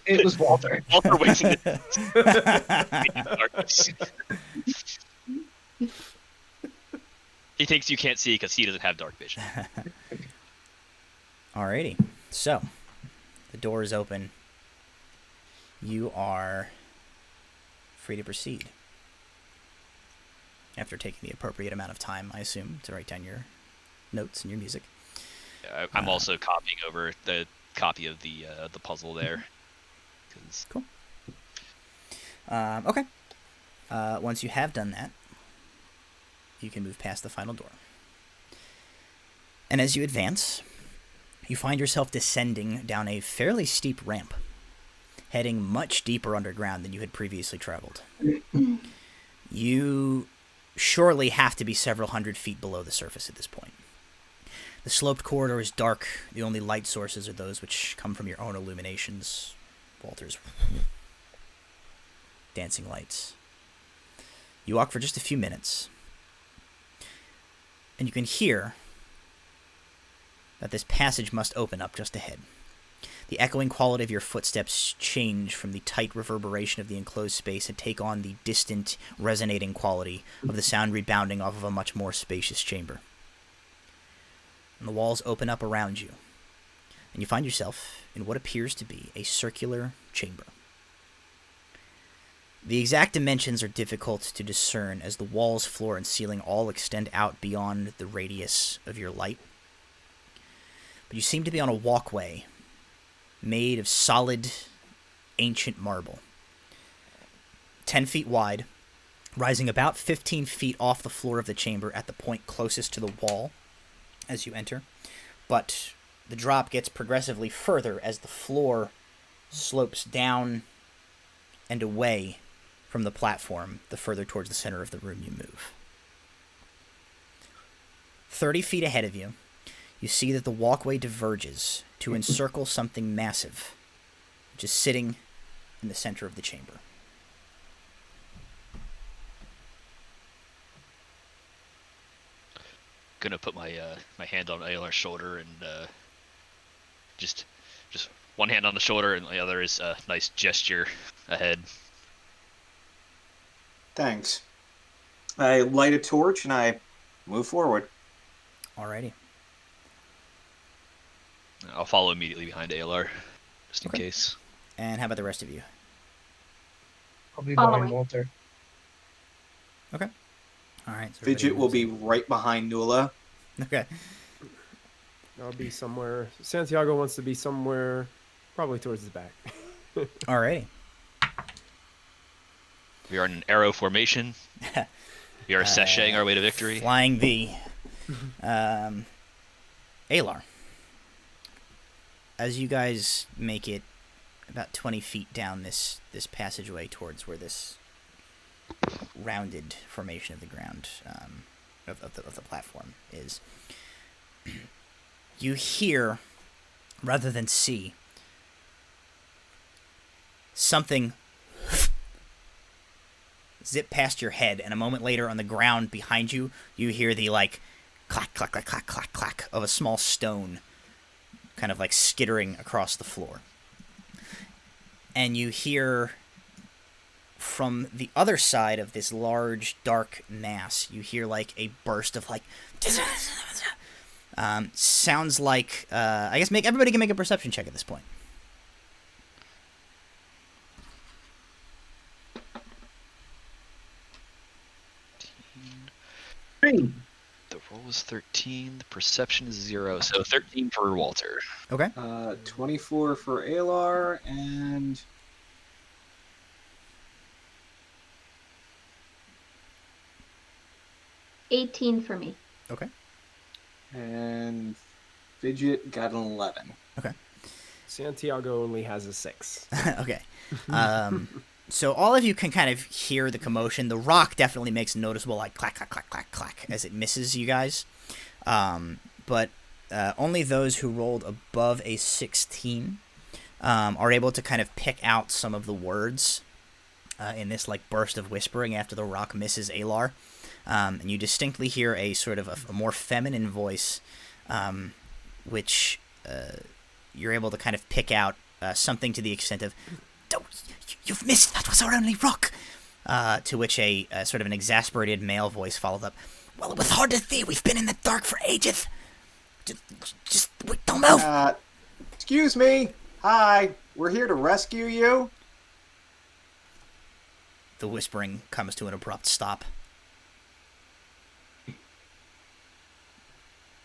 It was Walter. Walter wasting the darkness. He thinks you can't see because he doesn't have dark vision. Alrighty. So, the door is open. You are free to proceed. After taking the appropriate amount of time, I assume, to write down your notes and your music. Yeah, I'm also copying over the copy of the puzzle there. Cool. Okay. Once you have done that, you can move past the final door. And as you advance, you find yourself descending down a fairly steep ramp, heading much deeper underground than you had previously traveled. You surely have to be several hundred feet below the surface at this point. The sloped corridor is dark. The only light sources are those which come from your own illuminations. Walter's dancing lights. You walk for just a few minutes, and you can hear that this passage must open up just ahead. The echoing quality of your footsteps change from the tight reverberation of the enclosed space and take on the distant, resonating quality of the sound rebounding off of a much more spacious chamber. And the walls open up around you, and you find yourself in what appears to be a circular chamber. The exact dimensions are difficult to discern as the walls, floor, and ceiling all extend out beyond the radius of your light. But you seem to be on a walkway made of solid, ancient marble. 10 feet wide, rising about 15 feet off the floor of the chamber at the point closest to the wall as you enter. But the drop gets progressively further as the floor slopes down and away from the platform the further towards the center of the room you move. 30 feet ahead of you, you see that the walkway diverges to encircle something massive, which is sitting in the center of the chamber. Gonna put my my hand on Aylar's shoulder and just one hand on the shoulder and the other is a nice gesture ahead. Thanks. I light a torch and I move forward. Alrighty. I'll follow immediately behind Aylar, just in case. And how about the rest of you? I'll be Following. behind Walter. Okay. Alright. So Fidget will everybody be right behind Nula. moves. Okay. I'll be somewhere. Santiago wants to be somewhere, probably towards the back. Alrighty. We are in an arrow formation. We are sashaying our way to victory. Flying V. Aylar. As you guys make it about 20 feet down this passageway towards where this rounded formation of the ground, of the platform is, you hear, rather than see, something zip past your head, and a moment later on the ground behind you, you hear the, like, clack, clack, clack, clack, clack, clack of a small stone kind of, like, skittering across the floor. And you hear from the other side of this large, dark mass, you hear, like, a burst of, like, sounds like, I guess everybody can make a perception check at this point. Three. The roll is 13. The perception is 0. So 13 for Walter. Okay. 24 for Alar and 18 for me. Okay. And Fidget got an 11. Okay. Santiago only has a 6. Okay. So all of you can kind of hear the commotion. The rock definitely makes a noticeable, like, clack, clack, clack, clack, clack, as it misses you guys. But only those who rolled above a 16 are able to kind of pick out some of the words in this, like, burst of whispering after the rock misses Alar. And you distinctly hear a sort of a more feminine voice, which you're able to kind of pick out something to the extent of, "Oh, you've missed, that was our only rock!" To which a sort of an exasperated male voice followed up, "Well, it was hard to see, we've been in the dark for ages. Just don't move." Excuse me. Hi. We're here to rescue you. The whispering comes to an abrupt stop.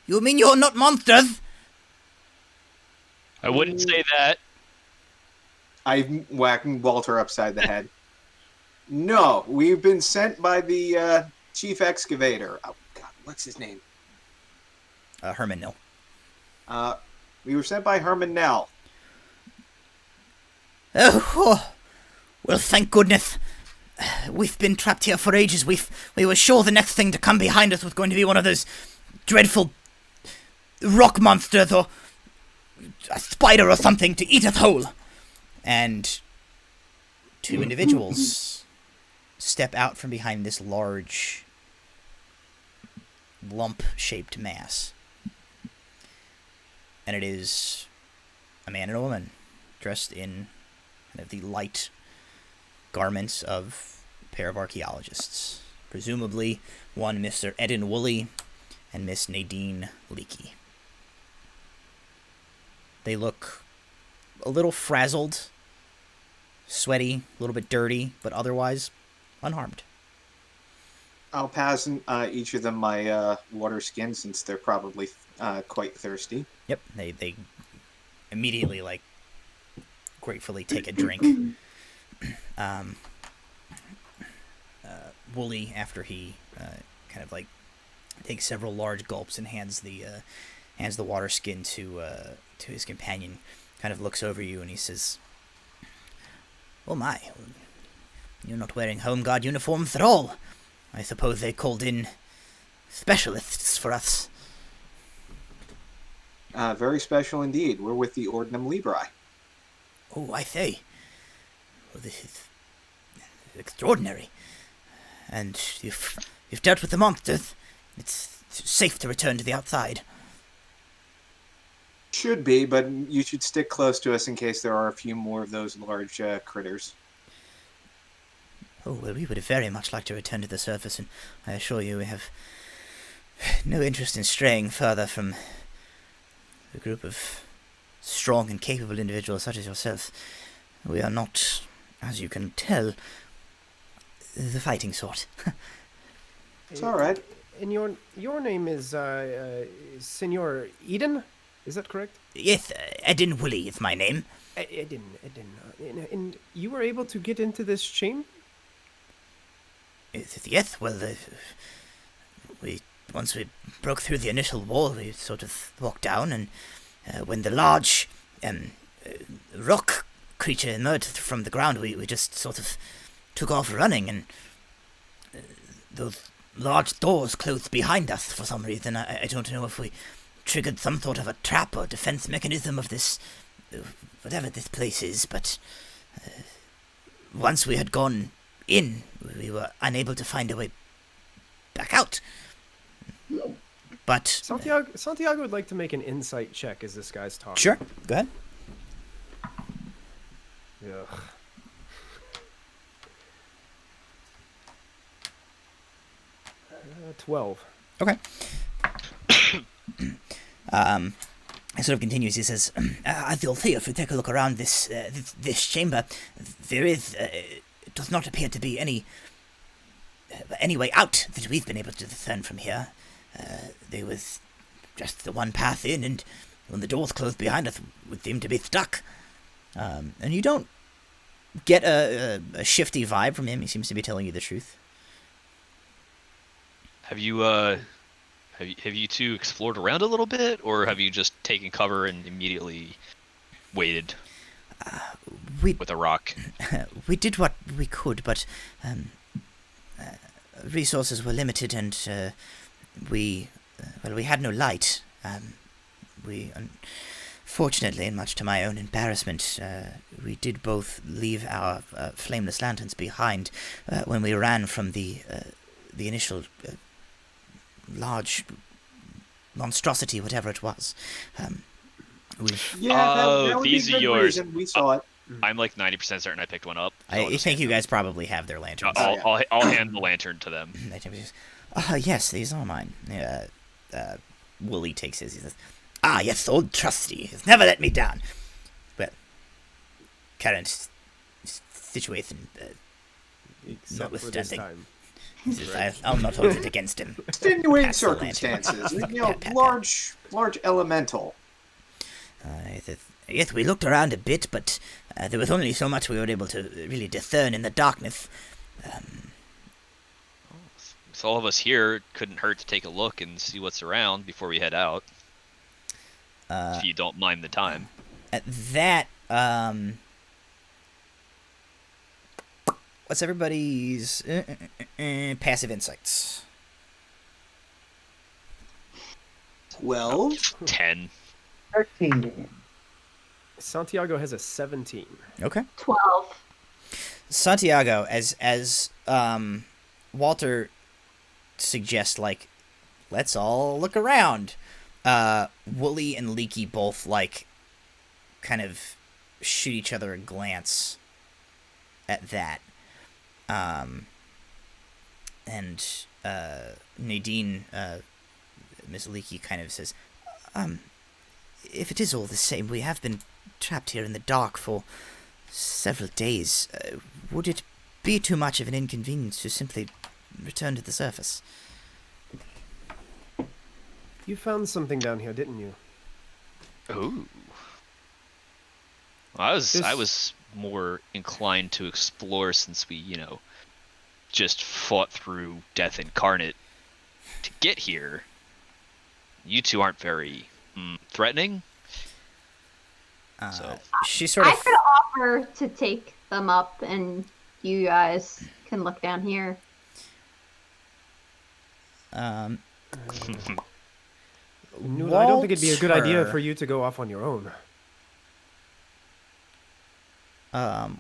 "You mean you're not monsters?" I wouldn't say that. I'm whacking Walter upside the head. No, we've been sent by the chief excavator. Oh, God, what's his name? Herman Nil. We were sent by Herman Nell. Oh, well, thank goodness. We've been trapped here for ages. We were sure the next thing to come behind us was going to be one of those dreadful rock monsters or a spider or something to eat us whole. And two individuals step out from behind this large lump-shaped mass. And it is a man and a woman dressed in kind of the light garments of a pair of archaeologists. Presumably one Mr. Eden Woolley and Miss Nadine Leakey. They look a little frazzled, sweaty, a little bit dirty, but otherwise unharmed. I'll pass each of them my water skin since they're probably quite thirsty. Yep, they immediately, like, gratefully take a drink. Wooly, after he kind of, like, takes several large gulps and hands the water skin to his companion, kind of looks over you and he says, "Oh my, you're not wearing Home Guard uniforms at all. I suppose they called in specialists for us." Very special indeed. We're with the Ordinum Libri. "Oh, I say. Well, this is extraordinary. And you've dealt with the monsters. It's safe to return to the outside." Should be, but you should stick close to us in case there are a few more of those large critters. "Oh, well, we would very much like to return to the surface, and I assure you we have no interest in straying further from a group of strong and capable individuals such as yourself. We are not, as you can tell, the fighting sort." It's all right. And your name is Senor Eden? Is that correct? "Yes, Eden Woolley is my name." Eden. And you were able to get into this chamber? "Yes, well, once we broke through the initial wall, we sort of walked down, and when the large rock creature emerged from the ground, we just sort of took off running, and those large doors closed behind us for some reason. I don't know if we triggered some sort of a trap or defense mechanism of this, whatever this place is, but once we had gone in, we were unable to find a way back out. But Santiago would like to make an insight check as this guy's talking. sure, go ahead. Ugh. Uh, 12. Okay. He sort of continues. He says, "As you'll see if you take a look around this chamber, there is it does not appear to be any way out that we've been able to discern from here. There was just the one path in, and when the doors closed behind us, we seemed to be stuck." And you don't get a shifty vibe from him. He seems to be telling you the truth. Have you Have you two explored around a little bit, or have you just taken cover and immediately waited We with a rock? we did what we could, but resources were limited, and we had no light. We unfortunately, and much to my own embarrassment, we did both leave our flameless lanterns behind when we ran from the initial large monstrosity, whatever it was. Yeah, Oh, that would these be are good yours. reason. We saw it. I'm like 90% certain I picked one up. So I'll I just think hand you them. guys probably have their lanterns. I'll hand the lantern to them. Yes, these are mine. Wooly takes his. He says, "Ah, yes, old trusty has never let me down. Well, current situation Except for this notwithstanding, time. I'll not hold it against him." Extenuating Pass the lantern. circumstances. Pat, pat. Large elemental. Yes, we looked around a bit, but there was only so much we were able to really discern in the darkness. With all of us here, it couldn't hurt to take a look and see what's around before we head out. If you don't mind the time. At that, what's everybody's passive insights? 12. 10. 13. Santiago has a 17. Okay. 12. Santiago, as Walter suggests, like, let's all look around. Wooly and Leaky both, like, kind of shoot each other a glance at that. And Nadine, Miss Leaky, kind of says, if it is all the same, we have been trapped here in the dark for several days. Would it be too much of an inconvenience to simply return to the surface? You found something down here, didn't you? Ooh. Well, This- I was more inclined to explore since we, just fought through death incarnate to get here. You two aren't very threatening. So She sort I of... could offer to take them up, and you guys can look down here. Nula, I don't think it'd be a good idea Walter- for you to go off on your own.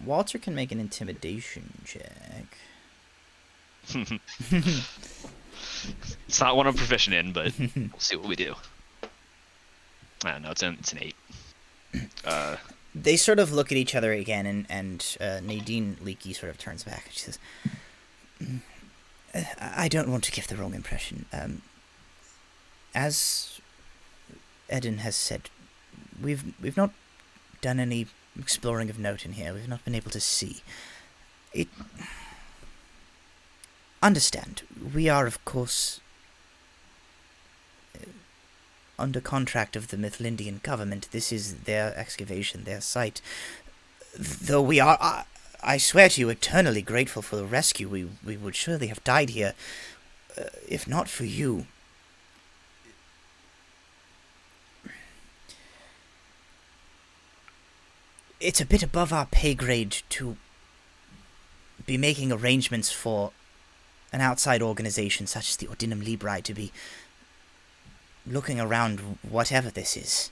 Walter can make an intimidation check. it's not one I'm proficient in, but we'll see what we do. I don't know. It's an 8. They sort of look at each other again, and Nadine Leaky sort of turns back. She says, I don't want to give the wrong impression. As Eden has said, we've not done any exploring of note in here. We've not been able to see. Understand, we are, of course, under contract of the Mithlindian government. This is their excavation, their site. Though we are, I swear to you, eternally grateful for the rescue. We would surely have died here, if not for you. It's a bit above our pay grade to be making arrangements for an outside organization such as the Ordinum Libri to be looking around whatever this is.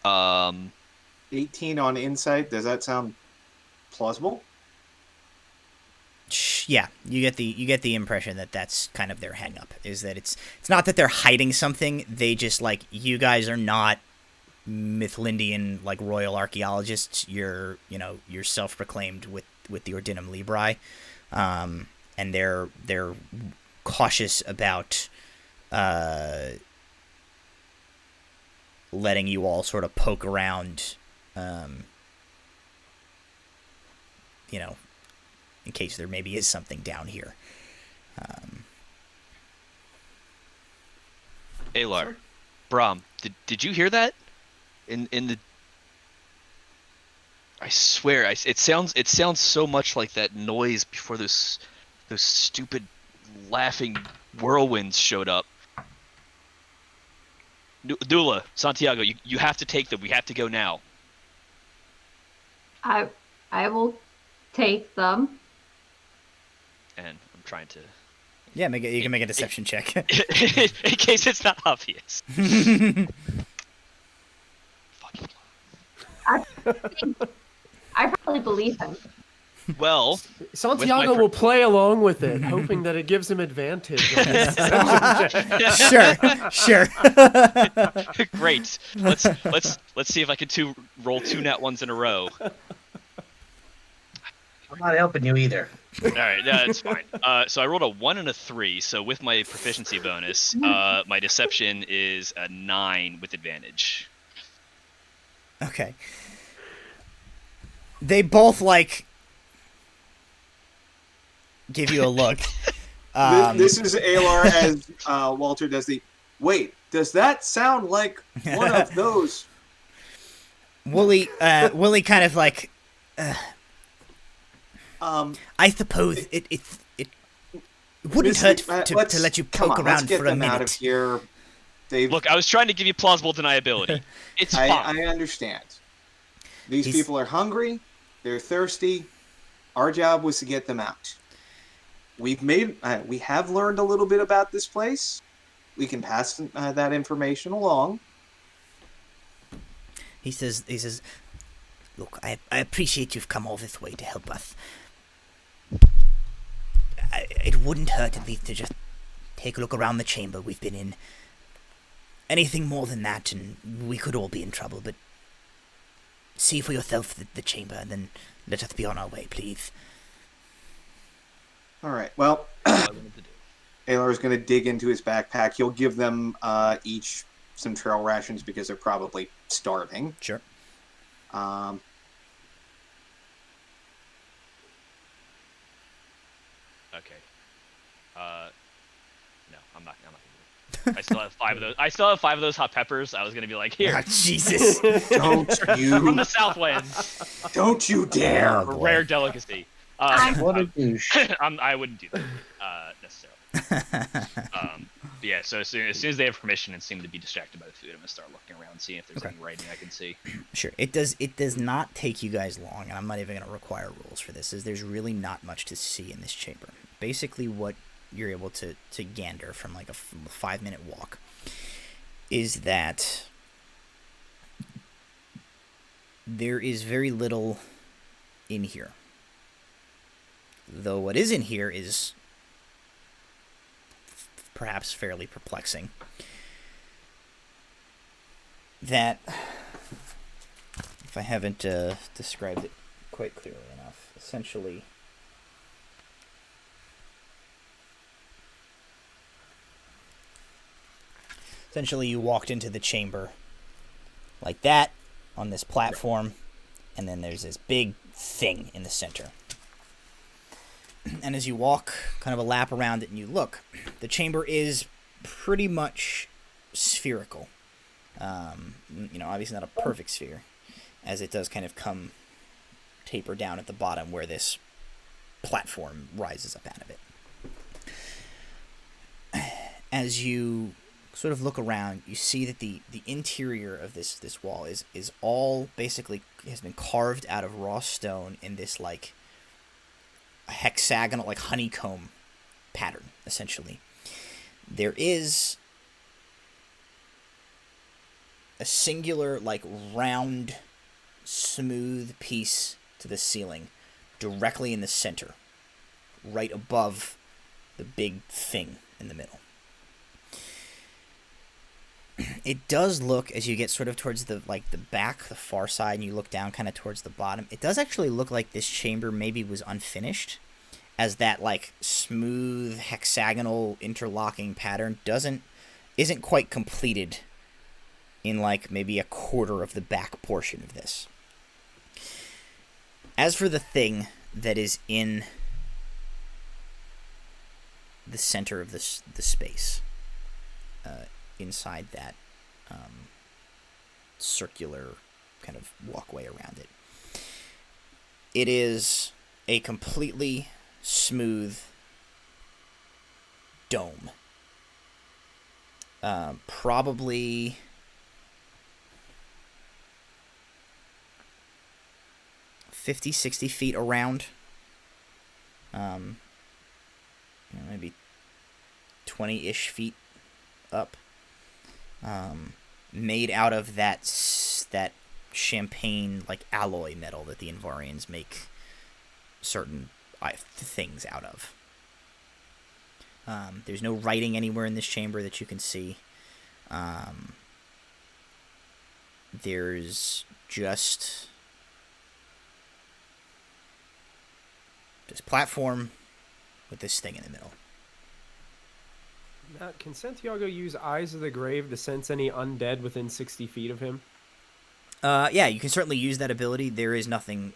Um, 18 on insight. Does that sound plausible? Yeah, you get the impression that that's kind of their hang up, is that it's not that they're hiding something. They just, like, you guys are not Mithlindian, like, royal archaeologists. You're self-proclaimed with the Ordinum Libri, and they're cautious about letting you all sort of poke around, in case there maybe is something down here. Alar, Brahm, did you hear that? In the I swear, it sounds so much like that noise before those stupid laughing whirlwinds showed up. Dula, Santiago, you have to take them. We have to go now. I will take them. And I'm trying to. Yeah, you can make a deception check. In case it's not obvious. Fucking. I probably believe him. Well, Santiago will play along with it, hoping that it gives him advantage. On his deception check. Sure. Great. Let's see if I can roll 2 nat 1s in a row. I'm not helping you either. All right, it's fine. So I rolled a 1 and a 3. So with my proficiency bonus, my deception is a 9 with advantage. Okay. They both give you a look. This is Alar as Walter does the. Wait, does that sound like one of those? Wooly kind of I suppose it wouldn't hurt to let you poke around for a minute. Out of here. Look, I was trying to give you plausible deniability. It's fine. I understand. These people are hungry. They're thirsty. Our job was to get them out. We have learned a little bit about this place. We can pass that information along. He says, look, I appreciate you've come all this way to help us. It wouldn't hurt at least to just take a look around the chamber we've been in. Anything more than that, and we could all be in trouble, but see for yourself the chamber, and then let us be on our way, please. All right, well, Alar is going to dig into his backpack. He'll give them each some trail rations because they're probably starving. Sure. Okay. No, I'm not gonna do it. I still have 5 of those. I still have 5 of those hot peppers. I was gonna be like, here. Oh, Jesus. Don't you from the Southlands. Don't you dare. Oh, Rare delicacy. What a douche. I wouldn't do that necessarily. Yeah. So as soon as they have permission and seem to be distracted by the food, I'm gonna start looking around, seeing if there's any writing I can see. Sure. It does not take you guys long, and I'm not even gonna require rules for this. There's really not much to see in this chamber. Basically, what you're able to gander from a 5-minute walk is that there is very little in here. Though what is in here is perhaps fairly perplexing. That, if I haven't described it quite clearly enough, essentially you walked into the chamber like that on this platform, and then there's this big thing in the center. And as you walk kind of a lap around it and you look, the chamber is pretty much spherical. Obviously not a perfect sphere, as it does kind of taper down at the bottom where this platform rises up out of it. As you sort of look around, you see that the interior of this wall is all basically has been carved out of raw stone in this hexagonal, honeycomb pattern, essentially. There is a singular, round, smooth piece to the ceiling directly in the center, right above the big thing in the middle. It does look, as you get sort of towards the back, the far side, and you look down kind of towards the bottom, it does actually look like this chamber maybe was unfinished, as that smooth hexagonal interlocking pattern isn't quite completed in maybe a quarter of the back portion of this. As for the thing that is in the center of the space, inside that circular kind of walkway around it. It is a completely smooth dome. Probably 50, 60 feet around. Maybe 20-ish feet up. Made out of that champagne like alloy metal that the Invarians make certain things out of. There's no writing anywhere in this chamber that you can see. There's just platform with this thing in the middle. Now, can Santiago use Eyes of the Grave to sense any undead within 60 feet of him? Yeah, you can certainly use that ability. There is nothing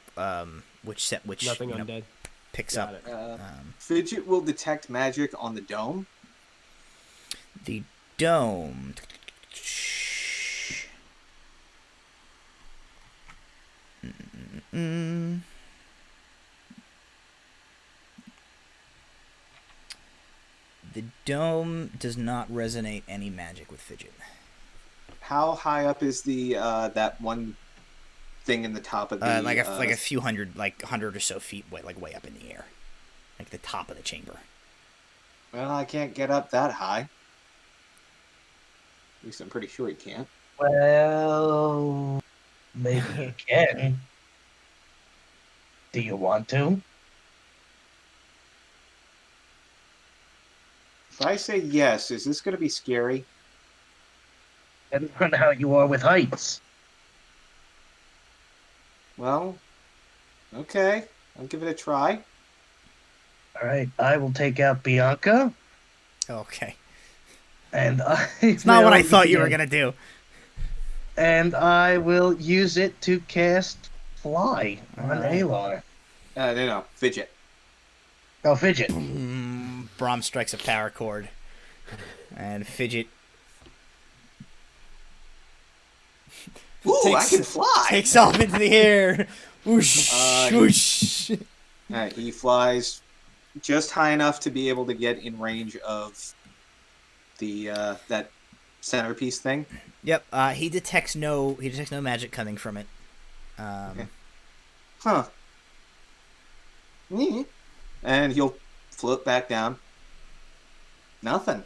which Nothing undead. Picks Got up. it. Fidget will detect magic on the dome. The dome. The dome does not resonate any magic with Fidget. How high up is the that one thing in the top of the like a few hundred, like 100 or so feet, way up in the air, like the top of the chamber. Well, I can't get up that high. At least I'm pretty sure he can't. Well, maybe you can. Do you want to? If I say yes, is this going to be scary? Depends on how you are with heights. Well, okay. I'll give it a try. All right, I will take out Bianca, Okay. and It's not what I thought you were gonna do. And I will use it to cast Fly on Alright. Alar. No, Fidget. Oh, Fidget. Braum strikes a power chord, and Fidget Ooh, Takes- I can fly! takes off into the air. Whoosh, whoosh. He flies just high enough to be able to get in range of the that centerpiece thing. Yep. He detects no magic coming from it. Okay. Huh. And he'll float back down. Nothing.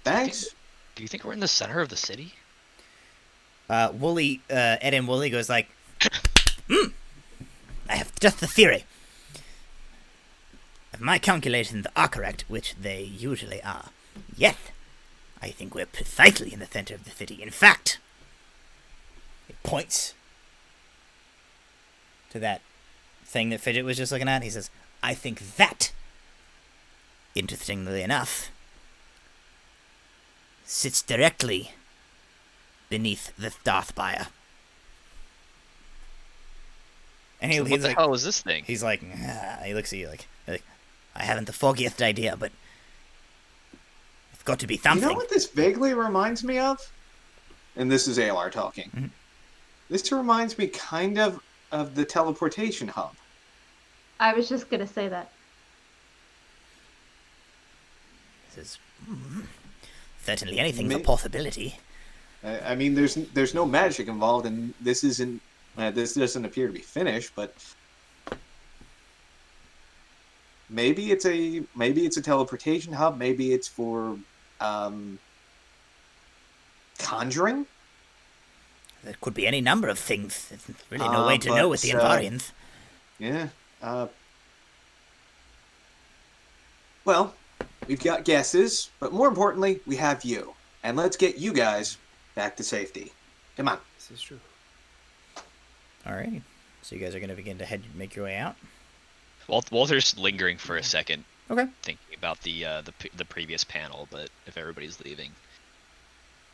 Thanks. Do you think we're in the center of the city? Wooly, Ed and Wooly goes like, I have just the theory. If my calculations are correct, which they usually are, yet I think we're precisely in the center of the city. In fact, it points to that thing that Fidget was just looking at. He says, I think that, interestingly enough, sits directly beneath the Darthspire. And So what he's the like, hell is this thing? he's like, he looks at you like, I haven't the foggiest idea, but it's got to be You something. know what this vaguely reminds me of? And this is Alar talking. Mhm. This reminds me kind of the teleportation hub. I was just gonna say that. This is certainly anything's a May- possibility. I mean, there's no magic involved, and this isn't. This doesn't appear to be finished, but maybe it's a teleportation hub. Maybe it's for conjuring. There could be any number of things. There's really no way to know with the but, Invarians. Yeah. Well, we've got guesses, but more importantly, we have you, and let's get you guys back to safety. Come on. This is true. Alrighty. So you guys are going to begin to make your way out? Walter's lingering for a second, Okay. thinking about the previous panel, but if everybody's leaving,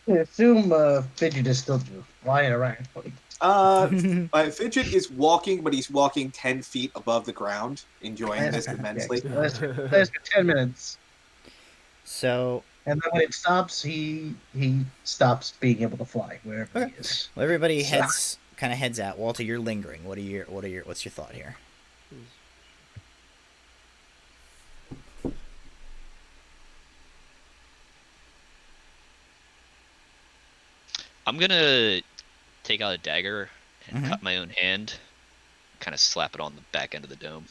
I assume Fidget is still flying around. Fidget is walking, but he's walking 10 feet above the ground, enjoying this immensely. There's for 10 minutes. So And then when it stops, he stops being able to fly wherever okay. he is. Well, everybody So- heads out. Walter, you're lingering. What's your thought here? I'm gonna take out a dagger and Mhm. cut my own hand, kind of slap it on the back end of the dome.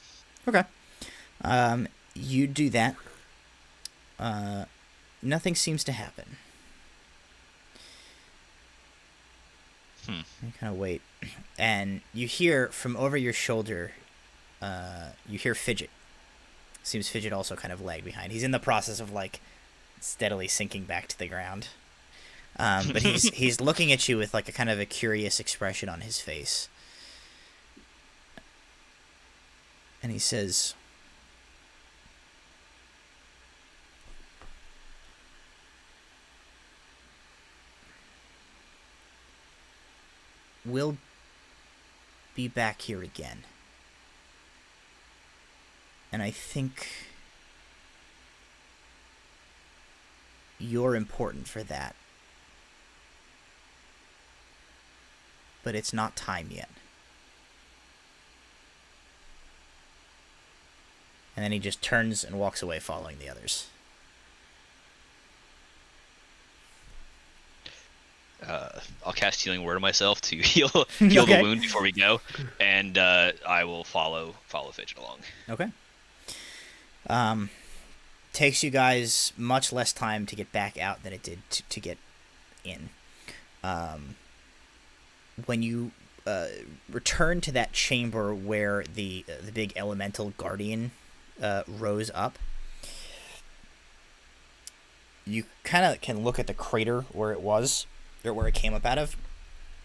Okay. You do that. Nothing seems to happen. You kind of wait, and you hear from over your shoulder. You hear Fidget. Seems Fidget also kind of lagged behind. He's in the process of like steadily sinking back to the ground. But he's looking at you with like a kind of a curious expression on his face. And he says, "We'll be back here again. And I think you're important for that. But it's not time yet." And then he just turns and walks away following the others. I'll cast Healing Word on myself to heal the Okay. wound before we go, and I will follow Fidget along. Okay. Takes you guys much less time to get back out than it did to get in. When you return to that chamber where the big elemental guardian rose up, you kind of can look at the crater where it was, or where it came up out of,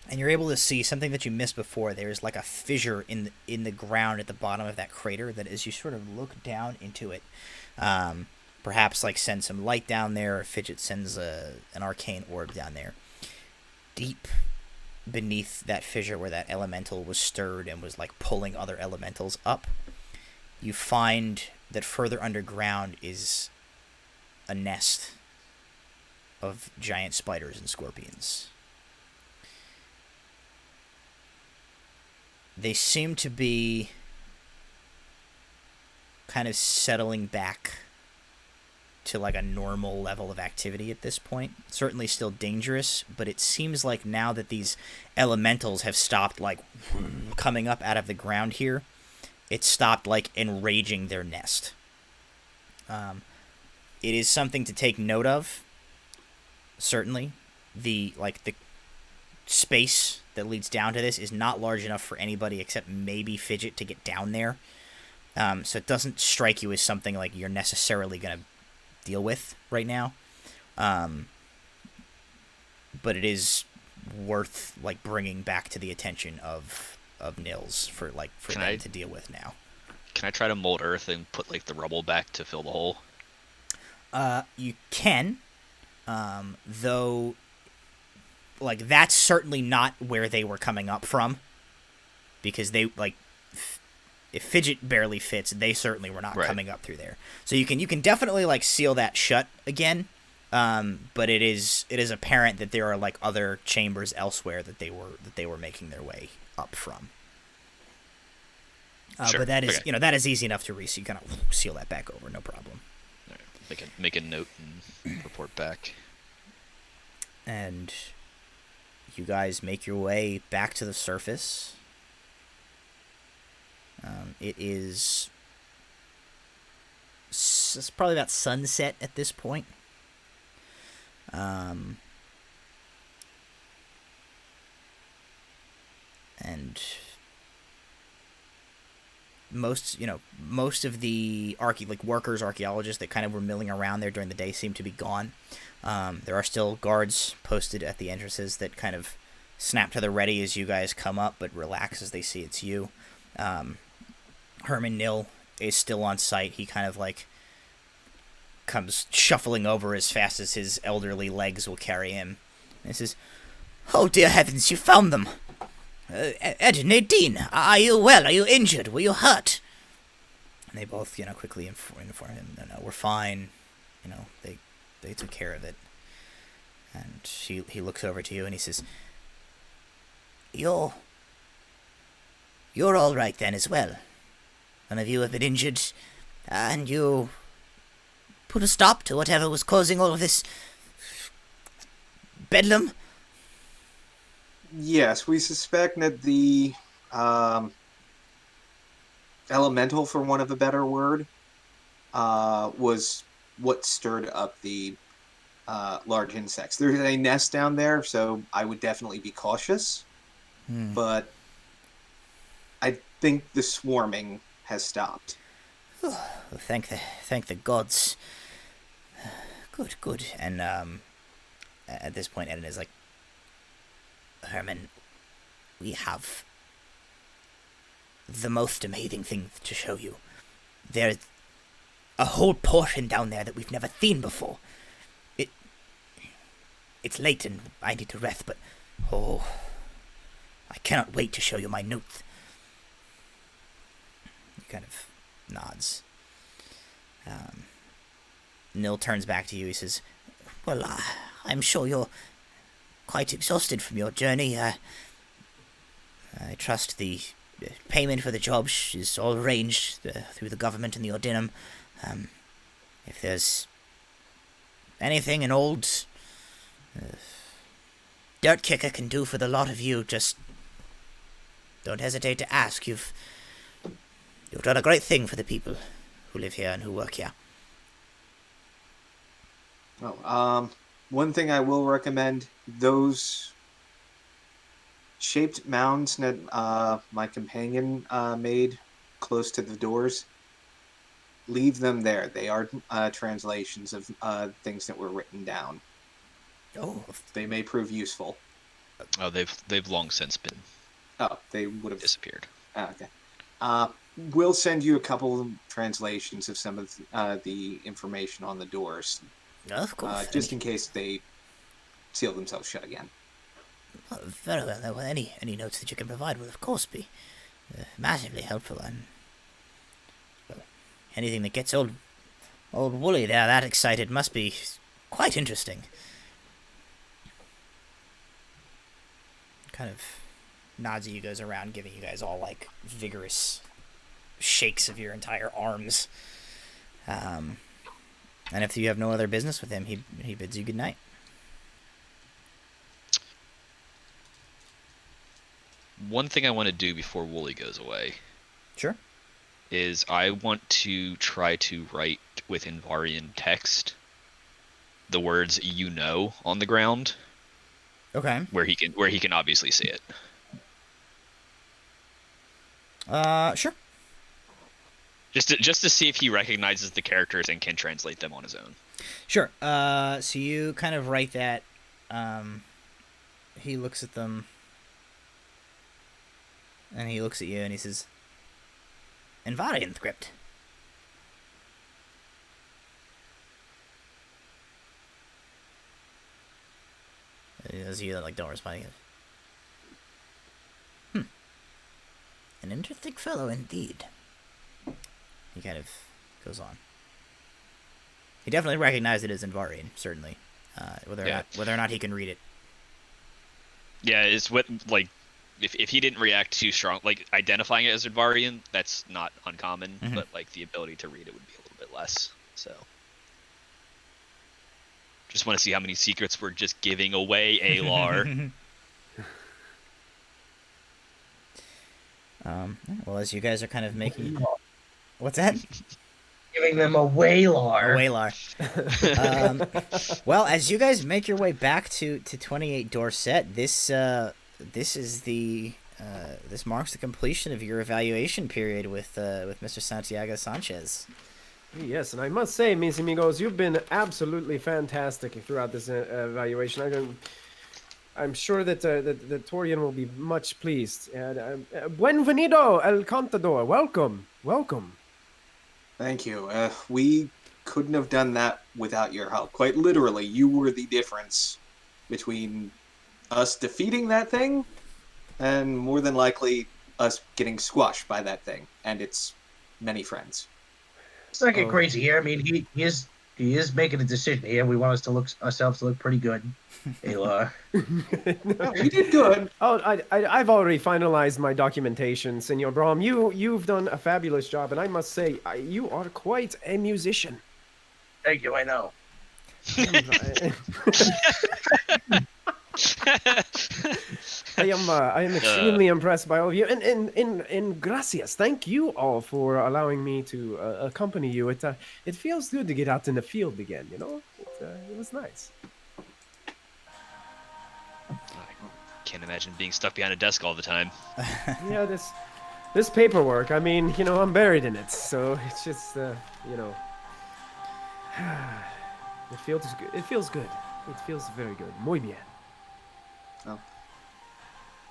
and you're able to see something that you missed before. There's like a fissure in the ground at the bottom of that crater that, as you sort of look down into it, perhaps like send some light down there, or Fidget sends an arcane orb down there. Deep beneath that fissure where that elemental was stirred and was like pulling other elementals up, you find that further underground is a nest of giant spiders and scorpions. They seem to be kind of settling back to like a normal level of activity at this point. Certainly still dangerous, but it seems like now that these elementals have stopped like coming up out of the ground here, it stopped like enraging their nest. It is something to take note of. Certainly, the space that leads down to this is not large enough for anybody except maybe Fidget to get down there. So it doesn't strike you as something like you're necessarily going to deal with right now. But it is worth like bringing back to the attention of Nils for them to deal with now. Can I try to mold earth and put like the rubble back to fill the hole? You can, though, like, that's certainly not where they were coming up from, because they, like, if Fidget barely fits, they certainly were not coming up through there. So you can definitely, like, seal that shut again, but it is apparent that there are, like, other chambers elsewhere that they were making their way up from. Sure. But that is, Okay. that is easy enough to you kind of seal that back over, no problem. Make a note and report back. And you guys make your way back to the surface. It's probably about sunset at this point. And most of the archaeologists that kind of were milling around there during the day seem to be gone. There are still guards posted at the entrances that kind of snap to the ready as you guys come up, but relax as they see it's you. Herman Nil is still on site. He kind of like comes shuffling over as fast as his elderly legs will carry him. And says, "Oh dear heavens, you found them! Ed, Nadine, are you well? Are you injured? Were you hurt?" And they both, quickly inform him, "No, we're fine. They they took care of it. And he looks over to you and he says, You're all right then as well. None of you have been injured, and you put a stop to whatever was causing all of this bedlam? Yes, we suspect that the elemental, for want of a better word, was what stirred up the large insects. There's a nest down there, so I would definitely be cautious. But I think the swarming has stopped. Well, thank the gods. Good. And at this point, Eden is like, Herman, we have the most amazing thing to show you. There's a whole portion down there that we've never seen before. It's late and I need to rest, but I cannot wait to show you my notes. He kind of nods. Nil turns back to you. He says, Well, I'm sure you're quite exhausted from your journey. I trust the payment for the job is all arranged through the government and the Ordinum. If there's anything an old dirt kicker can do for the lot of you, just don't hesitate to ask. You've done a great thing for the people who live here and who work here. One thing I will recommend, those shaped mounds that my companion made close to the doors, leave them there. They are translations of things that were written down. Oh, they may prove useful. Oh, they've long since been. Oh, they would have disappeared. Okay. We'll send you a couple of translations of some of the information on the doors. Of course. Just in case they seal themselves shut again. Well, very well. Any notes that you can provide will, of course, be massively helpful. And well, anything that gets old Wooly there that excited must be quite interesting. Kind of nods at you, goes around giving you guys all like vigorous shakes of your entire arms. And if you have no other business with him, he bids you good night. One thing I want to do before Wooly goes away. Sure. Is I want to try to write with Invarian text the words "you know" on the ground. Okay. Where he can obviously see it. Sure. Just to see if he recognizes the characters and can translate them on his own. Sure. So you kind of write that. He looks at them. And he looks at you and he says, Invarian script. As you like don't respond, he goes, an interesting fellow indeed. He kind of goes on. He definitely recognized it as Invarian, certainly. Whether or not he can read it. Yeah, it's what like if he didn't react too strong, like identifying it as Invarian, that's not uncommon, but like the ability to read it would be a little bit less. So just want to see how many secrets we're just giving away, Alar. Well, as you guys are kind of making... What's that? Giving them a Waylar. Well, as you guys make your way back to 28 Dorset, this is the this marks the completion of your evaluation period with Mr. Santiago Sanchez. Yes, and I must say, mis amigos, you've been absolutely fantastic throughout this evaluation. I'm sure that the Torian will be much pleased. Buenvenido, El Contador. Welcome. Thank you. We couldn't have done that without your help. Quite literally, you were the difference between us defeating that thing and more than likely us getting squashed by that thing and its many friends. Let's not get crazy here. I mean, he is He is making a decision here. We want ourselves to look pretty good. Alar. You did good. Oh, I've already finalized my documentation, Senor Brom. You've done a fabulous job, and I must say, you are quite a musician. Thank you, I know. I am extremely impressed by all of you, and gracias. Thank you all for allowing me to accompany you. It feels good to get out in the field again. You know, it was nice. I can't imagine being stuck behind a desk all the time. Yeah, this paperwork. I mean, you know, I'm buried in it, so it's just you know, it feels good. It feels good. It feels very good. Muy bien. Well,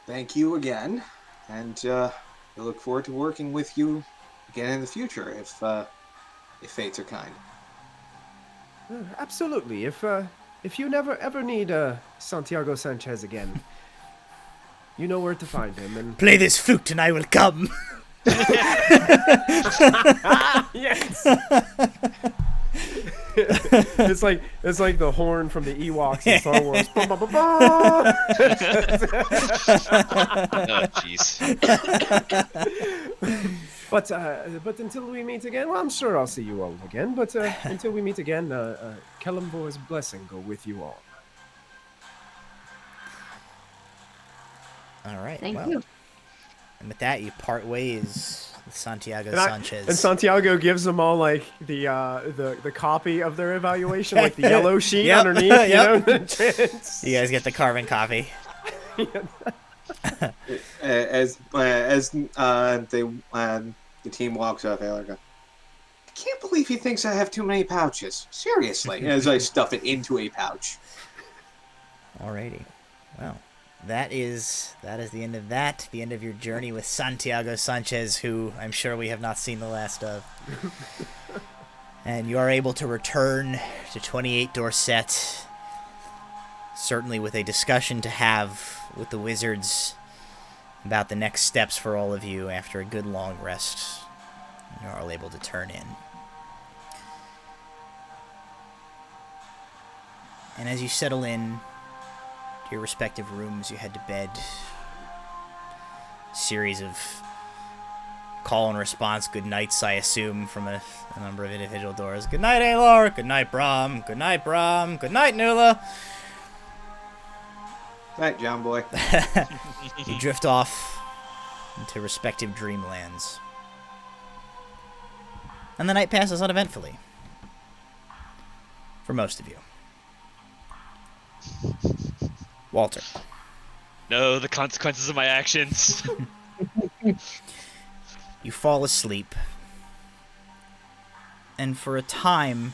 thank you again, and I look forward to working with you again in the future if fates are kind. Absolutely. If you never ever need Santiago Sanchez again, you know where to find him. And Play this flute and I will come. yes. it's like the horn from the Ewoks in Star Wars. Oh, jeez. But until we meet again, well, I'm sure I'll see you all again. But until we meet again, Kelemvor's blessing go with you all. All right. Thank well, you. And with that, you part ways with Santiago And Sanchez. Santiago gives them all like the copy of their evaluation, like the yellow sheet Yep. underneath. Yep. You know? You guys get the carbon copy. As the team walks off, I go, I can't believe he thinks I have too many pouches. Seriously, as I stuff it into a pouch. Alrighty. Well, that is the end of that. The end of your journey with Santiago Sanchez, who I'm sure we have not seen the last of. And you are able to return to 28 Dorset, certainly with a discussion to have with the wizards about the next steps for all of you after a good long rest. You are all able to turn in. And as you settle in to your respective rooms, you head to bed. Series of call and response good nights, I assume, from a number of individual doors. Good night, Alar. Good night, Brom. Good night, Brom. Good night, Nula. Night, John boy. You drift off into respective dreamlands. And the night passes uneventfully. For most of you. Walter. No, the consequences of my actions. You fall asleep. And for a time,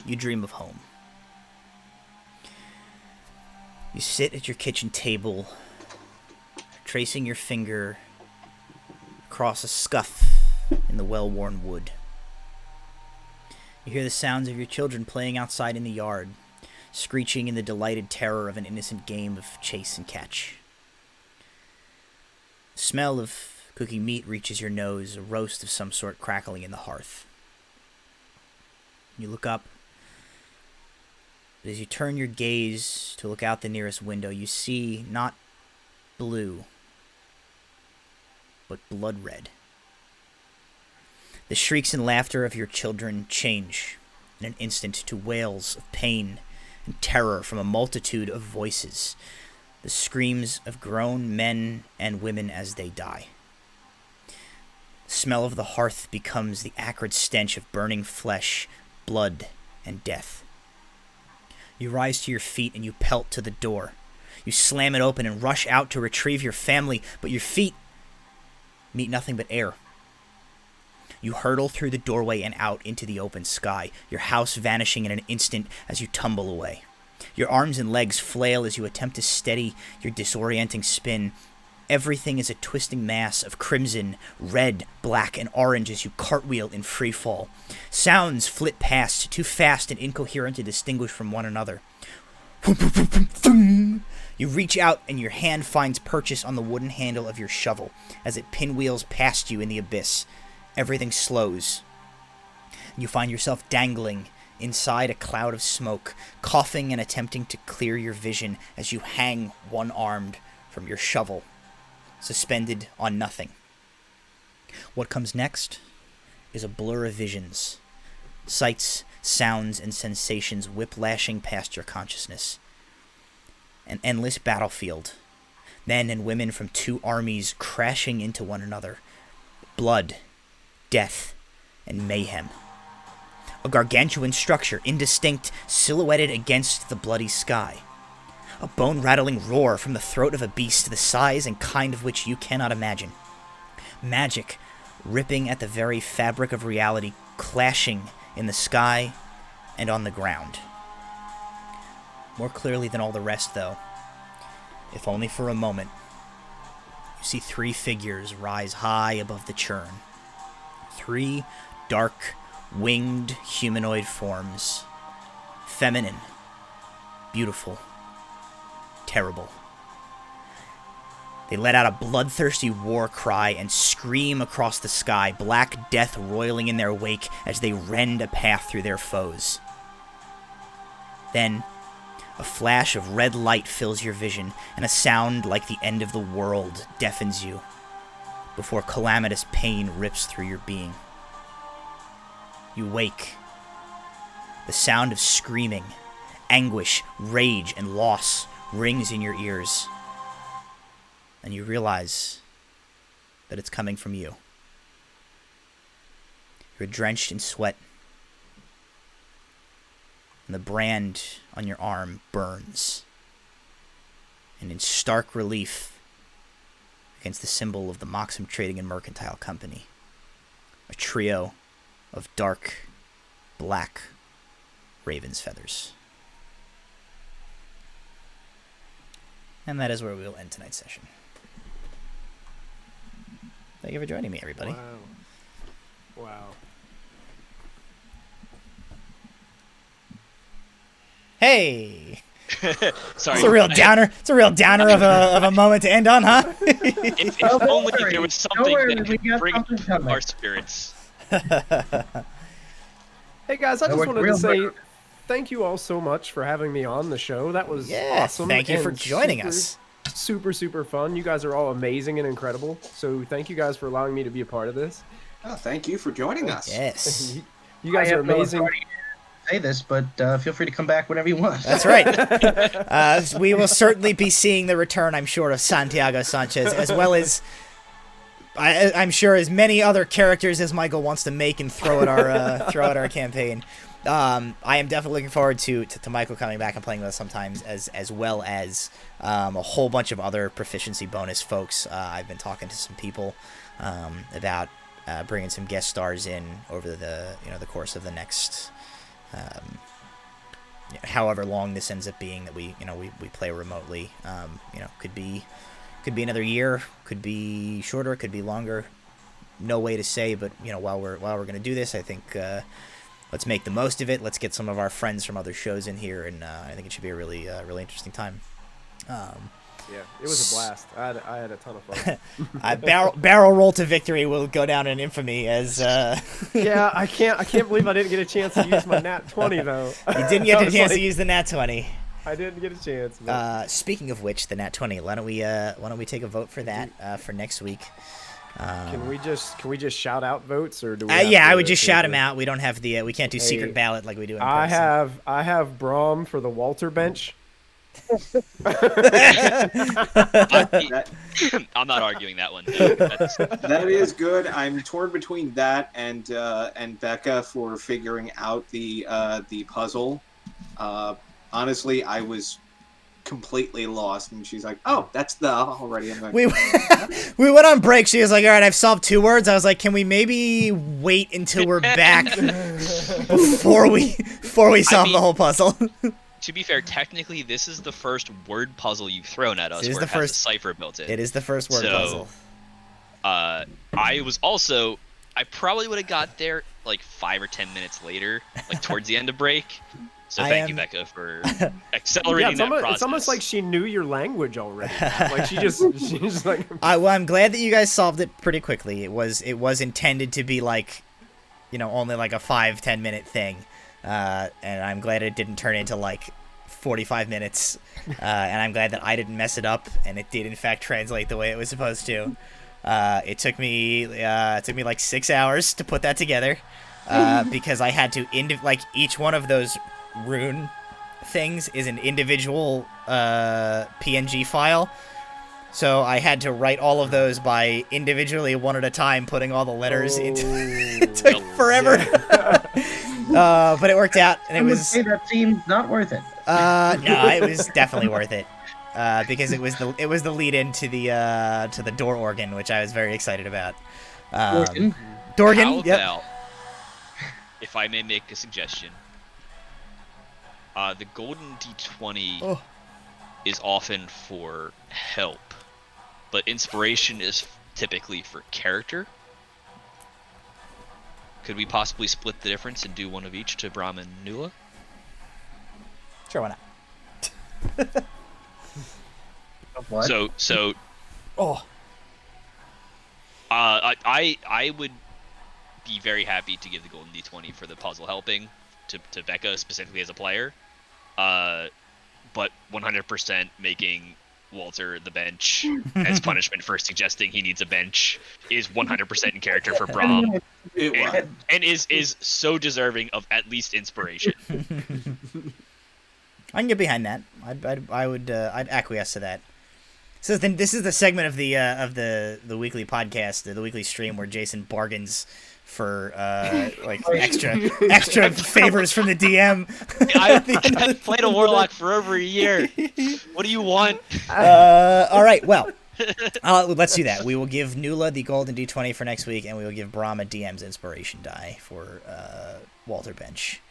you dream of home. You sit at your kitchen table, tracing your finger across a scuff in the well-worn wood. You hear the sounds of your children playing outside in the yard, screeching in the delighted terror of an innocent game of chase and catch. The smell of cooking meat reaches your nose, a roast of some sort crackling in the hearth. You look up. But as you turn your gaze to look out the nearest window, you see not blue, but blood red. The shrieks and laughter of your children change in an instant to wails of pain and terror from a multitude of voices, the screams of grown men and women as they die. The smell of the hearth becomes the acrid stench of burning flesh, blood, and death. You rise to your feet and you pelt to the door. You slam it open and rush out to retrieve your family, but your feet meet nothing but air. You hurtle through the doorway and out into the open sky, your house vanishing in an instant as you tumble away. Your arms and legs flail as you attempt to steady your disorienting spin. Everything is a twisting mass of crimson, red, black, and orange as you cartwheel in free fall. Sounds flit past, too fast and incoherent to distinguish from one another. You reach out and your hand finds purchase on the wooden handle of your shovel as it pinwheels past you in the abyss. Everything slows. You find yourself dangling inside a cloud of smoke, coughing and attempting to clear your vision as you hang one-armed from your shovel, suspended on nothing. What comes next is a blur of visions. Sights, sounds, and sensations whiplashing past your consciousness. An endless battlefield. Men and women from two armies crashing into one another. Blood, death, and mayhem. A gargantuan structure, indistinct, silhouetted against the bloody sky. A bone-rattling roar from the throat of a beast the size and kind of which you cannot imagine. Magic ripping at the very fabric of reality, clashing in the sky and on the ground. More clearly than all the rest, though, if only for a moment, you see three figures rise high above the churn. Three dark, winged humanoid forms. Feminine, beautiful, terrible. They let out a bloodthirsty war cry and scream across the sky, black death roiling in their wake as they rend a path through their foes. Then, a flash of red light fills your vision, and a sound like the end of the world deafens you, before calamitous pain rips through your being. You wake. The sound of screaming, anguish, rage, and loss rings in your ears. And you realize that it's coming from you. You're drenched in sweat, and the brand on your arm burns. And in stark relief against the symbol of the Moxham Trading and Mercantile Company, a trio of dark, black raven's feathers. And that is where we will end tonight's session. Thank you for joining me, everybody. Wow. Hey! Sorry. It's a real downer. It's a real downer of a moment to end on, huh? If only there was something that could bring up our spirits. Hey guys, I just wanted to say thank you all so much for having me on the show. That was awesome. Thank you for and joining us. Super fun. You guys are all amazing and incredible. So thank you guys for allowing me to be a part of this. Oh, thank you for joining us. Yes. You guys are amazing. Say this, but feel free to come back whenever you want. That's right. We will certainly be seeing the return, I'm sure, of Santiago Sanchez, as well as I'm sure as many other characters as Michael wants to make and throw at our campaign. I am definitely looking forward to Michael coming back and playing with us sometimes, as well as a whole bunch of other proficiency bonus folks. I've been talking to some people about bringing some guest stars in over the course of the next however long this ends up being that we play remotely. Could be another year, could be shorter, could be longer. No way to say, but while we're going to do this, I think let's make the most of it. Let's get some of our friends from other shows in here, and I think it should be a really interesting time. Yeah, it was a blast. I had a ton of fun. Barrel roll to victory will go down in infamy as. Yeah, I can't believe I didn't get a chance to use my nat 20 though. You didn't get a chance to use the nat 20. I didn't get a chance. Speaking of which, the nat 20. Why don't we take a vote for that for next week? Can we just shout out votes, or do we? I would just shout them out. We don't have we can't do secret ballot like we do in person. I have Braum for the Walter bench. I'm not arguing that one. That is good. I'm torn between that and Becca for figuring out the puzzle. Honestly, I was completely lost, and she's like, "Oh, that's the already." I'm like, we went on break. She was like, "All right, I've solved 2 words." I was like, "Can we maybe wait until we're back before we solve the whole puzzle?" To be fair, technically, this is the first word puzzle you've thrown at us where it has a cipher built in. It is the first word puzzle. I probably would have got there like 5 or 10 minutes later, like towards the end of break. So thank you, Becca, for accelerating that process. It's almost like she knew your language already. Like she's like. Well, I'm glad that you guys solved it pretty quickly. It was intended to be like, only like a 5-10 minute thing. and I'm glad it didn't turn into like 45 minutes, and I'm glad that I didn't mess it up, and it did in fact translate the way it was supposed to. It took me like 6 hours to put that together, because I had to each one of those rune things is an individual PNG file. So I had to write all of those by individually, one at a time, putting all the letters into. It took forever, but it worked out, and it was. Say that seems not worth it. No, it was definitely worth it, because it was the lead into the door organ, which I was very excited about. Dorgan. How Yep. about, if I may make a suggestion, the golden D20 is often for help, but inspiration is typically for character. Could we possibly split the difference and do one of each to Brahm and Nula? Sure, why not? What? So. Oh. I would be very happy to give the golden D20 for the puzzle helping to Becca specifically as a player, but 100% making Walter the bench as punishment for suggesting he needs a bench is 100% in character for Brahm, and is so deserving of at least inspiration. I can get behind that. I'd acquiesce to that. So then, this is the segment of the weekly podcast, the weekly stream, where Jason bargains for extra favors from the DM. I've played a warlock for over a year. What do you want? All right, well, let's do that. We will give Nula the golden D20 for next week, and we will give Brahm a DM's inspiration die for Walter Bench.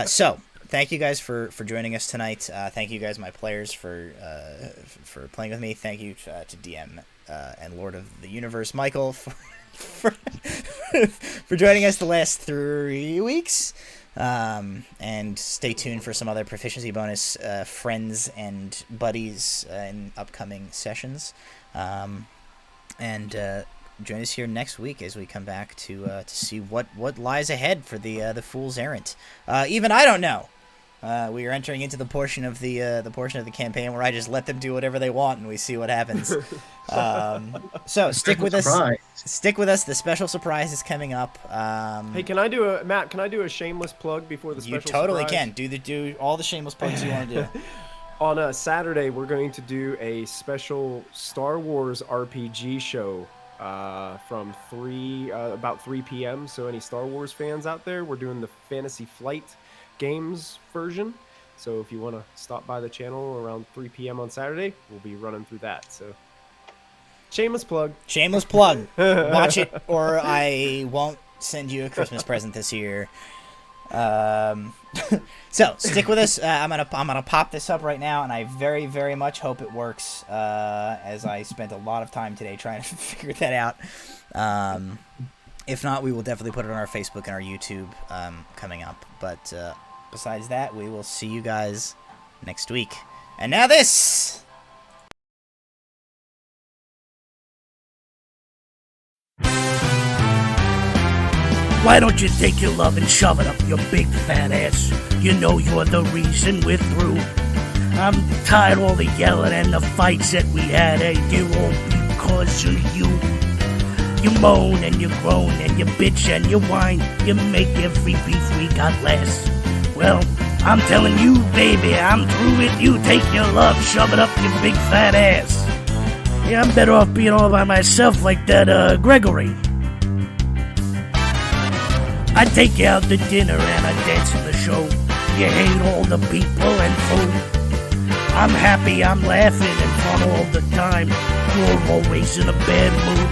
So. Thank you guys for joining us tonight. Thank you guys, my players, for playing with me. Thank you to DM and Lord of the Universe, Michael, for joining us the last 3 weeks. And stay tuned for some other proficiency bonus friends and buddies in upcoming sessions. And join us here next week as we come back to see what lies ahead for the Fools Errant. Even I don't know. We are entering into the portion of the campaign where I just let them do whatever they want and we see what happens. So stick with us. Stick with us. The special surprise is coming up. Hey, can I do a shameless plug before the special surprise? You totally can. Do all the shameless plugs you want to do. On a Saturday, we're going to do a special Star Wars RPG show from about 3 p.m. So any Star Wars fans out there, we're doing the Fantasy Flight Games version. So if you want to stop by the channel around 3 p.m. on Saturday, we'll be running through that. So shameless plug. Watch it, or I won't send you a Christmas present this year. So stick with us. I'm gonna pop this up right now, and I very, very much hope it works, as I spent a lot of time today trying to figure that out. If not, we will definitely put it on our Facebook and our YouTube coming up. But besides that, we will see you guys next week. And now this! Why don't you take your love and shove it up your big fat ass? You know you're the reason we're through. I'm tired of all the yelling and the fights that we had. They're all because of you. You moan and you groan and you bitch and you whine. You make every beef we got last. Well, I'm telling you, baby, I'm through with you. Take your love, shove it up your big fat ass. Yeah, I'm better off being all by myself like that, Gregory. I take you out to dinner and I dance in the show. You hate all the people and food. I'm happy, I'm laughing and fun all the time. You're always in a bad mood.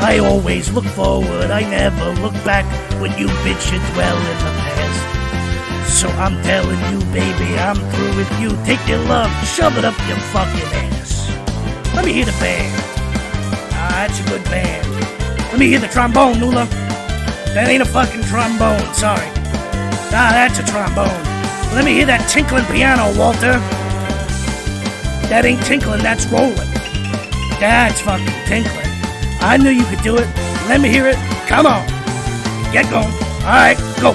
I always look forward, I never look back when you bitches dwell in the past. So I'm telling you, baby, I'm through with you. Take your love, shove it up your fucking ass. Let me hear the band. That's a good band. Let me hear the trombone, Nula. That ain't a fucking trombone, sorry. That's a trombone. Let me hear that tinkling piano, Walter. That ain't tinkling, that's rolling. That's fucking tinkling. I knew you could do it. Let me hear it. Come on. Get going. Alright, go.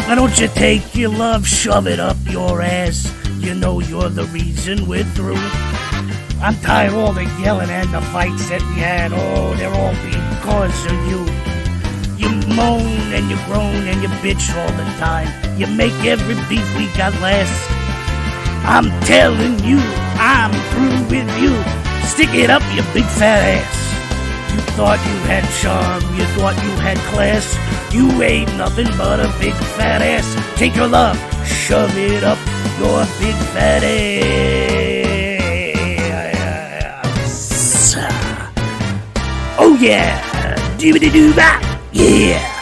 Why don't you take your love, shove it up your ass? You know you're the reason we're through. I'm tired of all the yelling and the fights that we had. Oh, they're all because of you. You moan and you groan and you bitch all the time. You make every beef we got last. I'm telling you, I'm through with you. Stick it up, you big fat ass. You thought you had charm, you thought you had class. You ain't nothing but a big fat ass. Take your love, shove it up your big fat ass. Oh yeah, doobity-doo-bah, yeah.